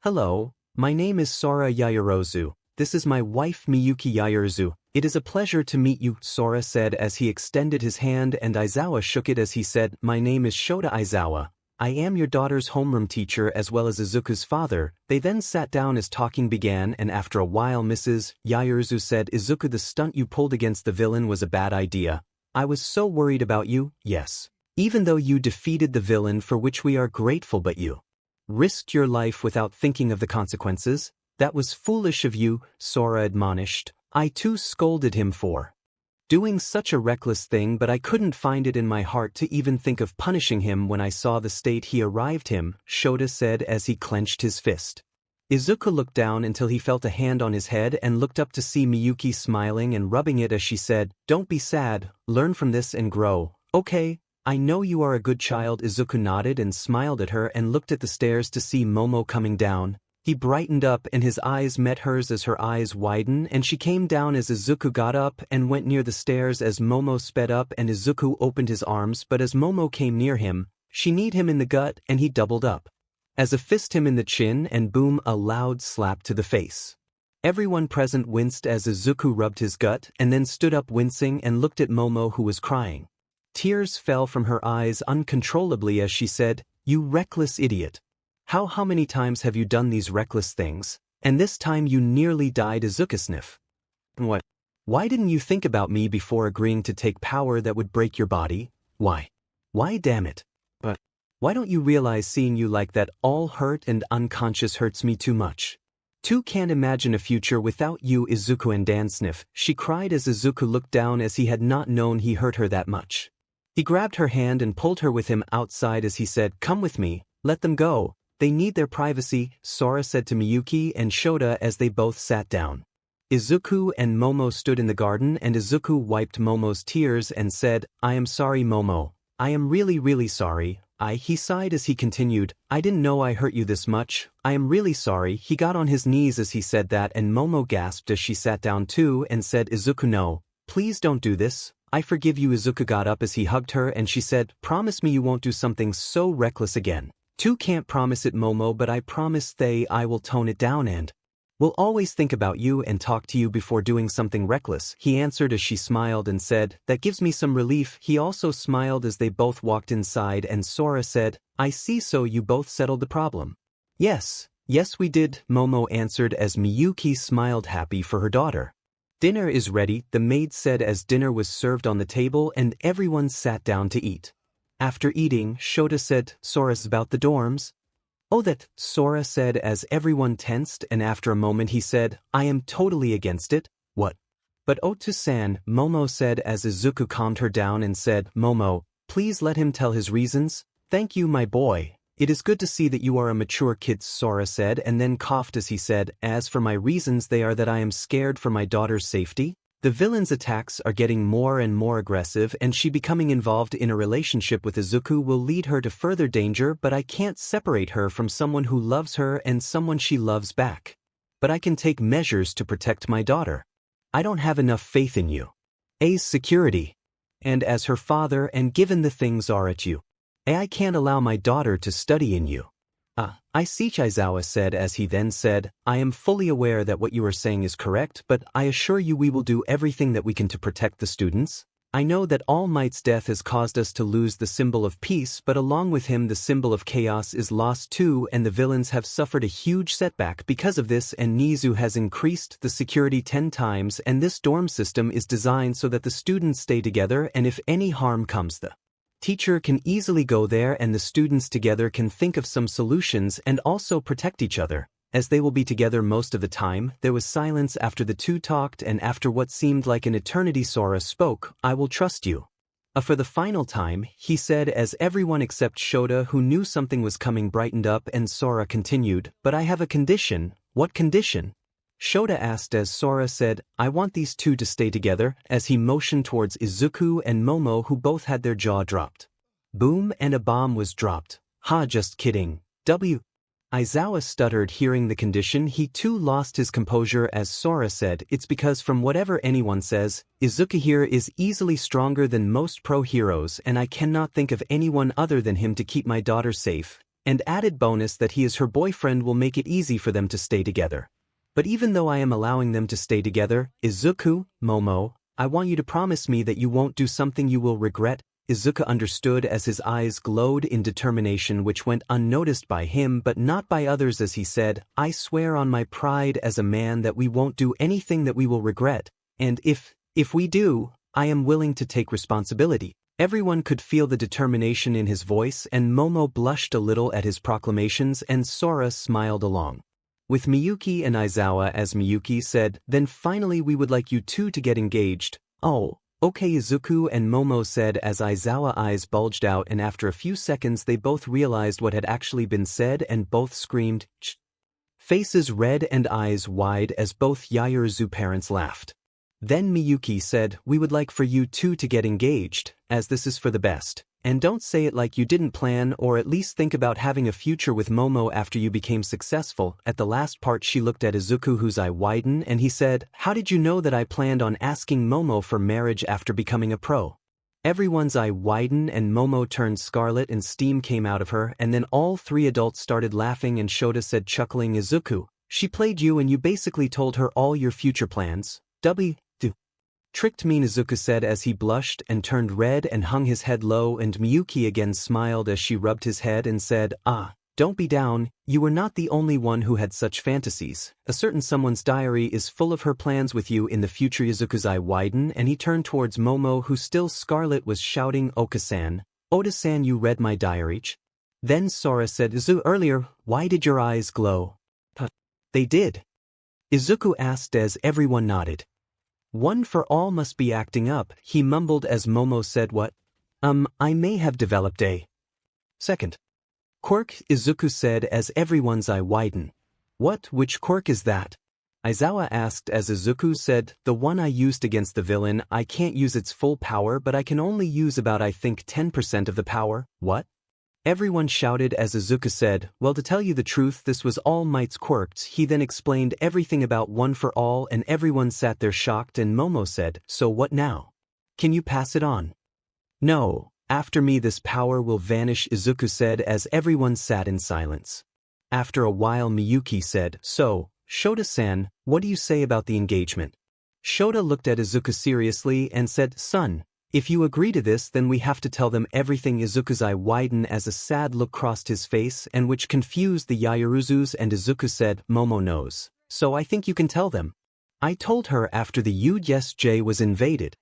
"Hello, my name is 𝗧𝗱 𝗧𝗚𝗧𝗏. This is my wife Miyuki 𝗧𝗚𝗧𝗏. It is a pleasure to meet you," Sora said as he extended his hand and Aizawa shook it as he said, "My name is Shota Aizawa. I am your daughter's homeroom teacher as well as Izuku's father." They then sat down as talking began and after a while Mrs. 𝗧𝗚𝗧𝗏 said, "Izuku, the stunt you pulled against the villain was a bad idea. I was so worried about you, yes. Even though you defeated the villain for which we are grateful, but you risked your life without thinking of the consequences. That was foolish of you," Sora admonished. "I too scolded him for doing such a reckless thing, but I couldn't find it in my heart to even think of punishing him when I saw the state he arrived in," Shota said as he clenched his fist. Izuku looked down until he felt a hand on his head and looked up to see Miyuki smiling and rubbing it as she said, "Don't be sad, learn from this and grow, okay? I know you are a good child." Izuku nodded and smiled at her and looked at the stairs to see Momo coming down. He brightened up and his eyes met hers as her eyes widened and she came down as Izuku got up and went near the stairs as Momo sped up and Izuku opened his arms, but as Momo came near him, she kneed him in the gut and he doubled up as a fist him in the chin and boom, a loud slap to the face. Everyone present winced as Izuku rubbed his gut and then stood up wincing and looked at Momo who was crying. Tears fell from her eyes uncontrollably as she said, "You reckless idiot. How many times have you done these reckless things? And this time you nearly died." Izuku sniffed. "What? Why didn't you think about me before agreeing to take power that would break your body? Why? Why, damn it? But why don't you realize seeing you like that all hurt and unconscious hurts me too much? Too can't imagine a future without you." Izuku and Dan sniffed. She cried as Izuku looked down as he had not known he hurt her that much. He grabbed her hand and pulled her with him outside as he said, "Come with me, let them go. They need their privacy," Sora said to Miyuki and Shota as they both sat down. Izuku and Momo stood in the garden and Izuku wiped Momo's tears and said, "I am sorry, Momo. I am really sorry." He sighed as he continued, "I didn't know I hurt you this much. I am really sorry." He got on his knees as he said that and Momo gasped as she sat down too and said, "Izuku, no. Please don't do this. I forgive you." Izuku got up as he hugged her and she said, "Promise me you won't do something so reckless again." "Too can't promise it, Momo, but I promise I will tone it down and will always think about you and talk to you before doing something reckless," he answered as she smiled and said, "That gives me some relief." He also smiled as they both walked inside and Sora said, "I see, so you both settled the problem." Yes, we did," Momo answered as Miyuki smiled happy for her daughter. "Dinner is ready," the maid said as dinner was served on the table and everyone sat down to eat. After eating, Shota said, "Sora's about the dorms." "Oh, that," Sora said as everyone tensed and after a moment he said, "I am totally against it." "What?" "But Oto-san," Momo said as Izuku calmed her down and said, "Momo, please let him tell his reasons." "Thank you, my boy. It is good to see that you are a mature kid," Sora said and then coughed as he said, "As for my reasons, they are that I am scared for my daughter's safety. The villain's attacks are getting more and more aggressive and she becoming involved in a relationship with Izuku will lead her to further danger, but I can't separate her from someone who loves her and someone she loves back. But I can take measures to protect my daughter. I don't have enough faith in you." A's security. And as her father and given the things are at you. I can't allow my daughter to study in you. I see, Aizawa said as he then said, I am fully aware that what you are saying is correct, but I assure you we will do everything that we can to protect the students. I know that All Might's death has caused us to lose the symbol of peace, but along with him the symbol of chaos is lost too, and the villains have suffered a huge setback because of this, and 𝗎𝐻𝗧 has increased the security 10 times, and this dorm system is designed so that the students stay together, and if any harm comes, the teacher can easily go there and the students together can think of some solutions and also protect each other. As they will be together most of the time. There was silence after the two talked, and after what seemed like an eternity Sora spoke, I will trust you. For the final time, he said as everyone except Shota, who knew something was coming, brightened up, and Sora continued, but I have a condition. What condition? Shota asked as Sora said, I want these two to stay together, as he motioned towards Izuku and Momo, who both had their jaw dropped. Boom, and a bomb was dropped. Ha, just kidding. Aizawa stuttered hearing the condition. He too lost his composure as Sora said, it's because from whatever anyone says, Izuku here is easily stronger than most pro heroes, and I cannot think of anyone other than him to keep my daughter safe, and added bonus that he is her boyfriend will make it easy for them to stay together. But even though I am allowing them to stay together, Izuku, Momo, I want you to promise me that you won't do something you will regret. Izuku understood as his eyes glowed in determination, which went unnoticed by him but not by others, as he said, I swear on my pride as a man that we won't do anything that we will regret, and if we do, I am willing to take responsibility. Everyone could feel the determination in his voice, and Momo blushed a little at his proclamations, and Sora smiled along with Miyuki and Aizawa as Miyuki said, then finally we would like you two to get engaged. Oh, okay, Izuku and Momo said as Aizawa eyes bulged out, and after a few seconds they both realized what had actually been said and both screamed, Ch. Faces red and eyes wide as both 𝗧𝗓𝗧𝗟𝗘 parents laughed. Then Miyuki said, we would like for you two to get engaged, as this is for the best. And don't say it like you didn't plan or at least think about having a future with Momo after you became successful. At the last part she looked at Izuku, whose eye widened, and he said, how did you know that I planned on asking Momo for marriage after becoming a pro? Everyone's eye widened and Momo turned scarlet and steam came out of her, and then all three adults started laughing and Shota said chuckling, Izuku, she played you and you basically told her all your future plans. Tricked me, Izuku said as he blushed and turned red and hung his head low, and Miyuki again smiled as she rubbed his head and said, don't be down, you were not the only one who had such fantasies. A certain someone's diary is full of her plans with you in the future. Izuku's eye widened and he turned towards Momo, who still scarlet was shouting, Oda-san, Oda-san, you read my diary? Then Sora said, Izuku, earlier, why did your eyes glow? They did. Izuku asked as everyone nodded. One for all must be acting up, he mumbled as Momo said, what? I may have developed a second quirk, Izuku said as everyone's eye widened. What, which quirk is that? Aizawa asked as Izuku said, the one I used against the villain. I can't use its full power, but I can only use about I think 10% of the power. What? Everyone shouted as Izuku said, well, to tell you the truth, this was All Might's quirks. He then explained everything about One for All and everyone sat there shocked, and Momo said, so what now? Can you pass it on? No, after me this power will vanish, Izuku said as everyone sat in silence. After a while Miyuki said, so, Shota-san, what do you say about the engagement? Shota looked at Izuku seriously and said, son, if you agree to this, then we have to tell them everything. Izuku's eye widened as a sad look crossed his face, and which confused the 𝗧𝗓𝗧𝗟𝗘s, and Izuku said, Momo knows. So I think you can tell them. I told her after the 𝗧𝗓𝗧𝗟𝗘 was invaded.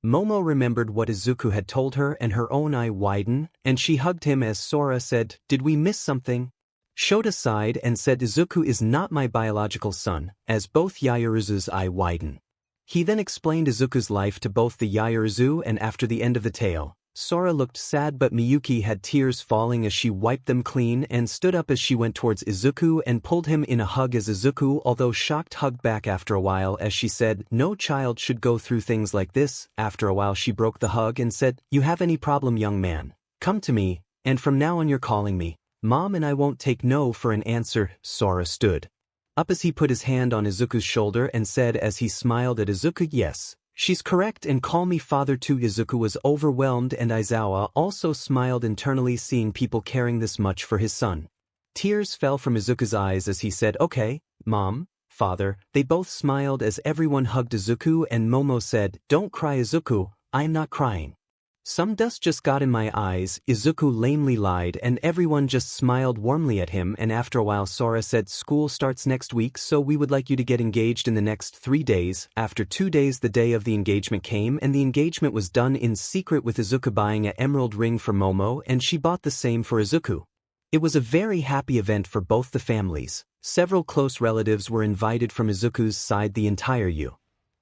Momo remembered what Izuku had told her, and her own eye widened, and she hugged him as Sora said, did we miss something? Shota sighed and said, Izuku is not my biological son, as both 𝗧𝗓𝗧𝗟𝗘s' eye widened. He then explained Izuku's life to both the 𝗧𝗓𝗧𝗟𝗘, and after the end of the tale, Sora looked sad, but Miyuki had tears falling as she wiped them clean and stood up as she went towards Izuku and pulled him in a hug, as Izuku, although shocked, hugged back after a while as she said, no child should go through things like this. After a while she broke the hug and said, you have any problem, young man? Come to me, and from now on you're calling me Mom, and I won't take no for an answer. Sora stood up as he put his hand on Izuku's shoulder and said as he smiled at Izuku, yes, She's correct and call me father too. Izuku was overwhelmed and Aizawa also smiled internally seeing people caring this much for his son. Tears fell from Izuku's eyes as he said, "Okay, mom, father." They both smiled as everyone hugged Izuku and Momo said, "Don't cry Izuku, I am not crying." "Some dust just got in my eyes," Izuku lamely lied and everyone just smiled warmly at him and after a while Sora said, "School starts next week so we would like you to get engaged in the next 3 days. After 2 days the day of the engagement came and the engagement was done in secret with Izuku buying an emerald ring for Momo and she bought the same for Izuku. It was a very happy event for both the families. Several close relatives were invited from Izuku's side the entire year.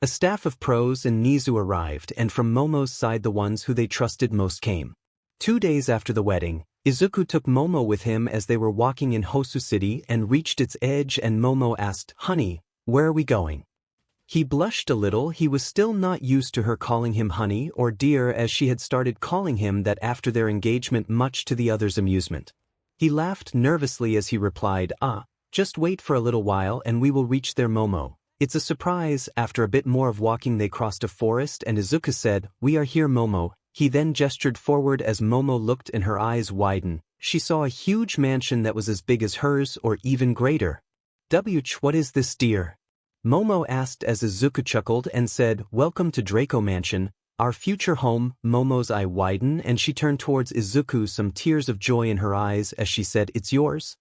A staff of pros and Nizu arrived and from Momo's side the ones who they trusted most came. 2 days after the wedding, Izuku took Momo with him as they were walking in Hosu City and reached its edge and Momo asked, "Honey, where are we going?" He blushed a little. He was still not used to her calling him honey or dear as she had started calling him that after their engagement much to the others' amusement. He laughed nervously as he replied, "Just wait for a little while and we will reach there Momo. It's a surprise." After a bit more of walking they crossed a forest and Izuku said, "We are here Momo." He then gestured forward as Momo looked and her eyes widened. She saw a huge mansion that was as big as hers or even greater. "What is this dear?" Momo asked as Izuku chuckled and said, "Welcome to Draco Mansion, our future home." Momo's eye widened and she turned towards Izuku, some tears of joy in her eyes as she said, "It's yours?"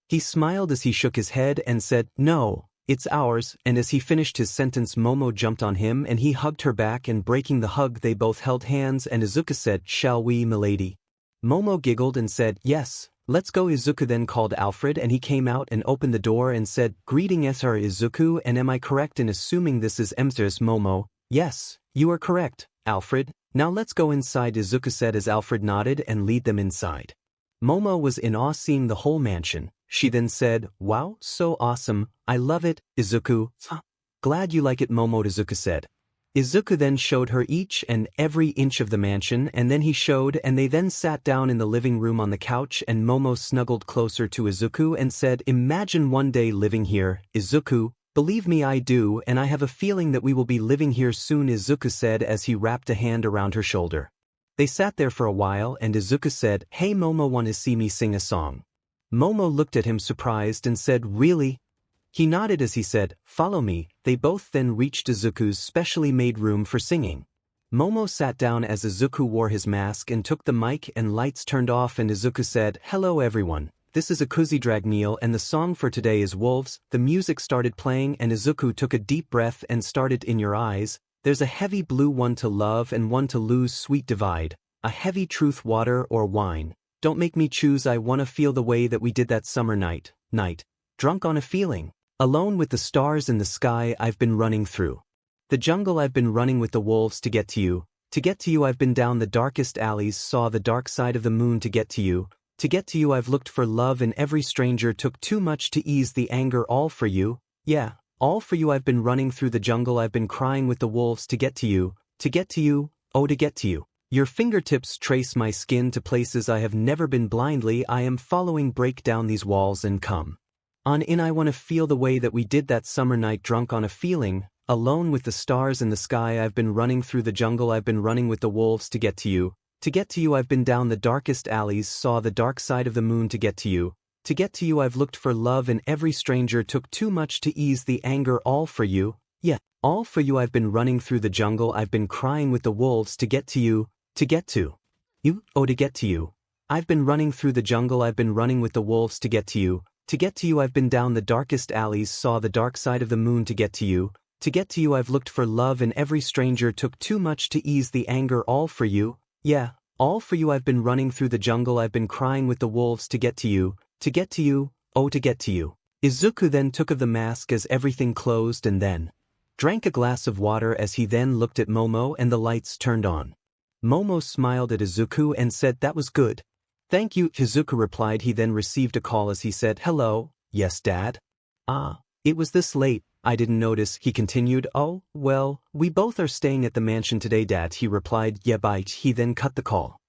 He smiled as he shook his head and said, "No. It's ours," and as he finished his sentence Momo jumped on him and he hugged her back and breaking the hug they both held hands and Izuku said, "Shall we, milady?" Momo giggled and said, "Yes, let's go." Izuku then called Alfred and he came out and opened the door and said, "Greeting Sr. Izuku, and am I correct in assuming this is Mrs. Momo?" "Yes, you are correct, Alfred. Now let's go inside," Izuku said as Alfred nodded and lead them inside. Momo was in awe seeing the whole mansion. She then said, "Wow, so awesome, I love it, Izuku." "Glad you like it Momo," Izuku said. Izuku then showed her each and every inch of the mansion and then he showed and they then sat down in the living room on the couch and Momo snuggled closer to Izuku and said, "Imagine one day living here, Izuku." "Believe me I do and I have a feeling that we will be living here soon," Izuku said as he wrapped a hand around her shoulder. They sat there for a while and Izuku said, "Hey Momo, want to see me sing a song?" Momo looked at him surprised and said, "Really?" He nodded as he said, "Follow me." They both then reached Izuku's specially made room for singing. Momo sat down as Izuku wore his mask and took the mic and lights turned off and Izuku said, "Hello everyone, this is 𝐒𝐮𝐬𝐴 and the song for today is Wolves." The music started playing and Izuku took a deep breath and started, "In your eyes, there's a heavy blue, one to love and one to lose, sweet divide, a heavy truth, water or wine. Don't make me choose, I wanna feel the way that we did that summer night, drunk on a feeling. Alone with the stars in the sky I've been running through the jungle, I've been running with the wolves to get to you. To get to you I've been down the darkest alleys, saw the dark side of the moon to get to you. To get to you I've looked for love in every stranger, took too much to ease the anger, all for you, yeah, all for you. I've been running through the jungle, I've been crying with the wolves to get to you, oh to get to you. Your fingertips trace my skin to places I have never been, blindly I am following, break down these walls and come on in. I wanna feel the way that we did that summer night, drunk on a feeling, alone with the stars in the sky. I've been running through the jungle, I've been running with the wolves to get to you. To get to you I've been down the darkest alleys, saw the dark side of the moon to get to you. To get to you I've looked for love in every stranger, took too much to ease the anger, all for you, yeah, all for you. I've been running through the jungle, I've been crying with the wolves to get to you, oh to get to you. I've been running through the jungle, I've been running with the wolves to get to you. To get to you I've been down the darkest alleys, saw the dark side of the moon to get to you. To get to you I've looked for love in every stranger, took too much to ease the anger, all for you, yeah, all for you. I've been running through the jungle, I've been crying with the wolves to get to you, oh to get to you. Izuku then took of the mask as everything closed and then drank a glass of water as he then looked at Momo and the lights turned on. Momo smiled at Izuku and said, "That was good. Thank you." Izuku replied. He then received a call as he said, "Hello, yes Dad?" "Ah, it was this late, I didn't notice." He continued, "Oh, well, we both are staying at the mansion today Dad." He replied, "Yeah bye." He then cut the call.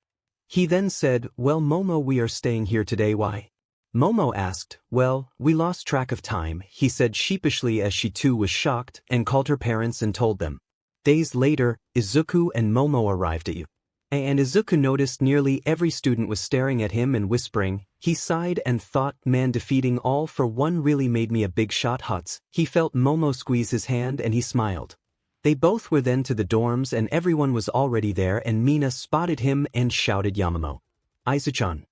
He then said, "Well Momo, we are staying here today, why?" Momo asked, "Well, we lost track of time," he said sheepishly as she too was shocked and called her parents and told them. Days later, Izuku and Momo arrived at and Izuku noticed nearly every student was staring at him and whispering. He sighed and thought, man, defeating all for one really made me a big shot. Huts. He felt Momo squeeze his hand and he smiled. They both were then to the dorms and everyone was already there, and Mina spotted him and shouted, Yamamoto. Aizachan.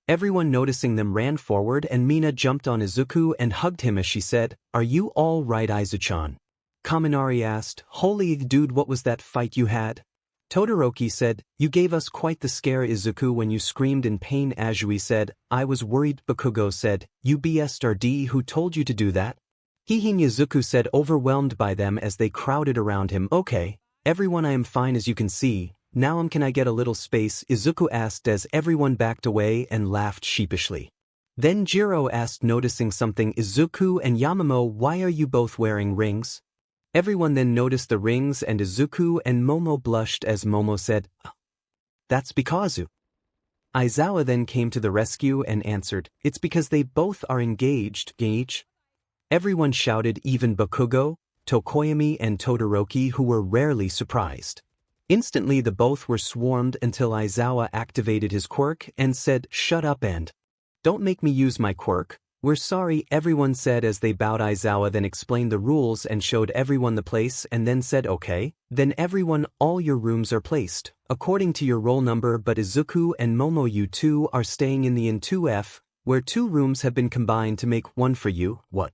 Everyone noticing them ran forward and Mina jumped on Izuku and hugged him as she said, are you all right, Aizachan? Kaminari asked, holy dude, what was that fight you had? Todoroki said, you gave us quite the scare, Izuku, when you screamed in pain. Azui said, I was worried. Bakugo said, you BSRD, who told you to do that? Izuku said, overwhelmed by them as they crowded around him. Okay, everyone, I am fine as you can see. Now can I get a little space? Izuku asked as everyone backed away and laughed sheepishly. Then Jiro asked, noticing something, Izuku and Yamamoto, why are you both wearing rings? Everyone then noticed the rings and Izuku and Momo blushed as Momo said, that's because Aizawa then came to the rescue and answered, it's because they both are engaged. Everyone shouted, even Bakugo, Tokoyami and Todoroki, who were rarely surprised. Instantly the both were swarmed until Aizawa activated his quirk and said, shut up and don't make me use my quirk. We're sorry, everyone said as they bowed. Aizawa then explained the rules and showed everyone the place and then said, okay, then everyone, all your rooms are placed according to your roll number, but Izuku and Momo, you two are staying in the N2F, where 2 rooms have been combined to make 1 for you. What?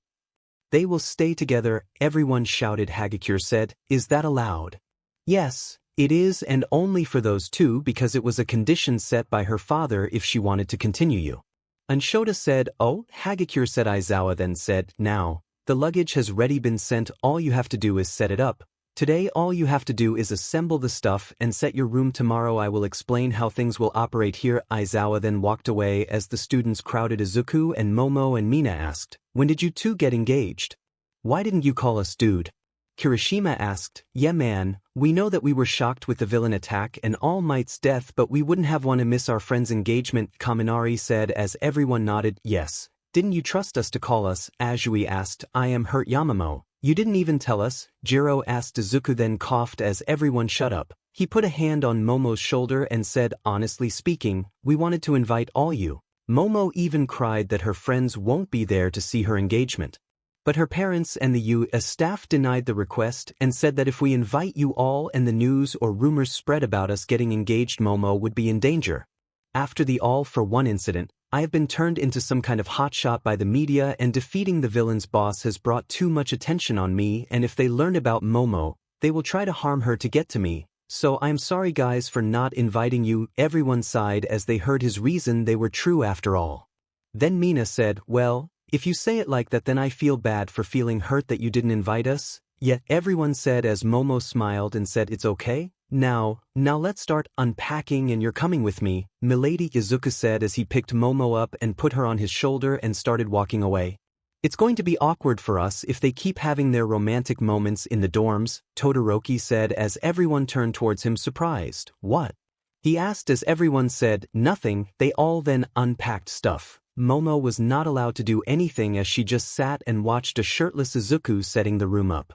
They will stay together, everyone shouted. Hagakure said, is that allowed? Yes, it is, and only for those 2 because it was a condition set by her father if she wanted to continue. 𝗏𝗏𝗧𝗟𝗘 said, oh, Hagakure said. Aizawa then said, now, the luggage has already been sent, all you have to do is set it up. Today all you have to do is assemble the stuff and set your room. Tomorrow I will explain how things will operate here. Aizawa then walked away as the students crowded. Izuku and Momo and Mina asked, when did you 2 get engaged? Why didn't you call us, dude? Kirishima asked, yeah man, we know that we were shocked with the villain attack and All Might's death, but we wouldn't have want to miss our friend's engagement. Kaminari said as everyone nodded, yes. Didn't you trust us to call us? Azui asked, I am hurt. Yamamoto, you didn't even tell us. Jiro asked. Izuku then coughed as everyone shut up. He put a hand on Momo's shoulder and said, honestly speaking, we wanted to invite all you. Momo even cried that her friends won't be there to see her engagement. But her parents and the U.S. staff denied the request and said that if we invite you all and the news or rumors spread about us getting engaged, Momo would be in danger. After the all-for-one incident, I have been turned into some kind of hotshot by the media, and defeating the villain's boss has brought too much attention on me, and if they learn about Momo, they will try to harm her to get to me. So I'm sorry guys for not inviting you. Everyone sighed as they heard his reason. They were true after all. Then Mina said, well, if you say it like that, then I feel bad for feeling hurt that you didn't invite us. Yet everyone said as Momo smiled and said, it's okay. Now let's start unpacking and you're coming with me, milady, Izuku said as he picked Momo up and put her on his shoulder and started walking away. It's going to be awkward for us if they keep having their romantic moments in the dorms, Todoroki said as everyone turned towards him surprised. What? He asked as everyone said, nothing. They all then unpacked stuff. Momo was not allowed to do anything as she just sat and watched a shirtless Izuku setting the room up.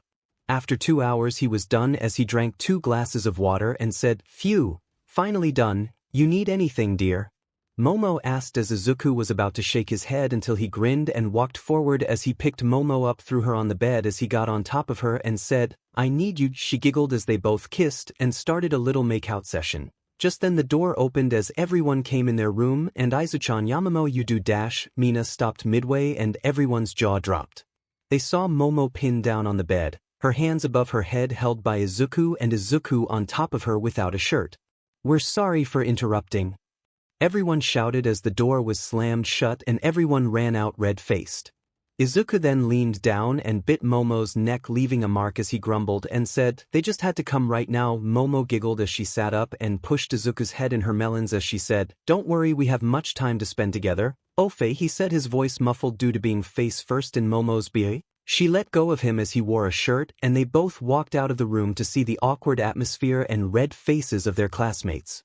After 2 hours he was done as he drank 2 glasses of water and said, phew, finally done. You need anything, dear? Momo asked as Izuku was about to shake his head until he grinned and walked forward as he picked Momo up, threw her on the bed as he got on top of her and said, I need you. She giggled as they both kissed and started a little makeout session. Just then the door opened as everyone came in their room and Aizachan, Yamamoto, you do dash. Mina stopped midway and everyone's jaw dropped. They saw Momo pinned down on the bed, her hands above her head held by Izuku and Izuku on top of her without a shirt. We're sorry for interrupting. Everyone shouted as the door was slammed shut and everyone ran out red-faced. Izuku then leaned down and bit Momo's neck, leaving a mark as he grumbled and said, they just had to come right now. Momo giggled as she sat up and pushed Izuku's head in her melons as she said, don't worry, we have much time to spend together. Ofe, he said, his voice muffled due to being face first in Momo's BA. She let go of him as he wore a shirt and they both walked out of the room to see the awkward atmosphere and red faces of their classmates.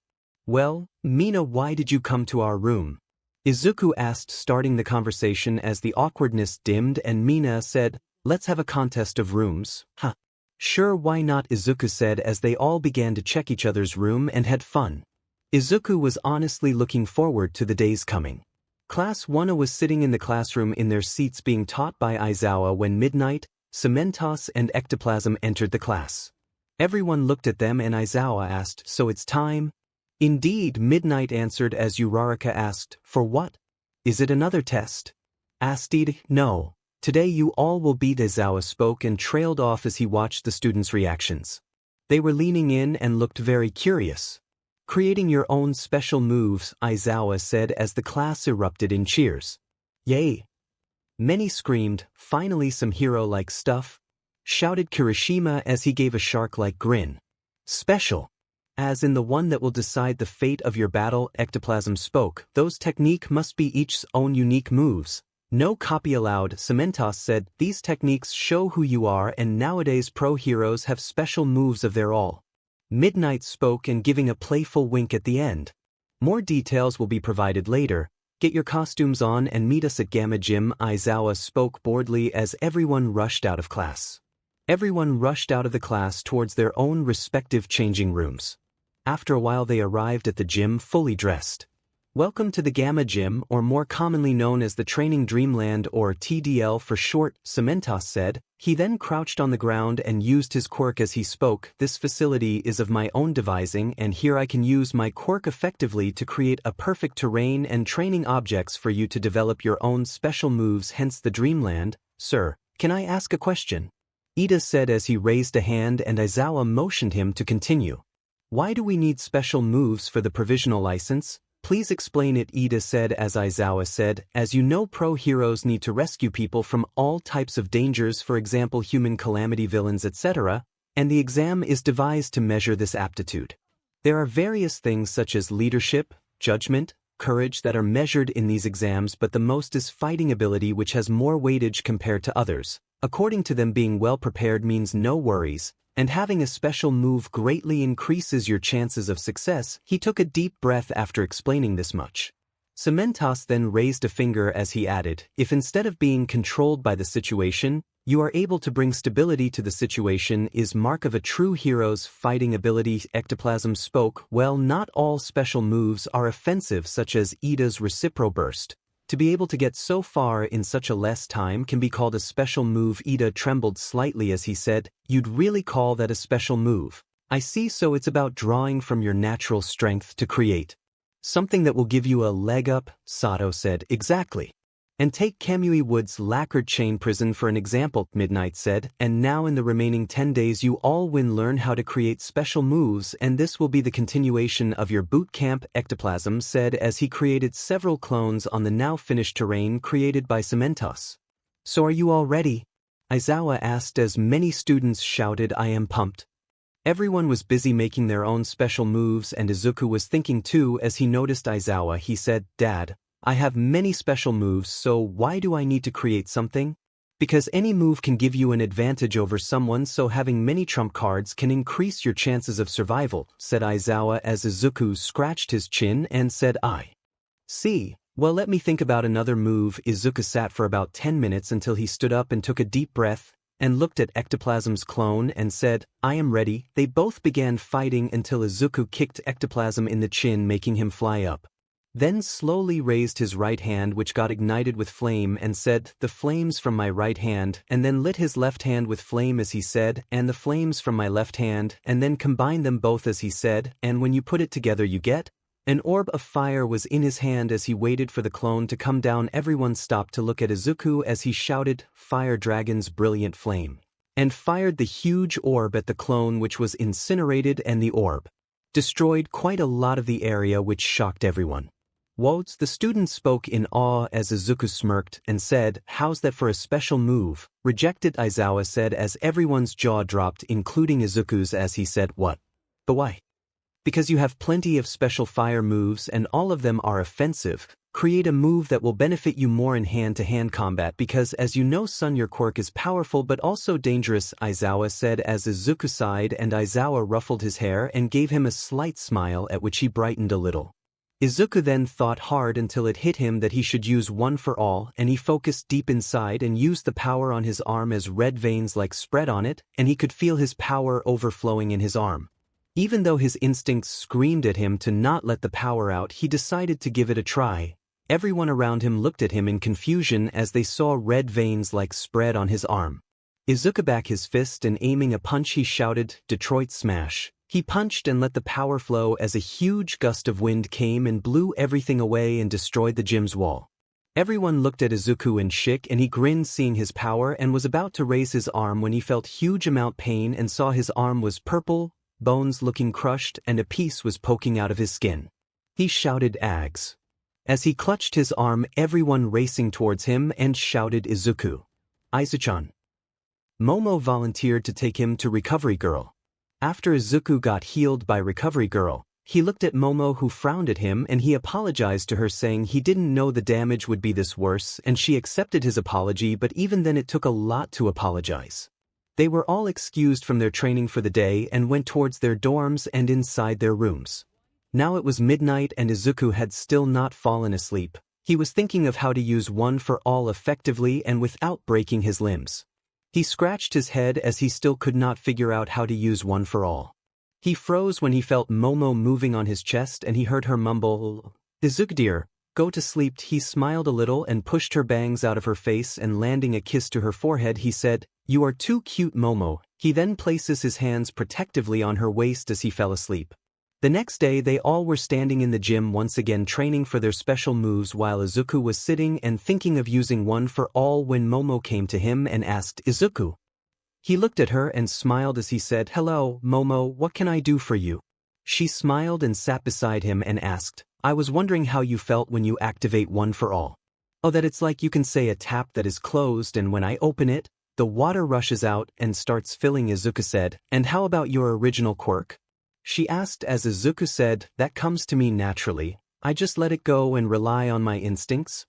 Well, Mina, why did you come to our room? Izuku asked, starting the conversation as the awkwardness dimmed and Mina said, let's have a contest of rooms. Huh. Sure, why not, Izuku said as they all began to check each other's room and had fun. Izuku was honestly looking forward to the days coming. Class 1 was sitting in the classroom in their seats being taught by Aizawa when Midnight, 𝗬𝗏𝗧𝗟𝗘 and ectoplasm entered the class. Everyone looked at them and Aizawa asked, "So it's time?" "Indeed," Midnight answered as Uraraka asked, "For what? Is it another test?" "Astid, no. Today you all will beat." Aizawa spoke and trailed off as he watched the students' reactions. They were leaning in and looked very curious. "Creating your own special moves," Aizawa said as the class erupted in cheers. "Yay!" Many screamed, "Finally some hero-like stuff," shouted Kirishima as he gave a shark-like grin. "Special. As in the one that will decide the fate of your battle," Ectoplasm spoke. "Those technique must be each's own unique moves. No copy allowed," 𝗬𝗏𝗧𝗟𝗘 said. "These techniques show who you are and nowadays pro heroes have special moves of their all." Midnight spoke and giving a playful wink at the end. "More details will be provided later. Get your costumes on and meet us at Gamma Gym," Aizawa spoke boredly as everyone rushed out of class. Everyone rushed out of the class towards their own respective changing rooms. After a while they arrived at the gym fully dressed. "Welcome to the Gamma Gym, or more commonly known as the Training Dreamland or TDL for short," 𝗬𝗏𝗧𝗟𝗘 said. He then crouched on the ground and used his quirk as he spoke. "This facility is of my own devising and here I can use my quirk effectively to create a perfect terrain and training objects for you to develop your own special moves, hence the Dreamland." "Sir, can I ask a question?" Ida said as he raised a hand and Aizawa motioned him to continue. "Why do we need special moves for the provisional license? Please explain it," Ida said as Aizawa said. "As you know, pro heroes need to rescue people from all types of dangers, for example human calamity, villains, etc., and the exam is devised to measure this aptitude. There are various things such as leadership, judgment, courage that are measured in these exams, but the most is fighting ability, which has more weightage compared to others. According to them, being well prepared means no worries, and having a special move greatly increases your chances of success." He took a deep breath after explaining this much. 𝗬𝗏𝗧𝗟𝗘 then raised a finger as he added, "If instead of being controlled by the situation, you are able to bring stability to the situation, is mark of a true hero's fighting ability." Ectoplasm spoke. "Well, not all special moves are offensive, such as Ida's Recipro Burst. To be able to get so far in such a less time can be called a special move." Ida trembled slightly as he said, "You'd really call that a special move? I see, so it's about drawing from your natural strength to create something that will give you a leg up," Sato said. "Exactly. And take 𝗓𝗡𝗎 Wood's lacquered chain prison for an example," Midnight said. "And now in the remaining 10 days you all will learn how to create special moves, and this will be the continuation of your boot camp," Ectoplasm said as he created several clones on the now finished terrain created by 𝗬𝗏𝗧𝗟𝗘. "So are you all ready?" Aizawa asked as many students shouted, "I am pumped." Everyone was busy making their own special moves and Izuku was thinking too as he noticed Aizawa. He said, "Dad, I have many special moves, so why do I need to create something?" "Because any move can give you an advantage over someone, so having many trump cards can increase your chances of survival," said Aizawa as Izuku scratched his chin and said, "I see. Well, let me think about another move." Izuku sat for about 10 minutes until he stood up and took a deep breath and looked at Ectoplasm's clone and said, "I am ready." They both began fighting until Izuku kicked Ectoplasm in the chin, making him fly up. Then slowly raised his right hand, which got ignited with flame, and said, "The flames from my right hand," and then lit his left hand with flame as he said, "And the flames from my left hand," and then combined them both as he said, "And when you put it together you get." An orb of fire was in his hand as he waited for the clone to come down. Everyone stopped to look at Izuku as he shouted, "Fire Dragon's brilliant flame," and fired the huge orb at the clone, which was incinerated, and the orb destroyed quite a lot of the area, which shocked everyone. "Whoa!" The student spoke in awe as Izuku smirked and said, "How's that for a special move?" "Rejected," Aizawa said as everyone's jaw dropped, including Izuku's, as he said, "What? But why?" "Because you have plenty of special fire moves and all of them are offensive. Create a move that will benefit you more in hand-to-hand combat because, as you know, son, your quirk is powerful but also dangerous," Aizawa said as Izuku sighed and Aizawa ruffled his hair and gave him a slight smile at which he brightened a little. Izuku then thought hard until it hit him that he should use one for all, and he focused deep inside and used the power on his arm as red veins like spread on it, and he could feel his power overflowing in his arm. Even though his instincts screamed at him to not let the power out, he decided to give it a try. Everyone around him looked at him in confusion as they saw red veins like spread on his arm. Izuku back his fist and aiming a punch he shouted, "Detroit Smash." He punched and let the power flow as a huge gust of wind came and blew everything away and destroyed the gym's wall. Everyone looked at Izuku in shock and he grinned seeing his power and was about to raise his arm when he felt huge amount pain and saw his arm was purple, bones looking crushed and a piece was poking out of his skin. He shouted "Ags." As he clutched his arm, everyone racing towards him and shouted "Izuku. Aizachan." Momo volunteered to take him to Recovery Girl. After Izuku got healed by Recovery Girl, he looked at Momo who frowned at him and he apologized to her saying he didn't know the damage would be this worse and she accepted his apology, but even then it took a lot to apologize. They were all excused from their training for the day and went towards their dorms and inside their rooms. Now it was midnight and Izuku had still not fallen asleep. He was thinking of how to use one for all effectively and without breaking his limbs. He scratched his head as he still could not figure out how to use one for all. He froze when he felt Momo moving on his chest and he heard her mumble, "Izuku dear, go to sleep." He smiled a little and pushed her bangs out of her face and landing a kiss to her forehead he said, "You are too cute, Momo." He then places his hands protectively on her waist as he fell asleep. The next day they all were standing in the gym once again training for their special moves while Izuku was sitting and thinking of using one for all when Momo came to him and asked, "Izuku?" He looked at her and smiled as he said, "Hello, Momo, what can I do for you?" She smiled and sat beside him and asked, "I was wondering how you felt when you activate one for all." "Oh, that it's like you can say a tap that is closed and when I open it, the water rushes out and starts filling," Izuku said. "And how about your original quirk?" She asked as Izuku said, "That comes to me naturally. I just let it go and rely on my instincts."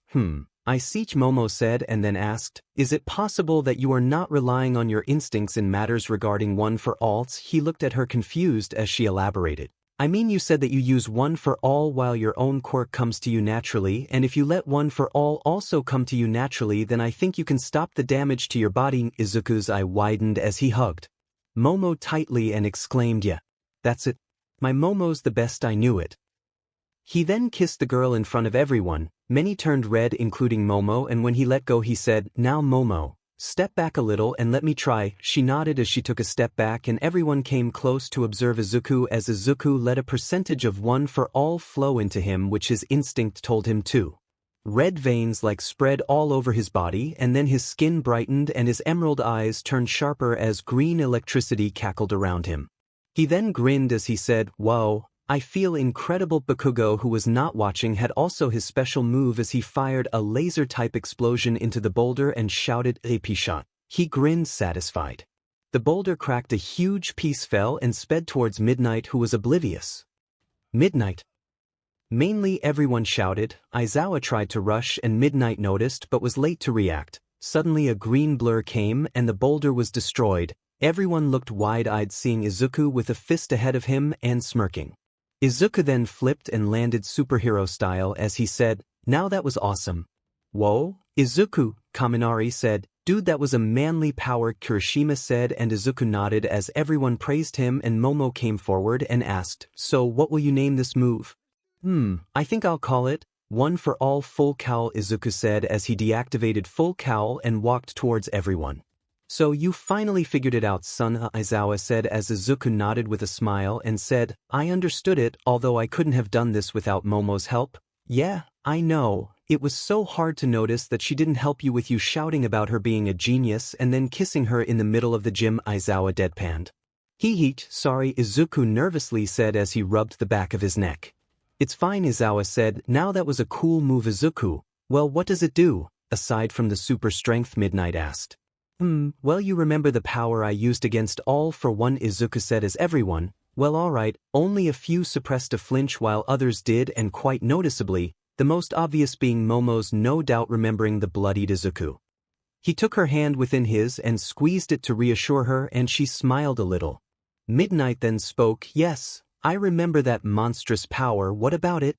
I see," Momo said and then asked, "Is it possible that you are not relying on your instincts in matters regarding one for alls?" He looked at her confused as she elaborated. "I mean you said that you use one for all while your own quirk comes to you naturally, and if you let one for all also come to you naturally then I think you can stop the damage to your body." Izuku's eye widened as he hugged Momo tightly and exclaimed, "Yeah. That's it. My Momo's the best, I knew it." He then kissed the girl in front of everyone. Many turned red including Momo and when he let go he said, "Now Momo, step back a little and let me try." She nodded as she took a step back and everyone came close to observe Izuku as Izuku let a percentage of one for all flow into him which his instinct told him to. Red veins like spread all over his body and then his skin brightened and his emerald eyes turned sharper as green electricity cackled around him. He then grinned as he said, "Whoa, I feel incredible." Bakugo, who was not watching, had also his special move as he fired a laser-type explosion into the boulder and shouted, "AP shot." He grinned satisfied. The boulder cracked, a huge piece fell and sped towards Midnight who was oblivious. "Midnight!" Mainly everyone shouted. Aizawa tried to rush and Midnight noticed but was late to react. Suddenly a green blur came and the boulder was destroyed. Everyone looked wide-eyed seeing Izuku with a fist ahead of him and smirking. Izuku then flipped and landed superhero style as he said, "Now that was awesome." "Whoa, Izuku," Kaminari said. "Dude, that was a manly power," Kirishima said and Izuku nodded as everyone praised him and Momo came forward and asked, "So what will you name this move?" I think I'll call it One for All Full Cowl," Izuku said as he deactivated Full Cowl and walked towards everyone. "So you finally figured it out, son," Aizawa said as Izuku nodded with a smile and said, "I understood it, although I couldn't have done this without Momo's help." "Yeah, I know. It was so hard to notice that she didn't help you with you shouting about her being a genius and then kissing her in the middle of the gym," Aizawa deadpanned. "Hee, sorry," Izuku nervously said as he rubbed the back of his neck. "It's fine," Aizawa said. "Now that was a cool move, Izuku." "Well, what does it do, aside from the super strength?" Midnight asked. Well, you remember the power I used against all for one," Izuku said as everyone, "Well, alright, only a few suppressed a flinch while others did and quite noticeably, the most obvious being Momo's, no doubt remembering the bloodied Izuku. He took her hand within his and squeezed it to reassure her and she smiled a little. Midnight then spoke, "Yes, I remember that monstrous power. What about it?"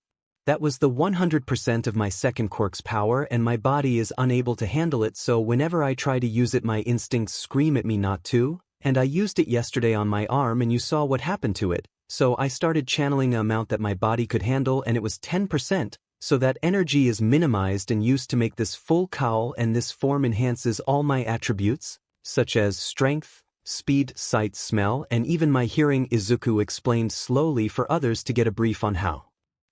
That was the 100% of my second quirk's power and my body is unable to handle it, so whenever I try to use it my instincts scream at me not to, and I used it yesterday on my arm and you saw what happened to it, so I started channeling the amount that my body could handle and it was 10%, so that energy is minimized and used to make this full cowl, and this form enhances all my attributes, such as strength, speed, sight, smell, and even my hearing. Izuku explained slowly for others to get a brief on how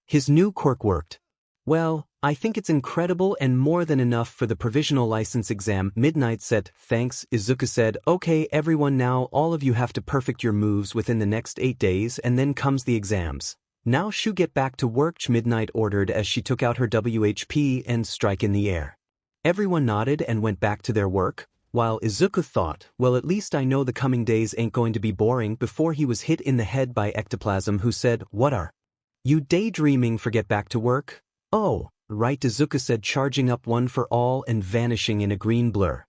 his new quirk worked. Well, I think it's incredible and more than enough for the provisional license exam. Midnight said, thanks. Izuku said, okay everyone, now all of you have to perfect your moves within the next 8 days and then comes the exams. Now shoo, get back to work, Midnight ordered as she took out her WHP and strike in the air. Everyone nodded and went back to their work, while Izuku thought, well, at least I know the coming days ain't going to be boring, before he was hit in the head by ectoplasm, who said, what are you daydreaming for? Get back to work? Oh, right, Izuku said, charging up one for all and vanishing in a green blur.